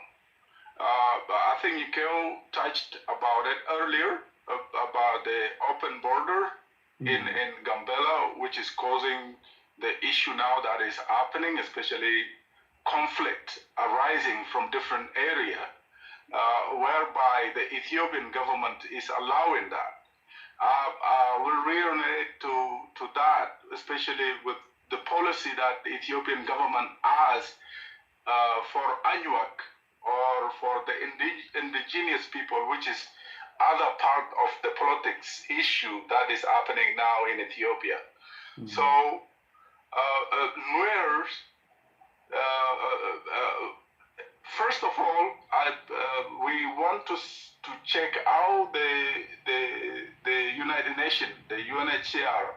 I think Ikeo touched about it earlier, about the open border in Gambella, which is causing the issue now that is happening, especially conflict arising from different area, whereby the Ethiopian government is allowing that. We'll reiterate to that, especially with the policy that the Ethiopian government has for Anuak, or for the indigenous people, which is other part of the politics issue that is happening now in Ethiopia. So Nuers, first of all, we want to check how the United Nations, the UNHCR,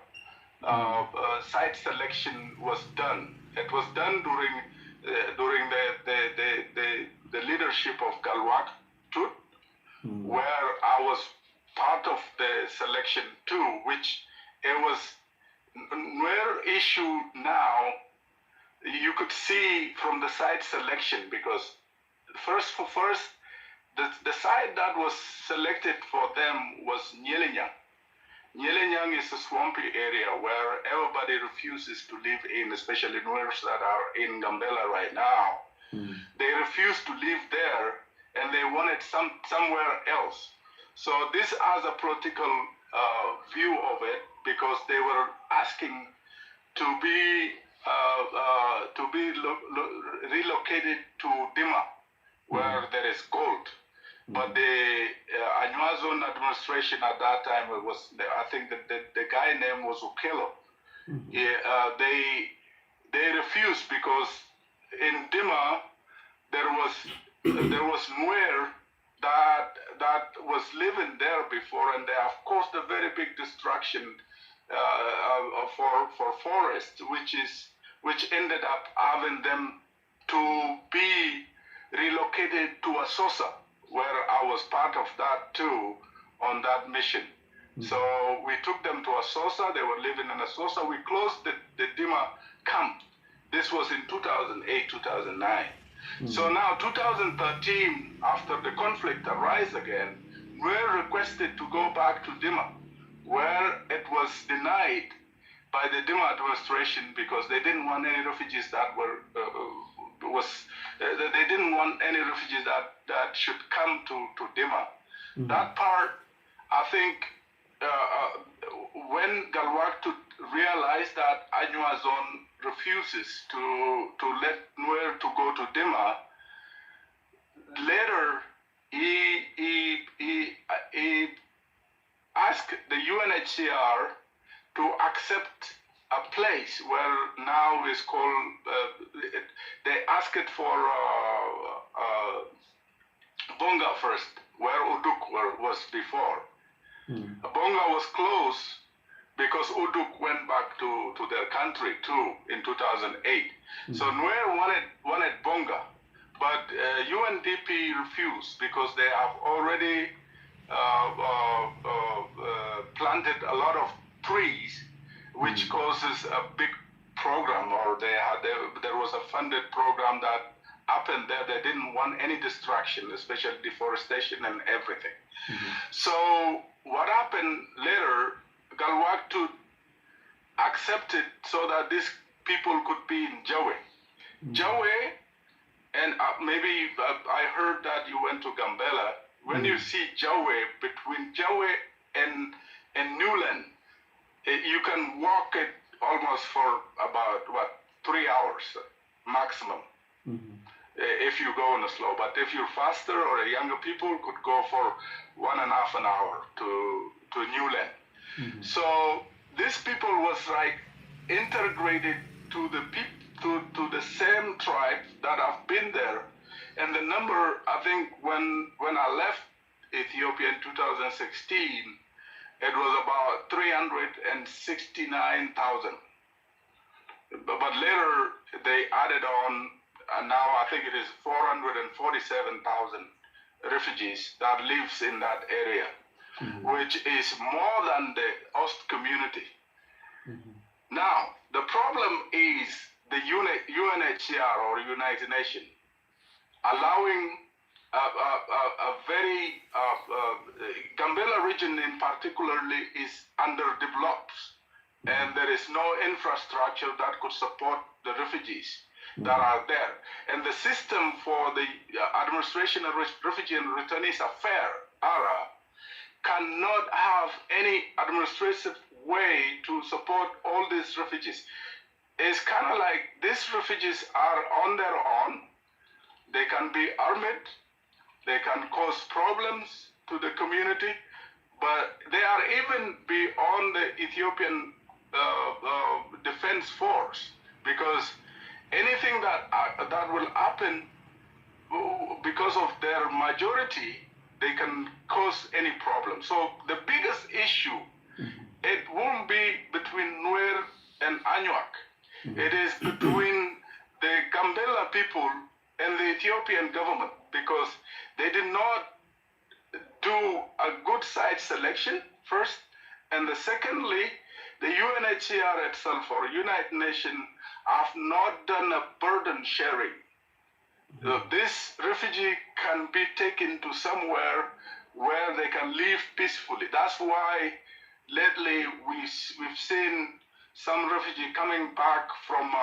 site selection was done. It was done during the leadership of Galwak Tut, where I was part of the selection too, which it was Nuer issue now. You could see from the site selection, because first, the site that was selected for them was Nyelinyang. Nyelinyang is a swampy area where everybody refuses to live in, especially Nuers that are in Gambella right now. They refuse to live there, and they wanted somewhere else. So this has a political view of it, because they were asking to be relocated to Dima, where there is gold. But the Anyuazon administration at that time, it was, I think the guy name was Ukelo. They refused, because in Dima there was Nuer that was living there before, and they have caused a very big destruction for forests, which ended up having them to be relocated to Asosa, where I was part of that too, on that mission. So we took them to Asosa. They were living in Asosa. We closed the Dima camp. This was in 2008, 2009. So now 2013, after the conflict arose again, we were requested to go back to Dima, where it was denied by the Dima administration, because they didn't want any refugees that were they didn't want any refugees that should come to Dima. That part, I think, when Galwak realized that Anyua zone refuses to let Nuer to go to Dima, later he asked the UNHCR to accept a place where now is called, they asked it for Bonga first, where Uduk was before. Bonga was closed because Uduk went back to their country too in 2008. So Nuer wanted Bonga, but UNDP refused, because they have already planted a lot of trees, which causes a big program, or there was a funded program that happened there. They didn't want any destruction, especially deforestation and everything. So what happened later, Galwak accepted so that these people could be in Jawe. Jawe, and maybe I heard that you went to Gambella. When you see Jawe, between Jawe and Newland, you can walk it almost for about 3 hours maximum. If you go on a slow, but if you're faster or younger people could go for 1.5 an hour to Newland. So these people was like integrated to the same tribe that have been there, and the number, I think when I left Ethiopia in 2016, it was about 369,000. But later they added on, and now I think it is 447,000 refugees that lives in that area, which is more than the host community. Now, the problem is the UNHCR or United Nations allowing a very, Gambella region in particularly is underdeveloped, and there is no infrastructure that could support the refugees that are there. And the system for the Administration of Refugee and Returnees Affairs, ARA, cannot have any administrative way to support all these refugees. It's kind of like these refugees are on their own. They can be armed, they can cause problems to the community, but they are even beyond the Ethiopian Defense Force, because anything that will happen because of their majority, they can cause any problem. So the biggest issue, it won't be between Nuer and Anuak. It is between the Gambella people and the Ethiopian government, because they did not do a good site selection first, and secondly, the UNHCR itself or United Nations have not done a burden sharing. This refugee can be taken to somewhere where they can live peacefully. That's why lately we've seen some refugee coming back from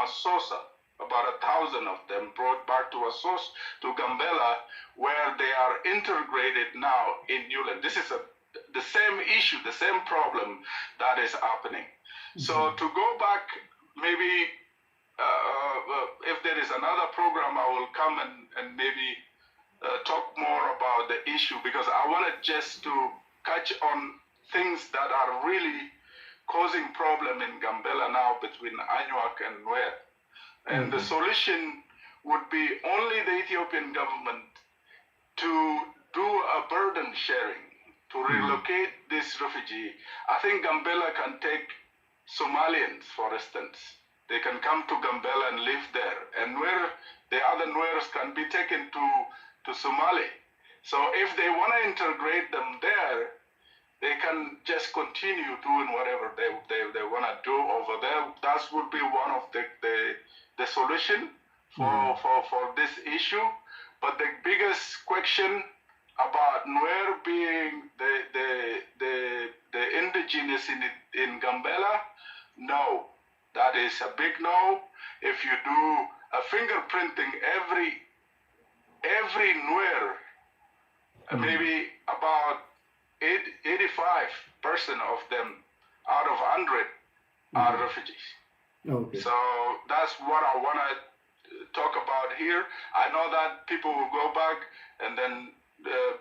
Asosa, about 1,000 of them brought back to Asos, to Gambella, where they are integrated now in Newland. This is the same issue, the same problem that is happening. So to go back, maybe if there is another program, I will come and maybe talk more about the issue, because I wanted just to catch on things that are really causing problem in Gambella now between Anuak and Nuer. And the solution would be only the Ethiopian government to do a burden sharing, to relocate this refugee. I think Gambella can take Somalians, for instance. They can come to Gambella and live there. And where the other Nuers can be taken to Somali. So if they want to integrate them there, they can just continue doing whatever they want to do over there. That would be one of the solution for this issue. But the biggest question about Nuer being the indigenous in Gambella, no, that is a big no. If you do a fingerprinting, every Nuer, maybe about 85% of them out of 100 are refugees. Okay. So that's what I want to talk about here. I know that people will go back and then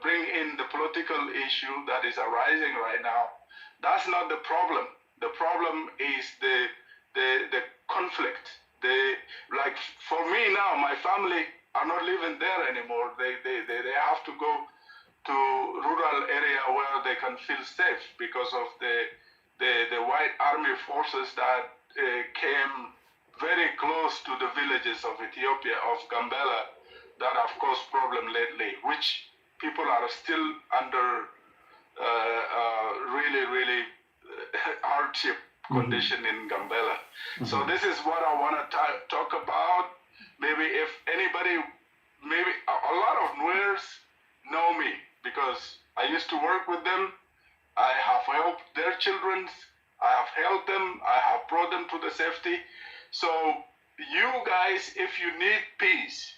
bring in the political issue that is arising right now. That's not the problem. The problem is the conflict. Like for me now, my family are not living there anymore. They have to go to rural area where they can feel safe because of the white army forces that came very close to the villages of Ethiopia, of Gambella, that have caused problem lately, which people are still under really hardship condition in Gambella. So this is what I want to talk about. Maybe if anybody, maybe a lot of Nuers know me because I used to work with them. I have helped their children I have helped them. I have brought them to the safety. So you guys, if you need peace,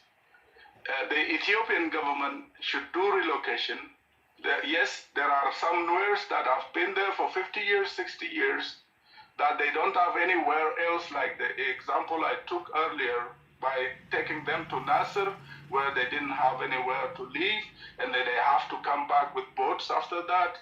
the Ethiopian government should do relocation. Yes, there are some Nuers that have been there for 50 years, 60 years, that they don't have anywhere else, like the example I took earlier, by taking them to Nasser, where they didn't have anywhere to live, and then they have to come back with boats after that.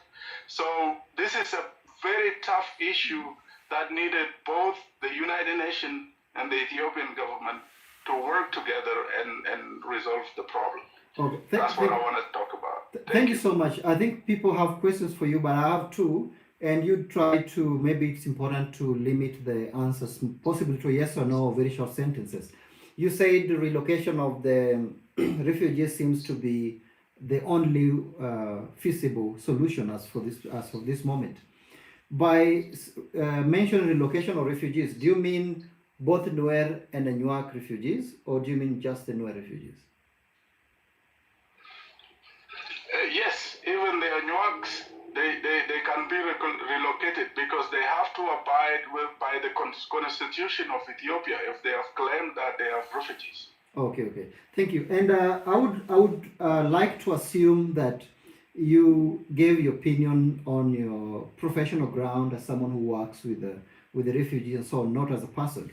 So this is a very tough issue that needed both the United Nations and the Ethiopian government to work together and resolve the problem. Okay. That's what I want to talk about. Thank you so much. I think people have questions for you, but I have two, and you try to, maybe it's important to limit the answers possibly to yes or no, very short sentences. You said the relocation of the refugees seems to be the only feasible solution as of this moment. By mentioning relocation of refugees, do you mean both Nuer and Anuak refugees, or do you mean just the Nuer refugees? Yes, even the Anuaks, they can be relocated because they have to abide by the constitution of Ethiopia if they have claimed that they have refugees. Okay. Thank you. And I would like to assume that you gave your opinion on your professional ground as someone who works with the refugees and so on, not as a person.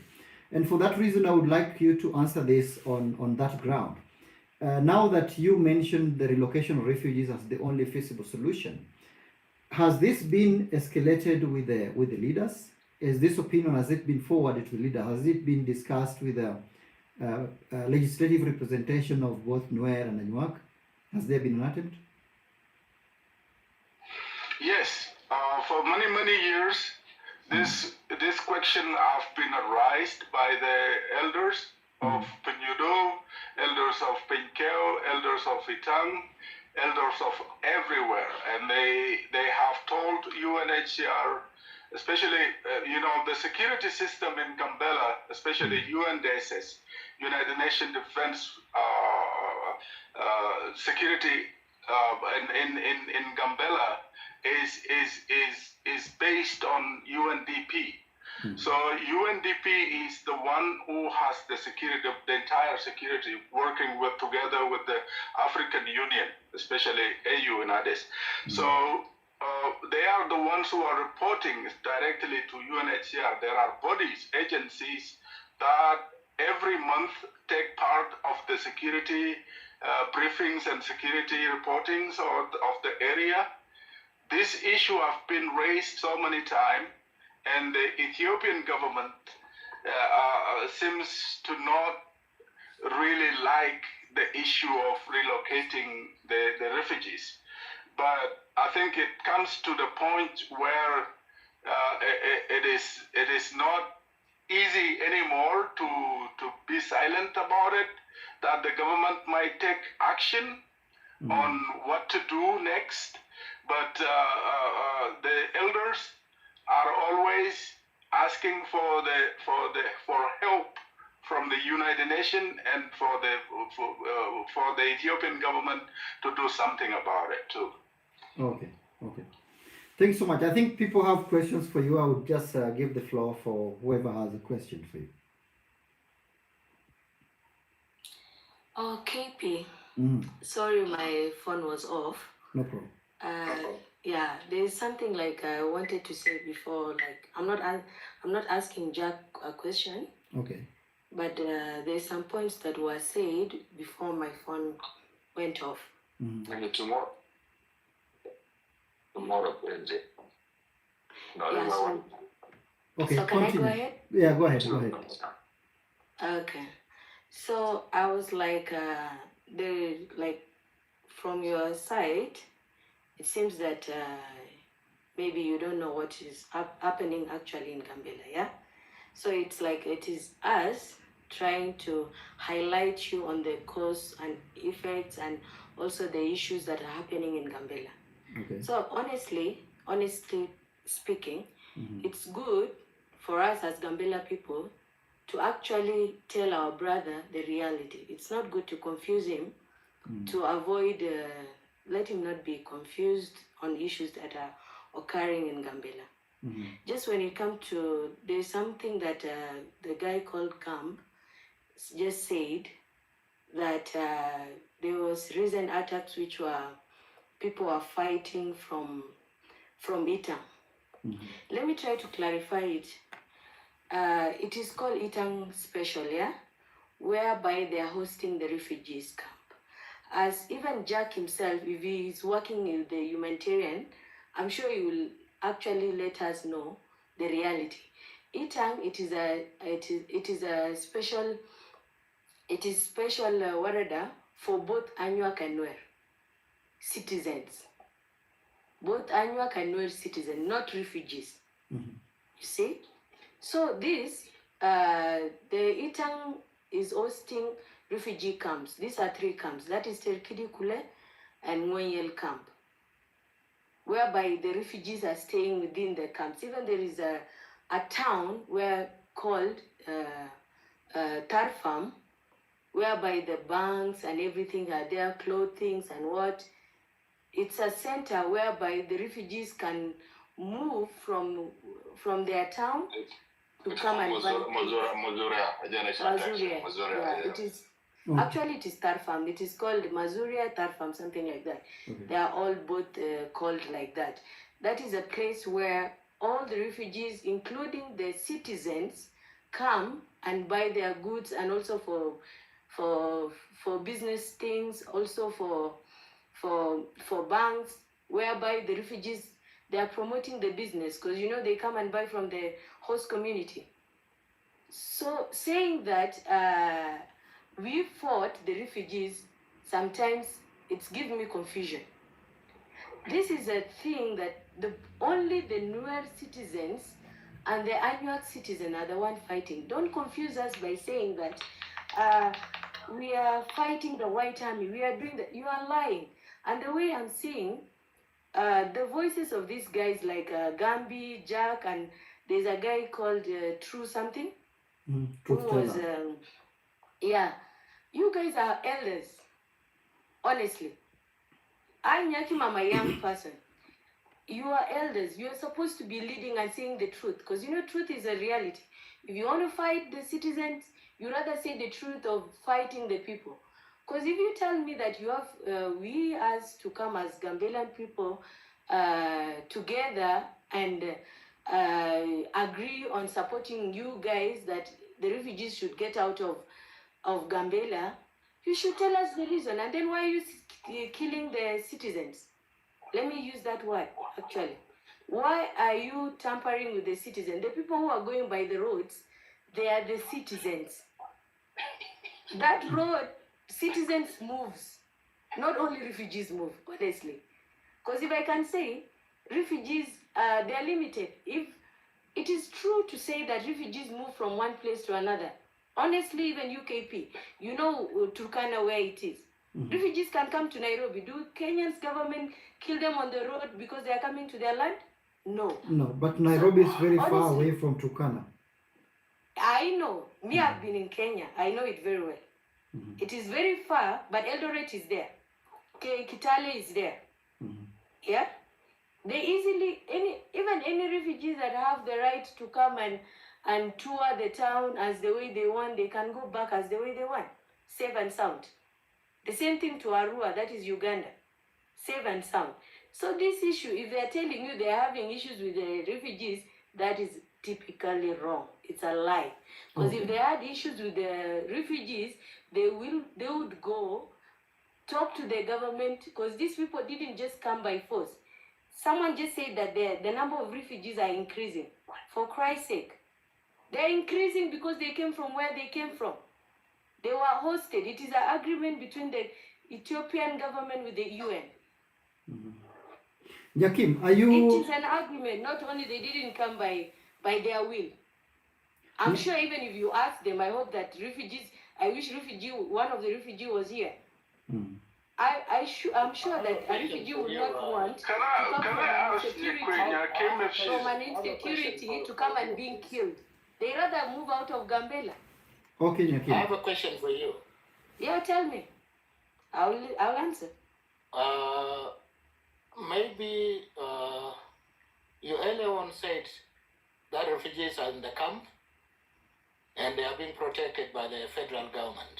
And for that reason, I would like you to answer this on that ground. Now that you mentioned the relocation of refugees as the only feasible solution, has this been escalated with the leaders? Is this opinion, has it been forwarded to the leader? Has it been discussed with the legislative representation of both Nuer and Anuak? Has there been an attempt? Yes, for many years, this question has been raised by the elders of Penyudo, elders of Penkeo, elders of Itang, elders of everywhere, and they have told UNHCR, especially the security system in Gambella, especially UNDSS, United Nations Defense Security in Gambella is based on UNDP. So UNDP is the one who has the security, the entire security, working together with the African Union, especially AU and others. So they are the ones who are reporting directly to UNHCR. There are bodies, agencies that every month take part of the security briefings and security reportings of the area. This issue has been raised so many times, and the Ethiopian government seems to not really like the issue of relocating the refugees. But I think it comes to the point where it is not easy anymore to be silent about it, that the government might take action on what to do next. But the elders are always asking for help from the United Nations and for the Ethiopian government to do something about it too. Okay. Thanks so much. I think people have questions for you. I would just give the floor for whoever has a question for you. Oh, KP. Sorry, my phone was off. No problem. Yeah, there's something like I wanted to say before. Like I'm not asking Jack a question. Okay. But there's some points that were said before my phone went off. Maybe tomorrow, Wednesday. Yeah, so, okay. So can I go ahead? Yeah, go ahead. Okay. So I was like, from your side, it seems that maybe you don't know what is happening actually in Gambella, yeah? So it's like it is us trying to highlight you on the cause and effects and also the issues that are happening in Gambella. Okay. So honestly speaking, it's good for us as Gambella people to actually tell our brother the reality. It's not good to confuse him, to avoid, let him not be confused on issues that are occurring in Gambella. Just when it comes to, there's something that the guy called Camp just said, that there was recent attacks which were, people are fighting from Itang. Let me try to clarify it. It is called Itang Special, yeah? Whereby they are hosting the refugees camp. As even Jack himself, if he is working in the humanitarian, I'm sure he will actually let us know the reality. Itang, it is a special warada for both Anuak and Nuer citizens. Both Anuak and Nuer citizens, not refugees. You see? So this, the Itang is hosting refugee camps. These are 3 camps. That is Terkidi Kule and Ngoyel camp, whereby the refugees are staying within the camps. Even there is a town where called Tarfam, whereby the banks and everything are there, clothing and what. It's a center whereby the refugees can move from their town to come and buy Mazuria. Yeah, it is. Actually, it is Tarfam. It is called Mazuria, Tarfam, something like that. They are all both called like that. That is a place where all the refugees, including the citizens, come and buy their goods, and also for business things, also for banks, whereby the refugees, they are promoting the business, because they come and buy from the host community. So saying that we fought the refugees, sometimes it's giving me confusion. This is a thing that only the Nuer citizens and the Anuak citizens are the one fighting. Don't confuse us by saying that we are fighting the White Army. We are doing that. You are lying. And the way I'm seeing the voices of these guys like Gambi, Jack, and there's a guy called True something. Who was, yeah. You guys are elders. Honestly. I'm a young person. You are elders. You are supposed to be leading and saying the truth. Because truth is a reality. If you want to fight the citizens, you rather say the truth of fighting the people. Because if you tell me that you have, we as to come as Gambelan people together and agree on supporting you guys that the refugees should get out of Gambela, you should tell us the reason. And then why are you killing the citizens? Let me use that word, actually. Why are you tampering with the citizens? The people who are going by the roads, they are the citizens. That road, citizens moves. Not only refugees move, honestly. Because if I can say, refugees, they are limited. If it is true to say that refugees move from one place to another, honestly, even UKP, Turkana where it is. Refugees can come to Nairobi. Do Kenya's government kill them on the road because they are coming to their land? No. No, but Nairobi is very far away from Turkana. I know. Me, I've been in Kenya. I know it very well. It is very far, but Eldoret is there. Kitale is there. Yeah? They easily, even any refugees that have the right to come and tour the town as the way they want, they can go back as the way they want. Safe and sound. The same thing to Arua, that is Uganda. Safe and sound. So this issue, if they are telling you they are having issues with the refugees, that is typically wrong. It's a lie. Because if they had issues with the refugees, they would go talk to the government, because these people didn't just come by force. Someone just said that the number of refugees are increasing. For Christ's sake. They're increasing because they came from where they came from. They were hosted. It is an agreement between the Ethiopian government with the UN. Yakim, are you... It is an agreement. Not only they didn't come by their will. I'm sure even if you ask them, I hope that refugees, I wish one of the refugees was here. I'm sure that a refugee would not want to come from an insecurity to come and being killed. They rather move out of Gambela. Okay, Yakim. I have a question for you. Yeah, tell me. I'll answer. Maybe you earlier on government said that refugees are in the camp and they are being protected by the federal government.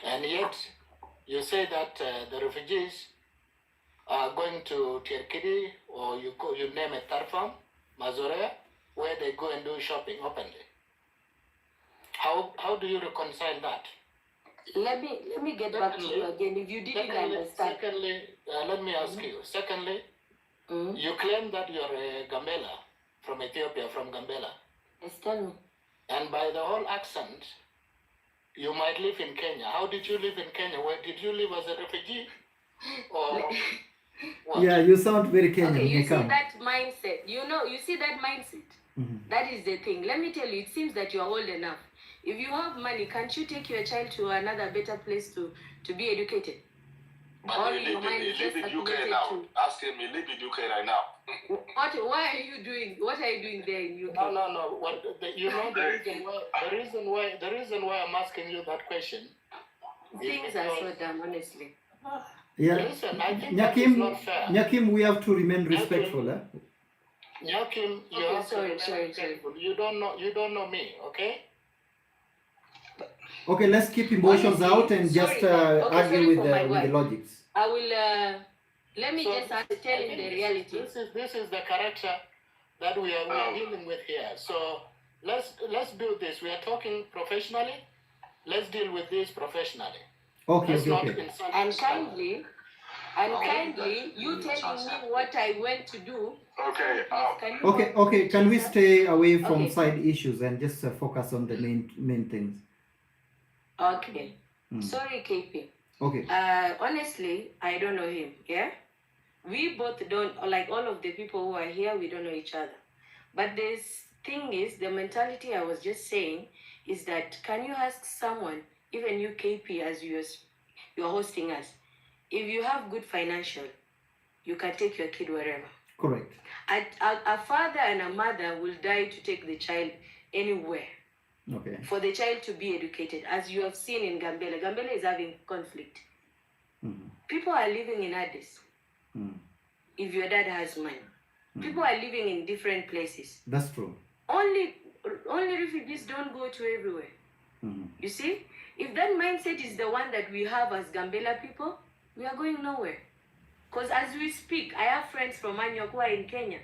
And yet, you say that the refugees are going to Tirkidi, or you name it Tarfam, Mazorea, where they go and do shopping openly. How do you reconcile that? Let me get back to you again if you didn't understand. Secondly, let me ask you. Secondly, you claim that you're a Gambella from Ethiopia, from Gambella. Yes, tell me. And by the whole accent, you might live in Kenya. How did you live in Kenya? Where did you live as a refugee? Or what? Yeah, you sound very Kenyan. Okay, you see that mindset. You see that mindset. That is the thing. Let me tell you, it seems that you are old enough. If you have money, can't you take your child to another better place to be educated? But you live in UK now. Ask him, you live in UK right now. Why are you doing? What are you doing there in UK? No. The reason why I'm asking you that question. Things are so dumb, honestly. Yeah. Listen, I think that is not fair. Nyakim, we have to remain respectful. Nyakim, you have to remain respectful. You don't know me, okay? Okay, let's keep emotions out and just argue with the logics. I will. Let me just tell you the reality. This is the character that we are dealing with here. So let's do this. We are talking professionally. Let's deal with this professionally. Okay. And kindly, you telling me what I went to do. Okay. Okay. Can we stay away from side issues and just focus on the main things? Okay. Sorry, KP. Okay. Honestly, I don't know him. Yeah. We both don't, like all of the people who are here, we don't know each other. But this thing is, the mentality I was just saying is that, can you ask someone, even you KP, as you're hosting us, if you have good financial, you can take your kid wherever. Correct. A father and a mother will die to take the child anywhere. Okay. For the child to be educated, as you have seen in Gambella. Gambella is having conflict. People are living in Addis. If your dad has money. People are living in different places. That's true. Only refugees don't go to everywhere. You see? If that mindset is the one that we have as Gambella people, we are going nowhere. Because as we speak, I have friends from Anyok who are in Kenya.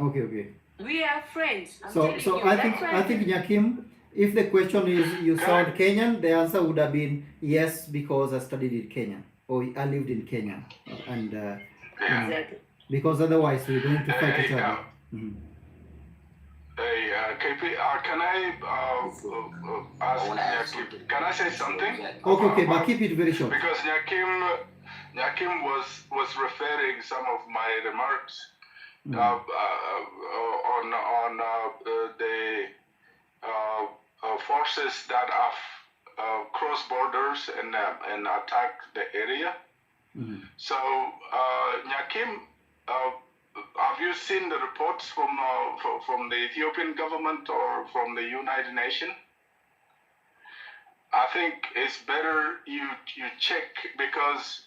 Okay. We are friends. So I think Nyakim, if the question is you sound Kenyan, the answer would have been yes, because I studied in Kenya or I lived in Kenya, and exactly. Because otherwise we're going to fight each other. Hey, KP, can I ask Nyakim? Can I say something? Okay, but keep it very short. Because Nyakim was referring some of my remarks on the forces that have crossed borders and attacked the area. So, Nyakim, have you seen the reports from the Ethiopian government or from the United Nations? I think it's better you check, because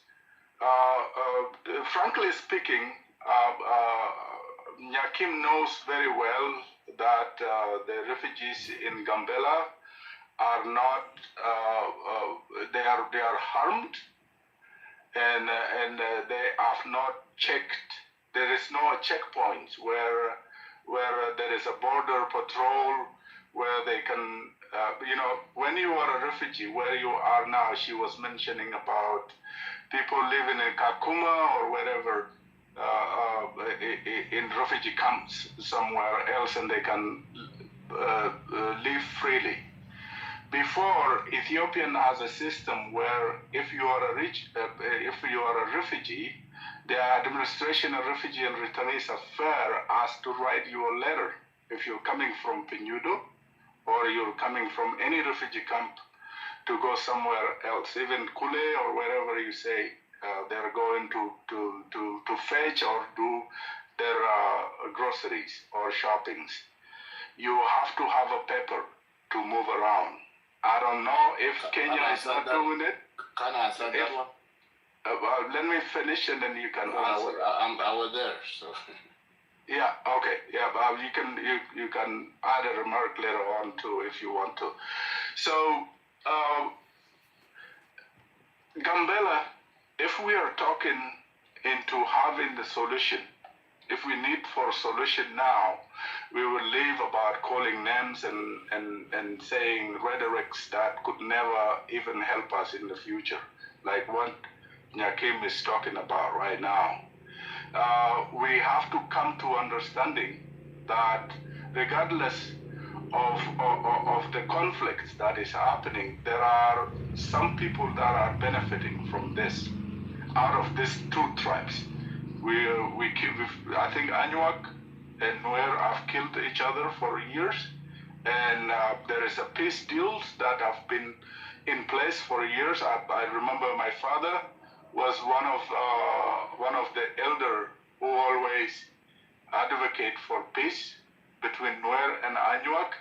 frankly speaking, Nyakim knows very well that the refugees in Gambella are not they are harmed, and they have not checked. There is no checkpoint where there is a border patrol where they can when you are a refugee where you are now. She was mentioning about people living in Kakuma or wherever in refugee camps somewhere else, and they can live freely. Before, Ethiopian has a system where if you are a refugee, the administration of refugee and returnees affairs has to write you a letter if you're coming from Penudo or you're coming from any refugee camp to go somewhere else, even Kule or wherever you say they're going to fetch or do their groceries or shoppings. You have to have a paper to move around. I don't know if Kenya is not doing it. Can I answer that one? Well, let me finish and then you can answer. I was there, so. Yeah. Okay. Yeah. You can add a remark later on too if you want to. So, Gambella, if we are talking into having the solution, if we need for solution now, we will leave about calling names and saying rhetorics that could never even help us in the future, like what Nyakim is talking about right now. We have to come to understanding that regardless of the conflicts that is happening, there are some people that are benefiting from this, out of these two tribes. I think Anuak and Nuer have killed each other for years, and there is a peace deals that have been in place for years. I remember my father was one of the elder who always advocate for peace between Nuer and Anuak,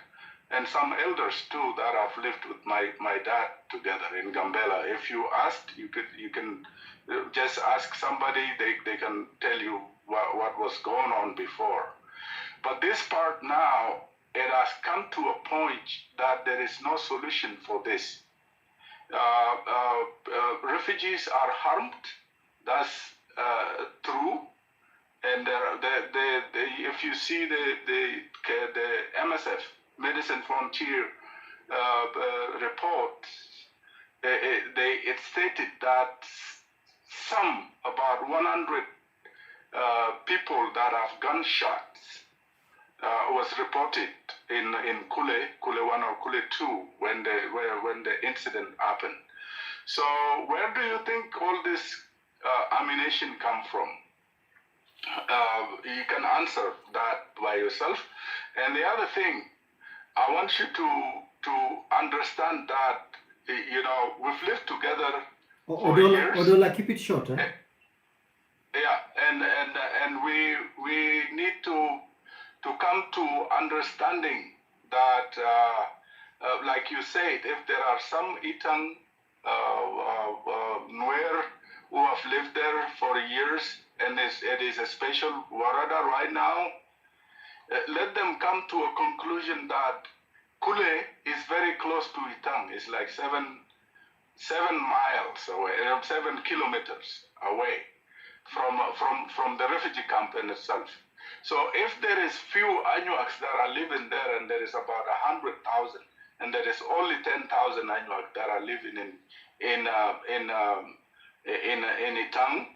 and some elders too that have lived with my dad together in Gambella. If you asked, you can just ask somebody, they can tell you what was going on before. But this part now, it has come to a point that there is no solution for this. Refugees are harmed, that's true. And if you see the MSF, Medicine Frontier report, it stated that about 100 people that have gunshots was reported in Kule 1 or Kule 2 when the incident happened. So where do you think all this ammunition come from? You can answer that by yourself. And the other thing, I want you to understand that we've lived together for years. Odola, keep it short. Eh? Yeah, and we need to come to understanding that, like you said, if there are some Itang Nuer who have lived there for years, and it is a special Warada right now, let them come to a conclusion that Kule is very close to Itang. It's like 7 miles away, 7 kilometers away from the refugee camp in itself. So if there is few Anuaks that are living there, and there is about 100,000, and there is only 10,000 Anuak that are living in Itang,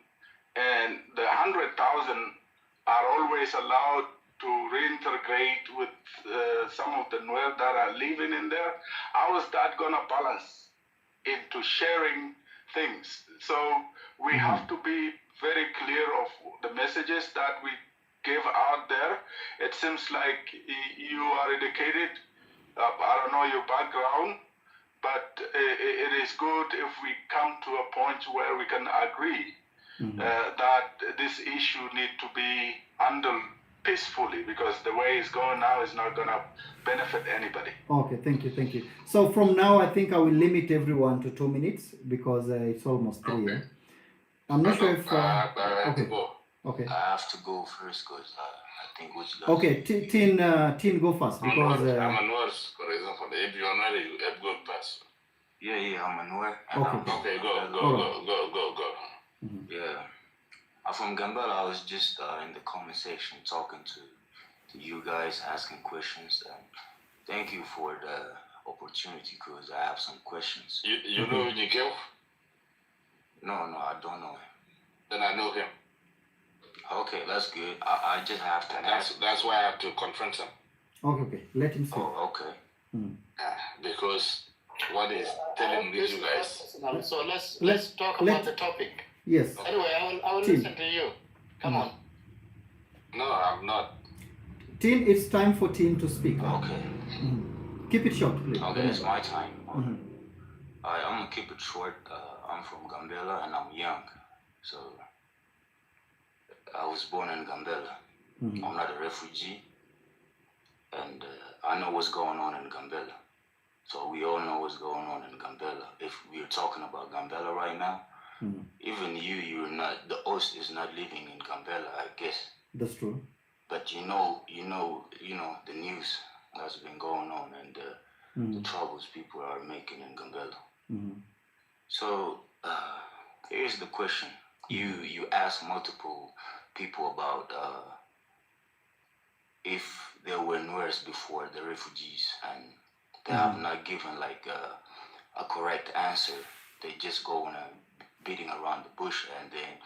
and the 100,000 are always allowed to reintegrate with some of the Nuer that are living in there, how is that going to balance into sharing things? So we have to be very clear of the messages that we give out there. It seems like you are educated. I don't know your background, but it is good if we come to a point where we can agree that this issue needs to be handled peacefully, because the way it's going now is not going to benefit anybody. Okay, thank you. So from now, I think I will limit everyone to 2 minutes, because it's almost 3. Okay. I'm not sure if... I have to go. Okay. I have to go first, because I think what you guys... Okay, Tin, go first, because... I'm a nurse, for example. If you're not, you have go pass. Yeah, I'm a Nuer. Okay, go. Yeah. I'm from Gambella. I was just in the comment section talking to you guys, asking questions. And thank you for the opportunity, because I have some questions. You know Nikel? No, I don't know him. Then I know him. Okay, that's good. I just have to ask. That's why I have to confront him. Okay. Let him speak. Oh, okay. Because what is telling you guys. So let's talk about the topic. Yes. Anyway, I will listen to you. Come on. No, I'm not. Tin, it's time for Tin to speak. Okay. Keep it short, please. Okay, it's my time. I'm gonna keep it short. I'm from Gambella and I'm young, so I was born in Gambella. I'm not a refugee, and I know what's going on in Gambella. So we all know what's going on in Gambella. If we're talking about Gambella right now, Even you're not, the host is not living in Gambella, I guess. That's true. But you know the news that's been going on and the troubles people are making in Gambella. So here's the question: you asked multiple people about if there were Nuers before the refugees, and they have not given like a correct answer. They just go on beating around the bush, and then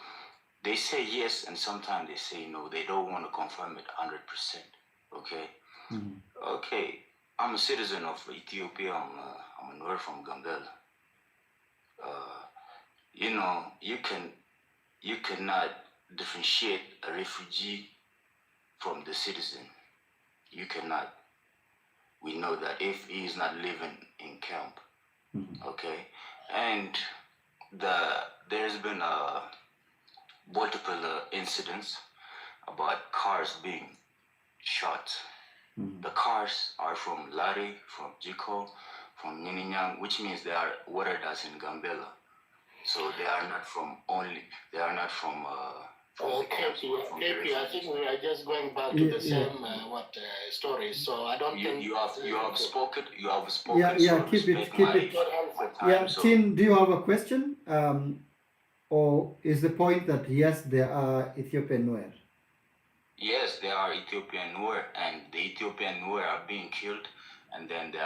they say yes, and sometimes they say no. They don't want to confirm it 100%. Okay. Okay. I'm a citizen of Ethiopia. I'm a Nuer from Gambella. You cannot differentiate a refugee from the citizen. You cannot. We know that if he is not living in camp, okay, and there's been multiple incidents about cars being shot. The cars are from Lari, from Jiko, from Nininyang, which means they are Waradas in Gambella. So they are not from KP, I think we are just going back to the same story. So I don't think you have spoken. Yeah, keep it. Yeah, Tim, do you have a question? Or is the point that yes, there are Ethiopian Nuer? Yes, there are Ethiopian Nuer, and the Ethiopian Nuer are being killed, and then they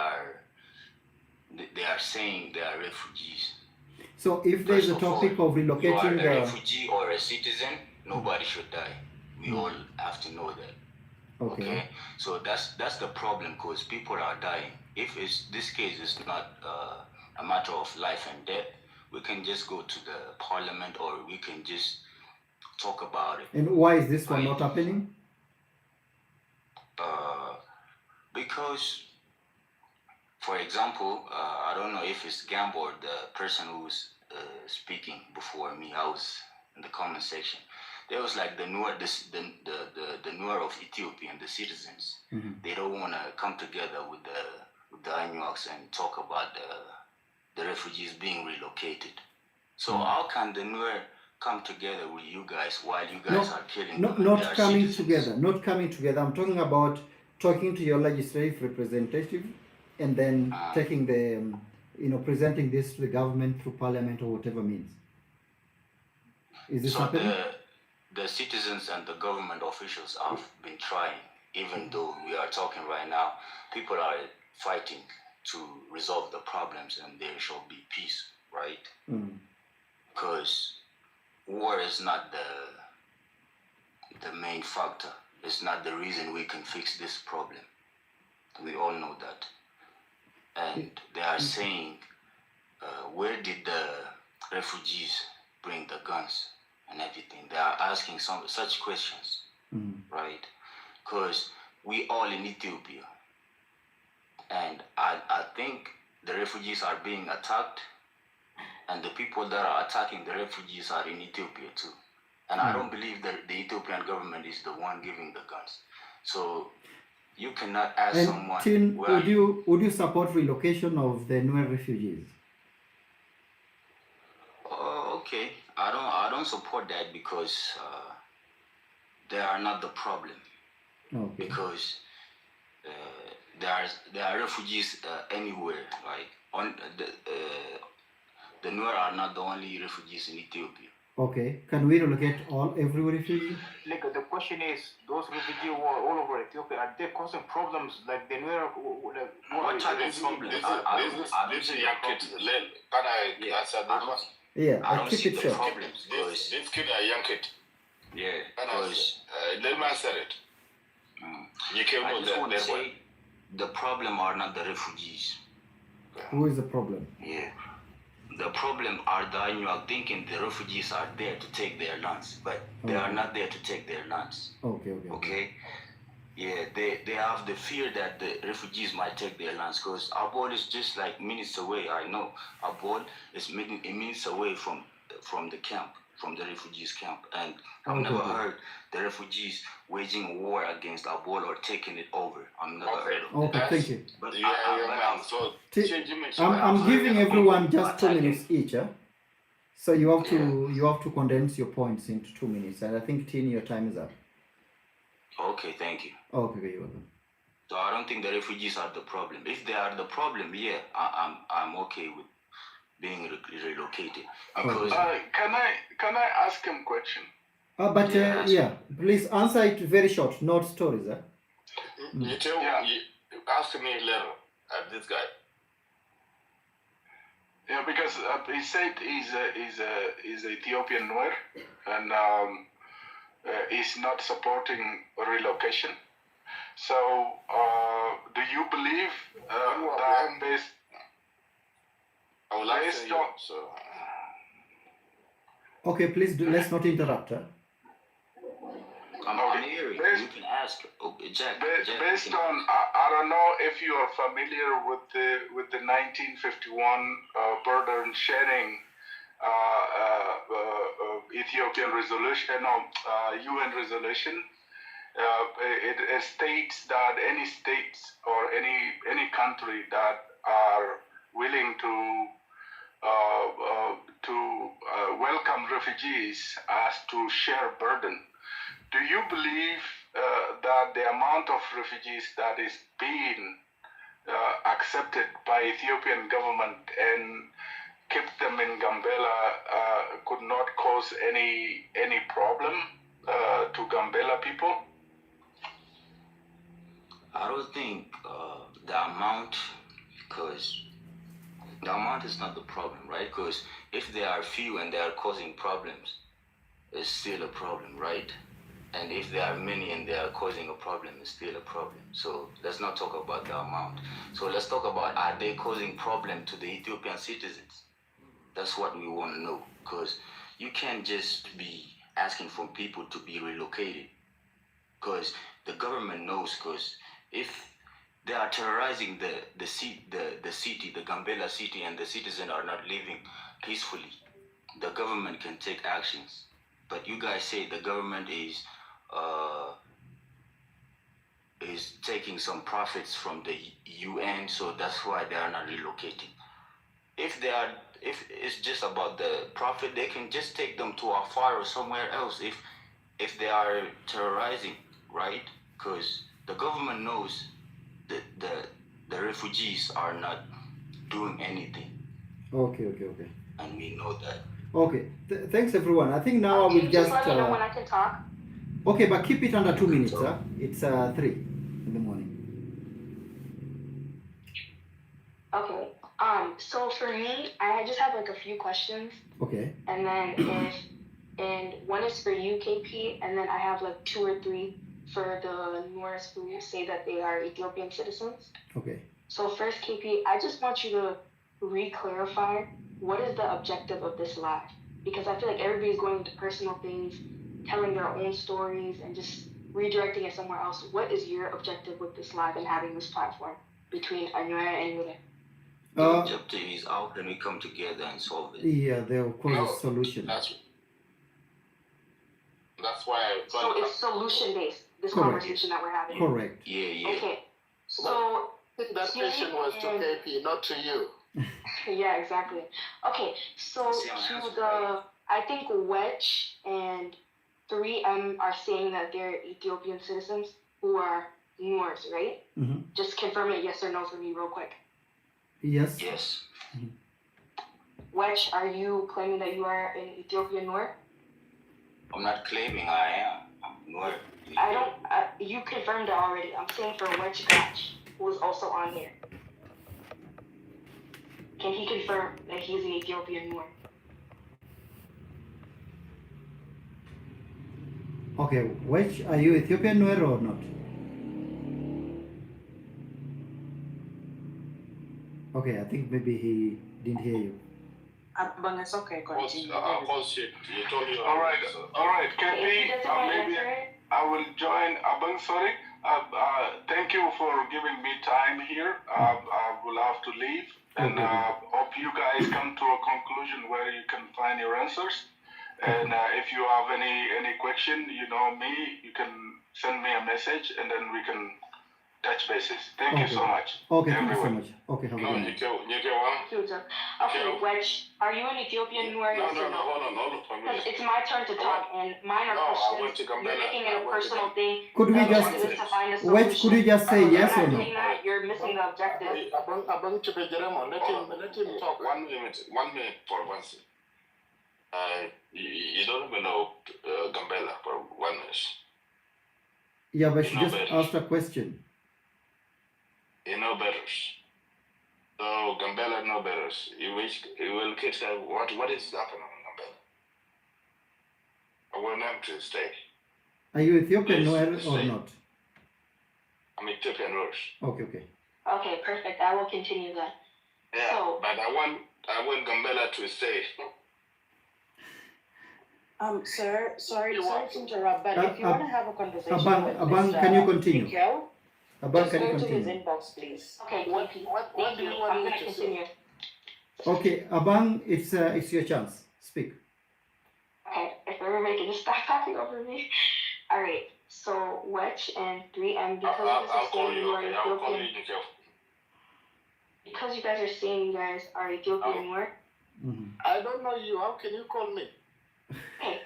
are saying they are refugees. So if there is a topic of relocating you are a refugee or a citizen, nobody should die. We all have to know that. Okay. So that's the problem, because people are dying. If this case is not a matter of life and death, we can just go to the parliament, or we can just talk about it. And why is this one not happening? Because, for example, I don't know if it's Gambo or the person who's speaking before me. I was in the comment section. There was like the Nuer of Ethiopia and the citizens. They don't want to come together with the Anuaks and talk about the refugees being relocated. So how can the Nuer come together with you guys while you guys are killing them? Not coming together. I'm talking about talking to your legislative representative and then taking the, presenting this to the government through parliament or whatever means. Is this happening? The citizens and the government officials have been trying, even though we are talking right now, people are fighting to resolve the problems and there shall be peace, right? Because war is not the main factor. It's not the reason we can fix this problem. We all know that. And they are saying, where did the refugees bring the guns and everything? They are asking such questions, right? Because we all in Ethiopia. And I think the refugees are being attacked, and the people that are attacking the refugees are in Ethiopia too. And I don't believe that the Ethiopian government is the one giving the guns. So you cannot ask someone. Tim, would you support relocation of the Nuer refugees? Okay, I don't support that, because they are not the problem. Okay. Because there are refugees anywhere. Like the Nuer are not the only refugees in Ethiopia. Okay, can we relocate every refugee? Like the question is, those refugees who are all over Ethiopia, are they causing problems like the Nuer? What type of problem? This is young kids. Can I answer the question? Yeah, I don't see the short. problems. This kid are young kid. Yeah, because let me answer it. You can I just want to say the problem are not the refugees. Who is the problem? Yeah. The problem are the Anuak thinking the refugees are there to take their lands, but they are not there to take their lands. Okay? Yeah, they have the fear that the refugees might take their lands, because Abol is just like minutes away. I know Abol is minutes away from the camp, from the refugees camp, and I've never heard the refugees waging war against Abol or taking it over. I've never heard of that. Thank you. But I'm giving everyone just 2 minutes each. So you have to condense your points into 2 minutes, and I think Tin, your time is up. Okay, thank you. Okay, you're welcome. So I don't think the refugees are the problem. If they are the problem, yeah, I'm okay with being relocated. Because can I ask him a question? But yeah, please answer it very short, not stories. You tell you ask me later at this guy. Yeah, because he said he's Ethiopian Nuer, and he's not supporting relocation. So, do you believe that based on... Okay, please let's not interrupt. I'm hearing. You can ask. Jack. Based on, I don't know if you are familiar with the 1951 burden sharing Ethiopian resolution, UN resolution. It states that any states or any country that are willing to welcome refugees as to share burden. Do you believe that the amount of refugees that is being accepted by Ethiopian government and keep them in Gambella could not cause any problem to Gambella people? I don't think the amount, because the amount is not the problem, right? Because if they are few and they are causing problems, it's still a problem, right? And if there are many and they are causing a problem, it's still a problem. So let's not talk about the amount. So let's talk about, are they causing problem to the Ethiopian citizens? That's what we want to know. Because you can't just be asking for people to be relocated. Because the government knows, because if they are terrorizing the city, the Gambella city, and the citizens are not living peacefully, the government can take actions. But you guys say the government is taking some profits from the UN, so that's why they are not relocating. If it's just about the profit, they can just take them to Afar or somewhere else. If they are terrorizing, right? Because the government knows that the refugees are not doing anything. Okay. And we know that. Okay, thanks everyone. I think now I will just. Let me know when I can talk. Okay, but keep it under 2 minutes. It's 3 in the morning. Okay. So for me, I just have like a few questions. Okay. And then one is for you, KP, and then I have like 2 or 3 for the Norse who say that they are Ethiopian citizens. Okay. So first, KP, I just want you to re-clarify what is the objective of this live? Because I feel like everybody's going into personal things, telling their own stories, and just redirecting it somewhere else. What is your objective with this live and having this platform between Anyoya and Yure? The objective is how can we come together and solve it? Yeah, there of course a solution. That's why. So it's solution based. This Correct. conversation that we're having. Correct. Yeah. Okay. So I think that question was to KP, not to you. Yeah, exactly. Okay, so I think Wedge and 3M are saying that they're Ethiopian citizens who are Moors, right? Mm-hmm. Just confirm it yes or no for me real quick. Yes. Yes. Mm-hmm. Wedge, are you claiming that you are an Ethiopian Noor? I'm not claiming I am. I'm Noor. You confirmed it already. I'm saying for Wedge Gotch, who is also on here. Can he confirm that he is an Ethiopian Noor? Okay, which are you Ethiopian Noor or not? Okay, I think maybe he didn't hear you. But it's okay. Continue. All right. KP, maybe I will join Abang. Sorry. Thank you for giving me time here. I will have to leave. And hope you guys come to a conclusion where you can find your answers. And if you have any question, you know me, you can send me a message and then we can touch bases. Thank you so much. Okay, thank you so much. Okay, have a No, good night. Okay, Wedge, are you an Ethiopian Nuer? No, hold on. Because it's my turn to talk, and mine are questions. I went to Gambella. You're making it a personal thing. Could we just, Wedge, could you just say yes or no? You're missing the objective. Let him talk. 1 minute for once. You don't even know Gambella for 1 minute. Yeah, but she just asked a question. You know better. So Gambella know better. You will kids say what is happening in Gambella? I want them to stay. Are you Ethiopian Please, Nuer or stay. not? I'm Ethiopian Nuers. Okay. Okay, perfect. I will continue that. Yeah, So, but I want Gambella to stay. Sir, sorry to interrupt, but if you want to have a conversation with Abang, Mr. can you continue? Mikel, Abang, just can you go to his continue? inbox, please. okay, What do you want I'm me going to to say? continue. Okay, Abang, it's your chance. Speak. Okay, if everybody can just stop talking over me. All right, so Wedge and 3M, because I'll this is call saying you. you are Okay, I'll call Ethiopian, you Nikhil. because you guys are saying you guys are Ethiopian Nuer. I don't know you. How can you call me? Okay,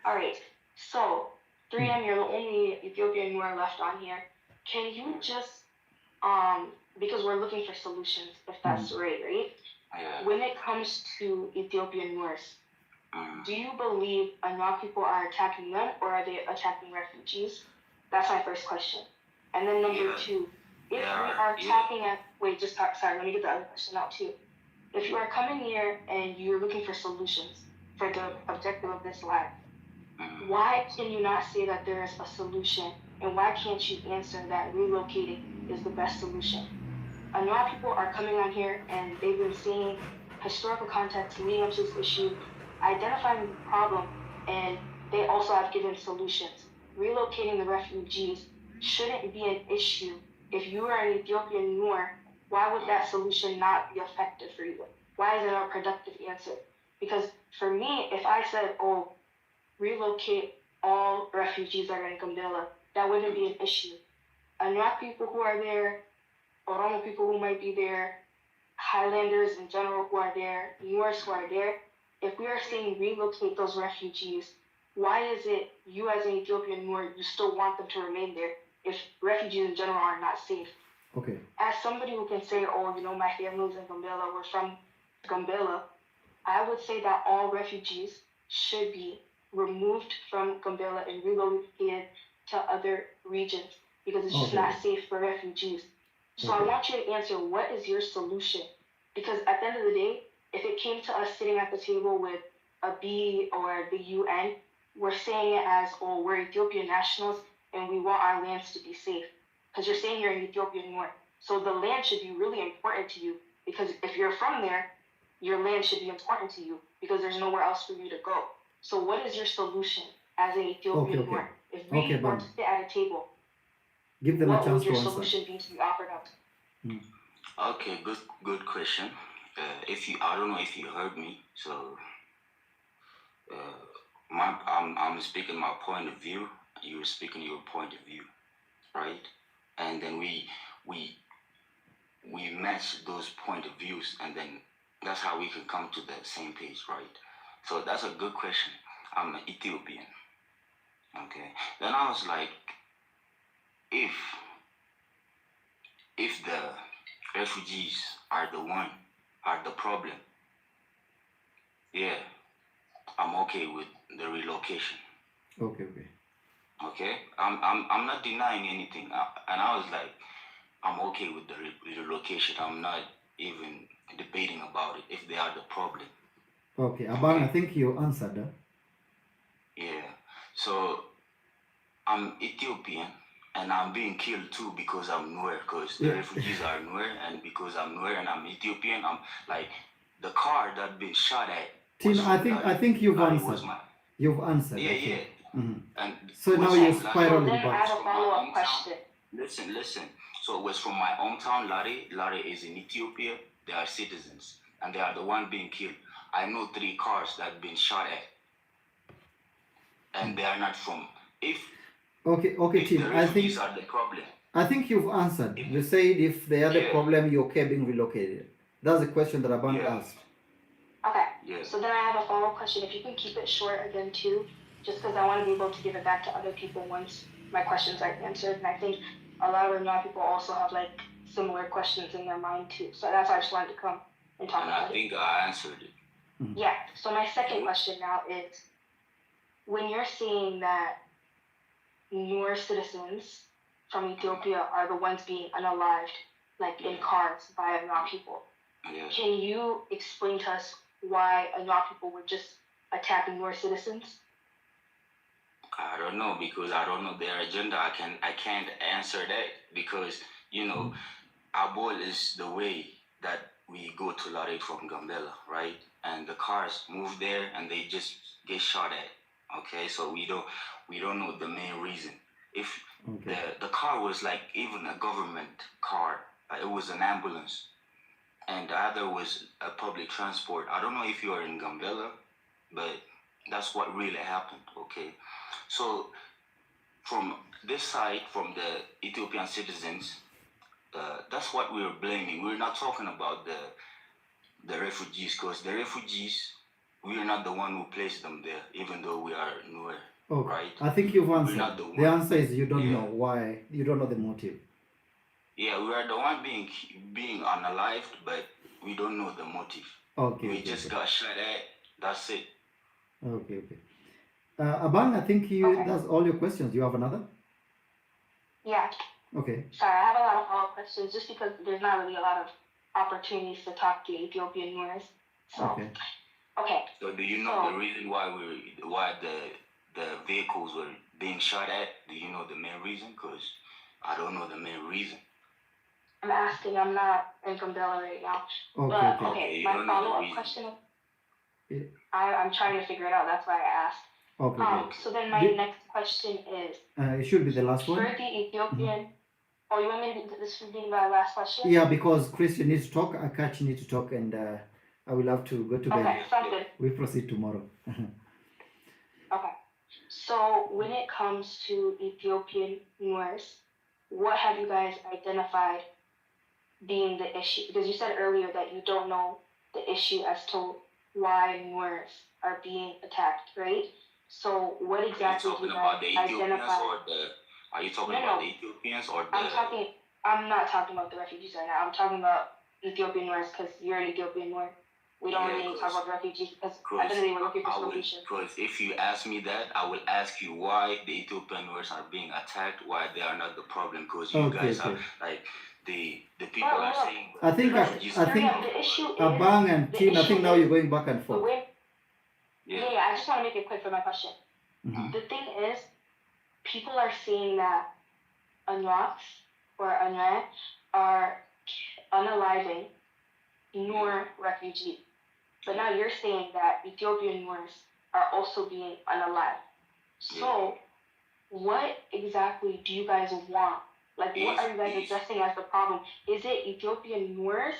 all right, so 3M, you're the only Ethiopian Nuer left on here. Can you just, because we're looking for solutions, if that's right? Yeah. When it comes to Ethiopian Nuers, do you believe Anuak people are attacking them or are they attacking refugees? That's my first question. And then number two, if we are attacking sorry, let me get the other question out too. If you are coming here and you're looking for solutions for the objective of this live, why can you not say that there is a solution? And why can't you answer that relocating is the best solution? Anuak people are coming on here and they've been seeing historical context leading up to this issue, identifying the problem, and they also have given solutions. Relocating the refugees shouldn't be an issue. If you are an Ethiopian Nuer, why would that solution not be effective for you? Why is it a productive answer? Because for me, if I said, relocate all refugees that are in Gambella, that wouldn't be an issue. Anuak people who are there, Oromo people who might be there, Highlanders in general who are there, Nuers who are there, if we are saying relocate those refugees, why is it you as an Ethiopian Nuer, you still want them to remain there if refugees in general are not safe? Okay. As somebody who can say, my family's in Gambella, we're from Gambella, I would say that all refugees should be removed from Gambella and relocated to other regions because it's just not safe for refugees. So I want you to answer, what is your solution? Because at the end of the day, if it came to us sitting at the table with a B or the UN, we're saying it as, we're Ethiopian nationals and we want our lands to be safe. Because you're saying you're an Ethiopian Nuer. So the land should be really important to you because if you're from there, your land should be important to you because there's nowhere else for you to go. So what is your solution as an Ethiopian Nuer? If we were to sit at a table, give them what a chance would your to answer. solution be to be offered up? Okay, good question. I don't know if you heard me, so I'm speaking my point of view. You're speaking your point of view, right? And then we match those point of views, and then that's how we can come to the same page, right? So that's a good question. I'm an Ethiopian. Okay. Then I was like, if the refugees are the problem, yeah, I'm okay with the relocation. Okay. Okay, I'm not denying anything, and I was like, I'm okay with the relocation. I'm not even debating about it if they are the problem. Okay, Abang, I think you answered that. Yeah, so I'm Ethiopian and I'm being killed too because I'm Nuer, because the refugees are Nuer, and because I'm Nuer and I'm Ethiopian, I'm like, the car that been shot at. Tim, I think you've answered. You've answered. Yeah. Mm-hmm. And so now you're spiraling back. I have a follow-up question. Listen. So it was from my hometown, Lare. Lare is in Ethiopia. They are citizens, and they are the one being killed. I know 3 cars that been shot at, and they are not from. Okay, Tim. The refugees are the problem. I think you've answered. You said if they had a problem, you're okay being relocated. That's the question that Abang asked. Okay. Yeah. So then I have a follow-up question. If you can keep it short again too, just because I want to be able to give it back to other people once my questions are answered. And I think a lot of Renoir people also have like similar questions in their mind too. So that's why I just wanted to come and talk about it. I think I answered it. Yeah. So my second question now is, when you're saying that your citizens from Ethiopia are the ones being unalived, like in cars by Renoir people, can you explain to us why Renoir people were just attacking your citizens? I don't know, because I don't know their agenda. I can't answer that because, you know, Abol is the way that we go to Lare from Gambella, right? And the cars move there and they just get shot at. Okay, so we don't know the main reason. If the car was like even a government car, it was an ambulance, and the other was a public transport. I don't know if you are in Gambella, but that's what really happened. Okay, so from this side, from the Ethiopian citizens, that's what we're blaming. We're not talking about the refugees, because the refugees, we're not the one who placed them there, even though we are nowhere. Okay. Right? I think you've answered. The answer is you don't Yeah. know why. You don't know the motive. Yeah, we are the one being unalived, but we don't know the motive. Okay. We just got shot at. That's it. Okay. Abang, I think that's all your questions. You have another? Yeah. Okay. Sorry, I have a lot of follow-up questions just because there's not really a lot of opportunities to talk to Ethiopian Moors. So, okay. So do you know the reason why the vehicles were being shot at? Do you know the main reason? Because I don't know the main reason. I'm asking. I'm not in Gambella right now. Okay. My follow-up question. I'm trying to figure it out. That's why I asked. Okay. So then my next question is. It should be the last one. For the Ethiopian. Oh, you want me to? This should be my last question. Yeah, because Christian needs to talk, Akachi needs to talk, and I will have to go to bed. Okay, sounds good. We proceed tomorrow. Okay. So when it comes to Ethiopian Moors, what have you guys identified being the issue? Because you said earlier that you don't know the issue as to why Moors are being attacked, right? So what exactly do you guys identify? Are you talking about the Ethiopians or the... I'm not talking about the refugees right now. I'm talking about Ethiopian Moors because you're an Ethiopian Moor. We don't really talk about the refugees because at the end of the day we're looking for solutions. Because if you ask me that, I will ask you why the Ethiopian Moors are being attacked, why they are not the problem. Because you guys are like the people are saying. I think the issue is, Abang and Tin, I think now you're going back and forth. Yeah, I just want to make it quick for my question. The thing is, people are saying that Anuaks or Anuak are unaliving Noor refugees. But now you're saying that Ethiopian Moors are also being unalived. So, what exactly do you guys want? Like, what are you guys addressing as the problem? Is it Ethiopian Moors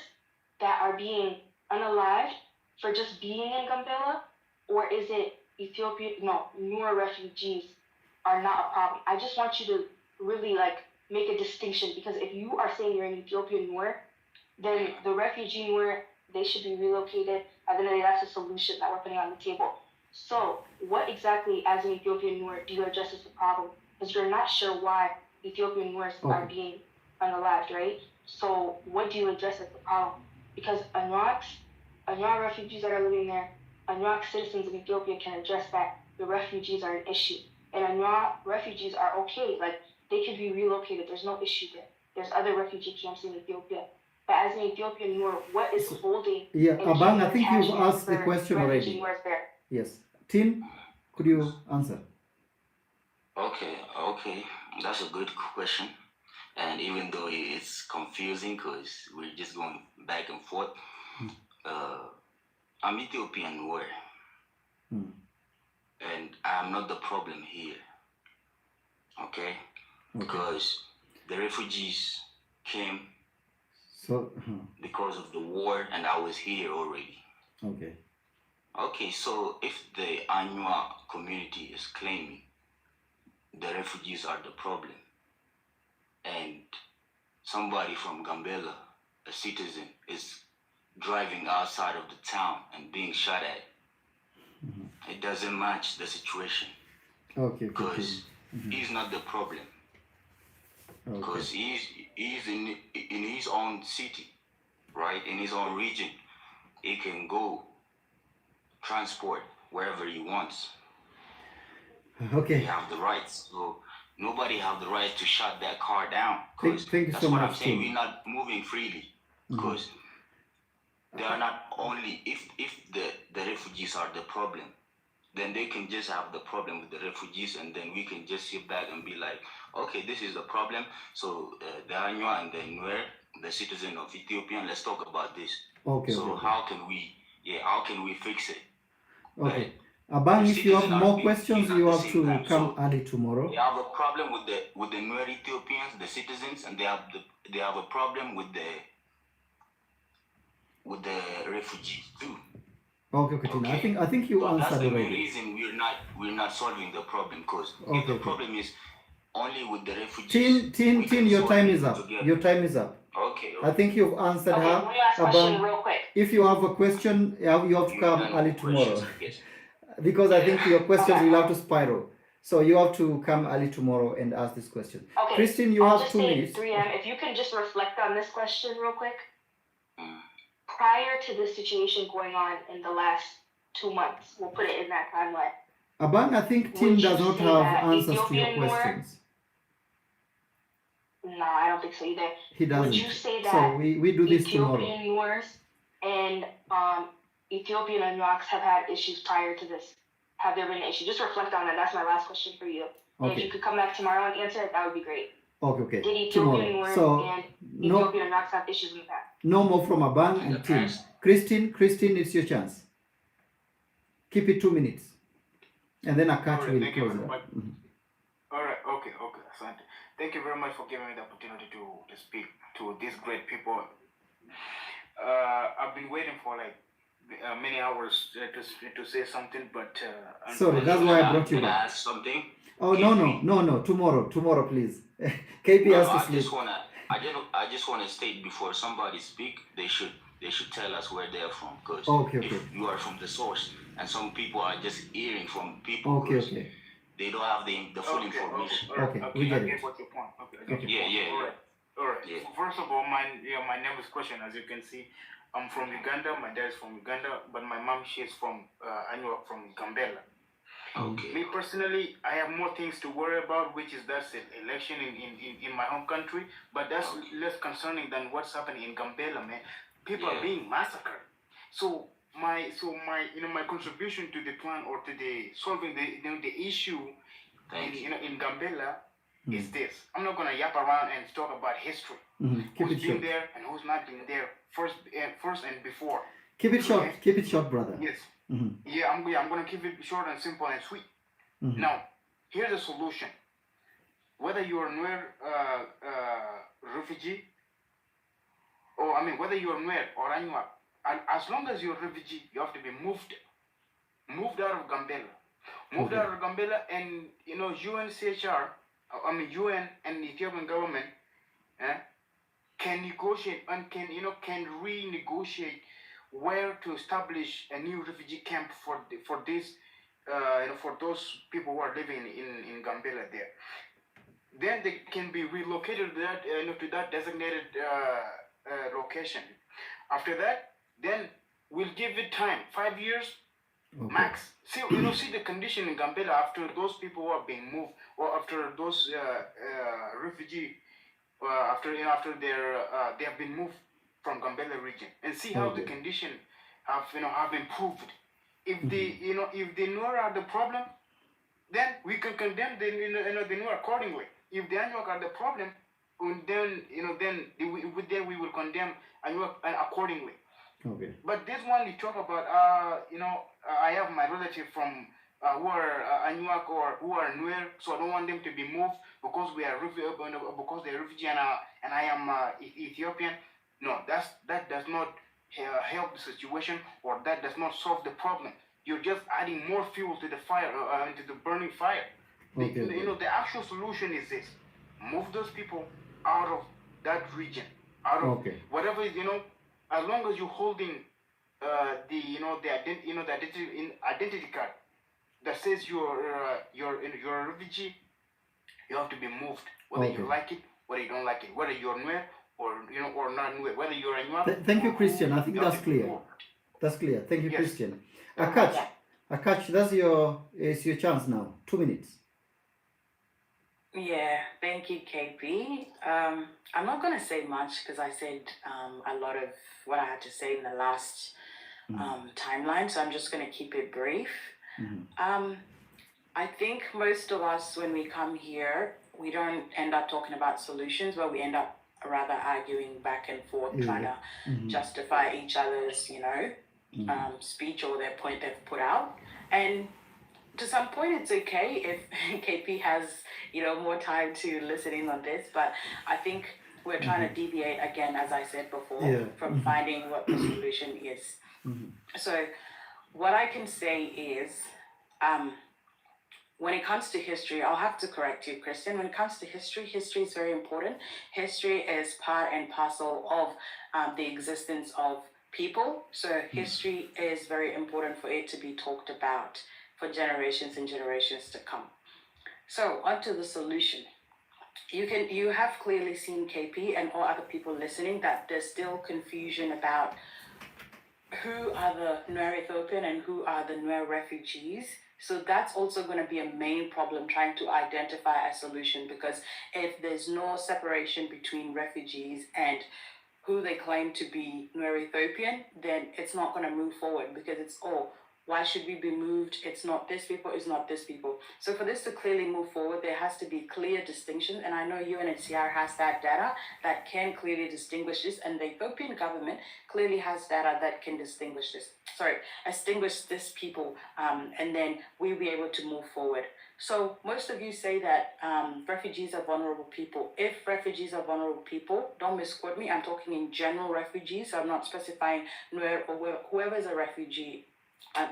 that are being unalived for just being in Gambella? Or is it Noor refugees are not a problem? I just want you to really, make a distinction, because if you are saying you're an Ethiopian Noor, then the refugee Noor, they should be relocated, and then that's a solution that we're putting on the table. So, what exactly, as an Ethiopian Noor, do you address as the problem? Because you're not sure why Ethiopian Moors are being unalived, right? So, what do you address as the problem? Because Anuak refugees that are living there, Anuak citizens of Ethiopia can address that the refugees are an issue. And Anuak refugees are okay, they could be relocated, there's no issue there. There's other refugee camps in Ethiopia. But as an Ethiopian Noor, what is holding? Yeah, Abang, I think you've asked the question already. Yes. Tin, could you answer? Okay. That's a good question. And even though it's confusing because we're just going back and forth, I'm Ethiopian Noor. And I'm not the problem here. Okay? Because the refugees came because of the war, and I was here already. Okay, so if the Anua community is claiming the refugees are the problem, and somebody from Gambella, a citizen, is driving outside of the town and being shot at, it doesn't match the situation. Okay. Because he's not the problem. Because Okay. he's in his own city, right? In his own region. He can go transport wherever he wants. Okay. He have the rights. So nobody have the right to shut that car down. Thank you That's so what much, I'm saying. Tim. We're not moving freely. Because they are not only, if the refugees are the problem, then they can just have the problem with the refugees, and then we can just sit back and be like, okay, this is the problem. So the Anywa and the Nuer, the citizen of Ethiopia, let's talk about this. Okay. So how can we fix it? Okay. Abang, if you have more questions, you have to come So early tomorrow. they have a problem with the Nuer Ethiopians, the citizens, and they have a problem with the refugees too. Okay, Tina. I think you So answered that's the main already. reason we're not solving the problem, because if the problem is only with the refugees. Tin, your time is up. Your time is up. Okay. I think you've answered her. One last question, real quick. If you have a question, you have to come early tomorrow. Because I think your questions will have to spiral. So you have to come early tomorrow and ask this question. Okay. Christine, you I'll have just 2 say minutes. 3M, if you can just reflect on this question real quick. Prior to this situation going on in the last 2 months, we'll put it in that timeline. Abang, I think Tim does not have answers to your Ethiopian questions. No, I don't think so either. He doesn't. Would you say that So we do this tomorrow. Ethiopian Moors and Ethiopian Anuaks have had issues prior to this? Have there been an issue? Just reflect on it. That's my last question for you. And if you could come back tomorrow and answer it, that would be great. Okay. Did Ethiopian Moors So and Ethiopian Anuaks have issues in the past? no more from Abang and Tim. Christine, it's your chance. Keep it 2 minutes. And then Akash will close it up. All right, okay, Asante. Thank you very much for giving me the opportunity to speak to these great people. I've been waiting for like many hours to say something, but sorry, that's why I brought you Can I back. ask something? Oh no, tomorrow, please. KP has to sleep. I just wanna state before somebody speak, they should tell us where they're from, because if you are from the source, and some people are just hearing from people. Okay. They don't have the full information. Okay, we get it. I get what your point. Okay. Yeah. All right. Yeah. First of all, my name is Question. As you can see, I'm from Uganda. My dad is from Uganda, but my mom, she is from Anyuak, from Gambella. Okay. Me personally, I have more things to worry about, which is that's an election in my home country, but that's less concerning than what's happening in Gambella, man. People are being massacred. So my contribution to the plan or to the solving the issue in Gambella is this. I'm not gonna yap around and talk about history. Who's been there and who's not been there first and before. Keep it short. Keep it short, brother. Yes. Yeah, I'm gonna keep it short and simple and sweet. Now, here's the solution. Whether you're a Nuer refugee, or whether you're Nuer or Anyuak, and as long as you're a refugee, you have to be moved out of Gambella, out of Gambella, and UNCHR, UN and Ethiopian government can negotiate and can renegotiate where to establish a new refugee camp for those people who are living in Gambella there. Then they can be relocated to that designated location. After that, then we'll give it time, 5 years max. See the condition in Gambella after those people who are being moved, or after those refugee, after they have been moved from Gambella region, and see how the condition have improved. If if the Nuer are the problem, then we can condemn the Nuer accordingly. If the Anyuak are the problem, then we will condemn Anyuak accordingly. Okay. But this one you talk about, I have my relative from who are Anyuak or who are Nuer, so I don't want them to be moved because we are because they're refugee and I am Ethiopian. No, that does not help the situation, or that does not solve the problem. You're just adding more fuel to the fire, to the burning fire. The actual solution is this: move those people out of that region, out of whatever, as long as you're holding the identity card that says you're a refugee, you have to be moved, whether you like it, whether you don't like it, whether you're Nuer or or not Nuer, whether you're a Nuer. Thank you, Christian. I think that's clear. That's clear. Thank you, Christian. Akash, that's your chance now. 2 minutes. Yeah, thank you, KP. I'm not going to say much because I said a lot of what I had to say in the last timeline, so I'm just going to keep it brief. I think most of us, when we come here, we don't end up talking about solutions, but we end up rather arguing back and forth, trying to justify each other's, speech or their point they've put out. And to some point, it's okay if KP has, more time to listen in on this. But I think we're trying to deviate again, as I said before, from finding what the solution is. So what I can say is, when it comes to history, I'll have to correct you, Christian. When it comes to history, history is very important. History is part and parcel of the existence of people. So history is very important for it to be talked about for generations and generations to come. So onto the solution. You have clearly seen, KP and all other people listening, that there's still confusion about who are the Nuer Ethiopian and who are the Nuer refugees. So that's also going to be a main problem, trying to identify a solution, because if there's no separation between refugees and who they claim to be Nuer Ethiopian, then it's not going to move forward, because it's why should we be moved? It's not this people, it's not this people. So for this to clearly move forward, there has to be clear distinction. And I know UNHCR has that data that can clearly distinguish this, and the Ethiopian government clearly has data that can distinguish this people, and then we'll be able to move forward. So most of you say that refugees are vulnerable people. If refugees are vulnerable people, don't misquote me. I'm talking in general refugees. So I'm not specifying Nuer or whoever is a refugee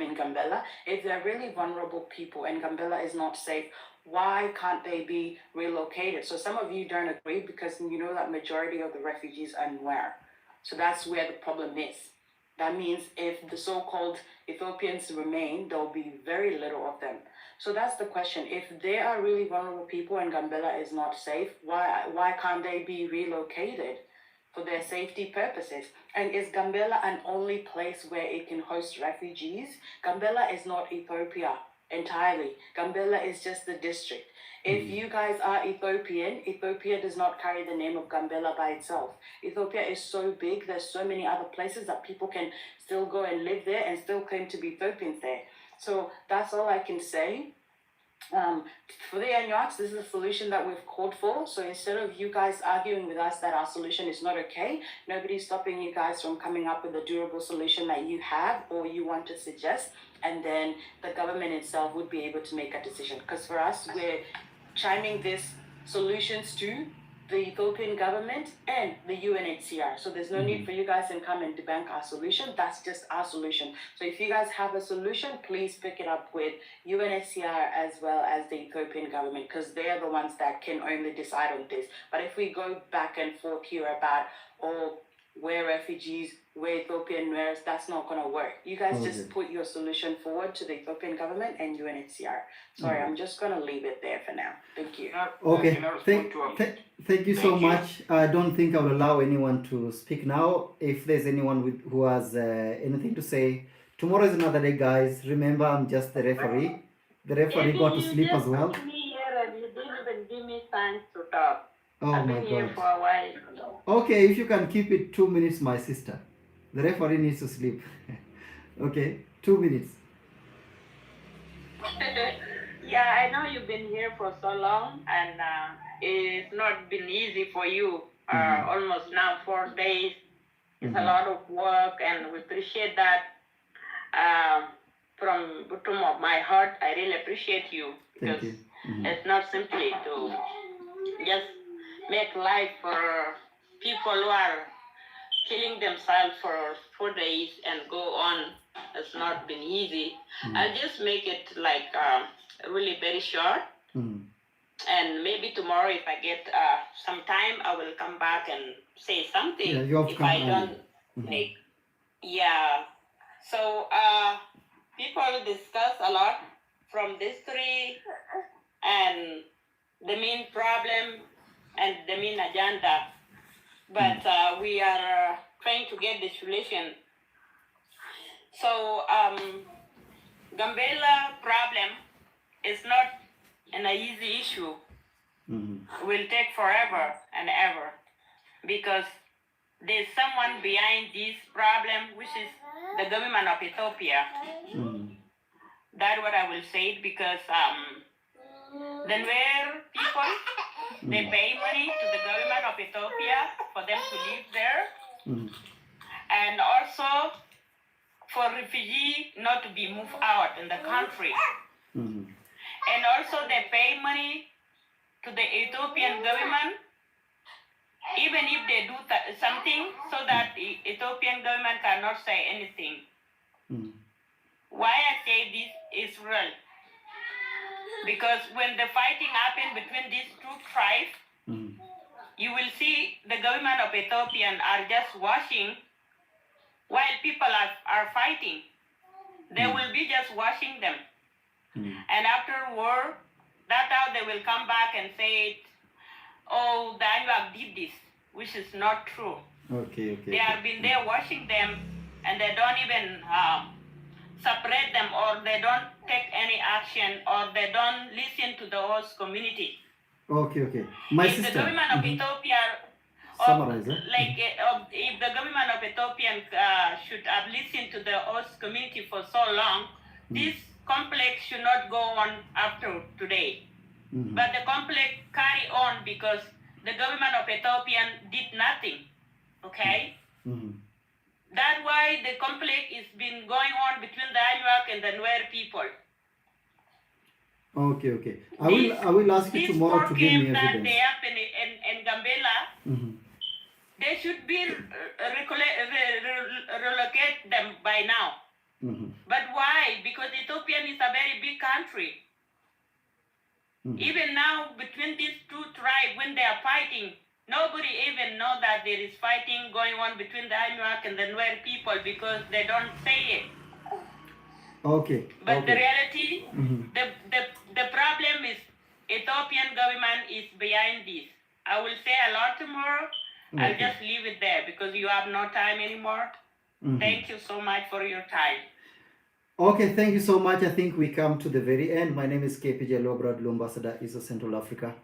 in Gambella. If they're really vulnerable people and Gambella is not safe, why can't they be relocated? So some of you don't agree because you know that majority of the refugees are Nuer. So that's where the problem is. That means if the so-called Ethiopians remain, there'll be very little of them. So that's the question. If they are really vulnerable people and Gambella is not safe, why can't they be relocated for their safety purposes? And is Gambella an only place where it can host refugees? Gambella is not Ethiopia entirely. Gambella is just the district. If you guys are Ethiopian, Ethiopia does not carry the name of Gambella by itself. Ethiopia is so big, there's so many other places that people can still go and live there and still claim to be Ethiopians there. So that's all I can say. For the Anuaks, this is a solution that we've called for. So instead of you guys arguing with us that our solution is not okay, nobody's stopping you guys from coming up with a durable solution that you have or you want to suggest. And then the government itself would be able to make a decision. Because for us, we're chiming these solutions to the Ethiopian government and the UNHCR. So there's no need for you guys to come and debunk our solution. That's just our solution. So if you guys have a solution, please pick it up with UNHCR as well as the Ethiopian government, because they're the ones that can only decide on this. But if we go back and forth here about, we're refugees, we're Ethiopian Nuers, that's not going to work. You guys just put your solution forward to the Ethiopian government and UNHCR. Sorry, I'm just going to leave it there for now. Thank you. Okay, thank you so much. I don't think I will allow anyone to speak now. If there's anyone who has anything to say, tomorrow is another day, guys. Remember, I'm just the referee. The referee got to sleep as well. You didn't even give me time to talk. Oh I've my been here God. for a while. Okay, if you can keep it 2 minutes, my sister. The referee needs to sleep. Okay, 2 minutes. Yeah, I know you've been here for so long, and it's not been easy for you. Almost now 4 days. It's a lot of work, and we appreciate that. From the bottom of my heart, I really appreciate you, because it's not simply to just make life for people who are killing themselves for 4 days and go on. It's not been easy. I'll just make it like really very short. And maybe tomorrow, if I get some time, I will come back and say something. Yeah, you have if come I early. don't make, yeah. So people discuss a lot from history and the main problem and the main agenda, but we are trying to get the solution. So Gambella problem is not an easy issue. Will take forever and ever because there's someone behind this problem, which is the government of Ethiopia. That's what I will say because the Nuer people, they pay money to the government of Ethiopia for them to live there. And also for refugees not to be moved out in the country. And also they pay money to the Ethiopian government, even if they do something so that the Ethiopian government cannot say anything. Why I say this is real? Because when the fighting happened between these two tribes, you will see the government of Ethiopian are just watching while people are fighting. They will be just watching them. And after war, that's how they will come back and say, oh, the Anuak did this, which is not true. Okay. They have been there watching them, and they don't even separate them, or they don't take any action, or they don't listen to the host community. Okay. My if sister. The government of Ethiopia, Summarize it. If the government of Ethiopia should have listened to the host community for so long, this conflict should not go on after today. But the conflict carry on because the government of Ethiopia did nothing. Okay? That's why the conflict is been going on between the Anuak and the Nuer people. Okay. I will ask you tomorrow to give me that evidence. they happen in Gambella, they should be relocate them by now. But why? Because Ethiopia is a very big country. Even now, between these two tribes, when they are fighting, nobody even know that there is fighting going on between the Anuak and the Nuer people because they don't say it. Okay. But the reality, the problem is Ethiopian government is behind this. I will say a lot tomorrow. I'll just leave it there because you have no time anymore. Thank you so much for your time. Okay, thank you so much. I think we come to the very end. My name is KPJ Lobrad, Ambassador, East Central Africa.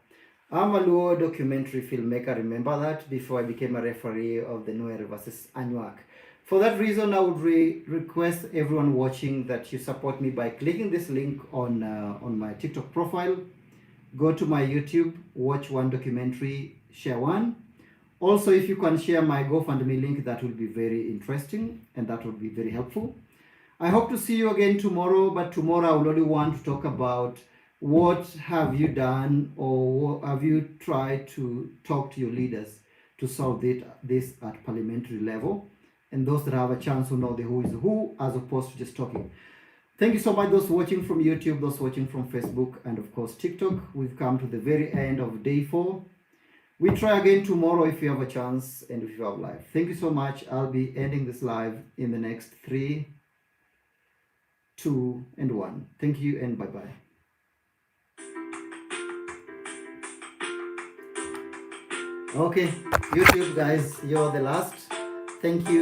I'm a Luo documentary filmmaker. Remember that before I became a referee of the Nuer versus Anuak. For that reason, I would request everyone watching that you support me by clicking this link on my TikTok profile. Go to my YouTube, watch one documentary, share one. Also, if you can share my GoFundMe link, that will be very interesting and that would be very helpful. I hope to see you again tomorrow, but tomorrow I will only want to talk about what have you done or have you tried to talk to your leaders to solve this at parliamentary level, and those that have a chance to know the who is who as opposed to just talking. Thank you so much, those watching from YouTube, those watching from Facebook, and of course TikTok. We've come to the very end of day 4. We try again tomorrow if you have a chance and if you have live. Thank you so much. I'll be ending this live in the next 3, 2, and 1. Thank you and bye-bye. Okay, YouTube guys, you're the last. Thank you.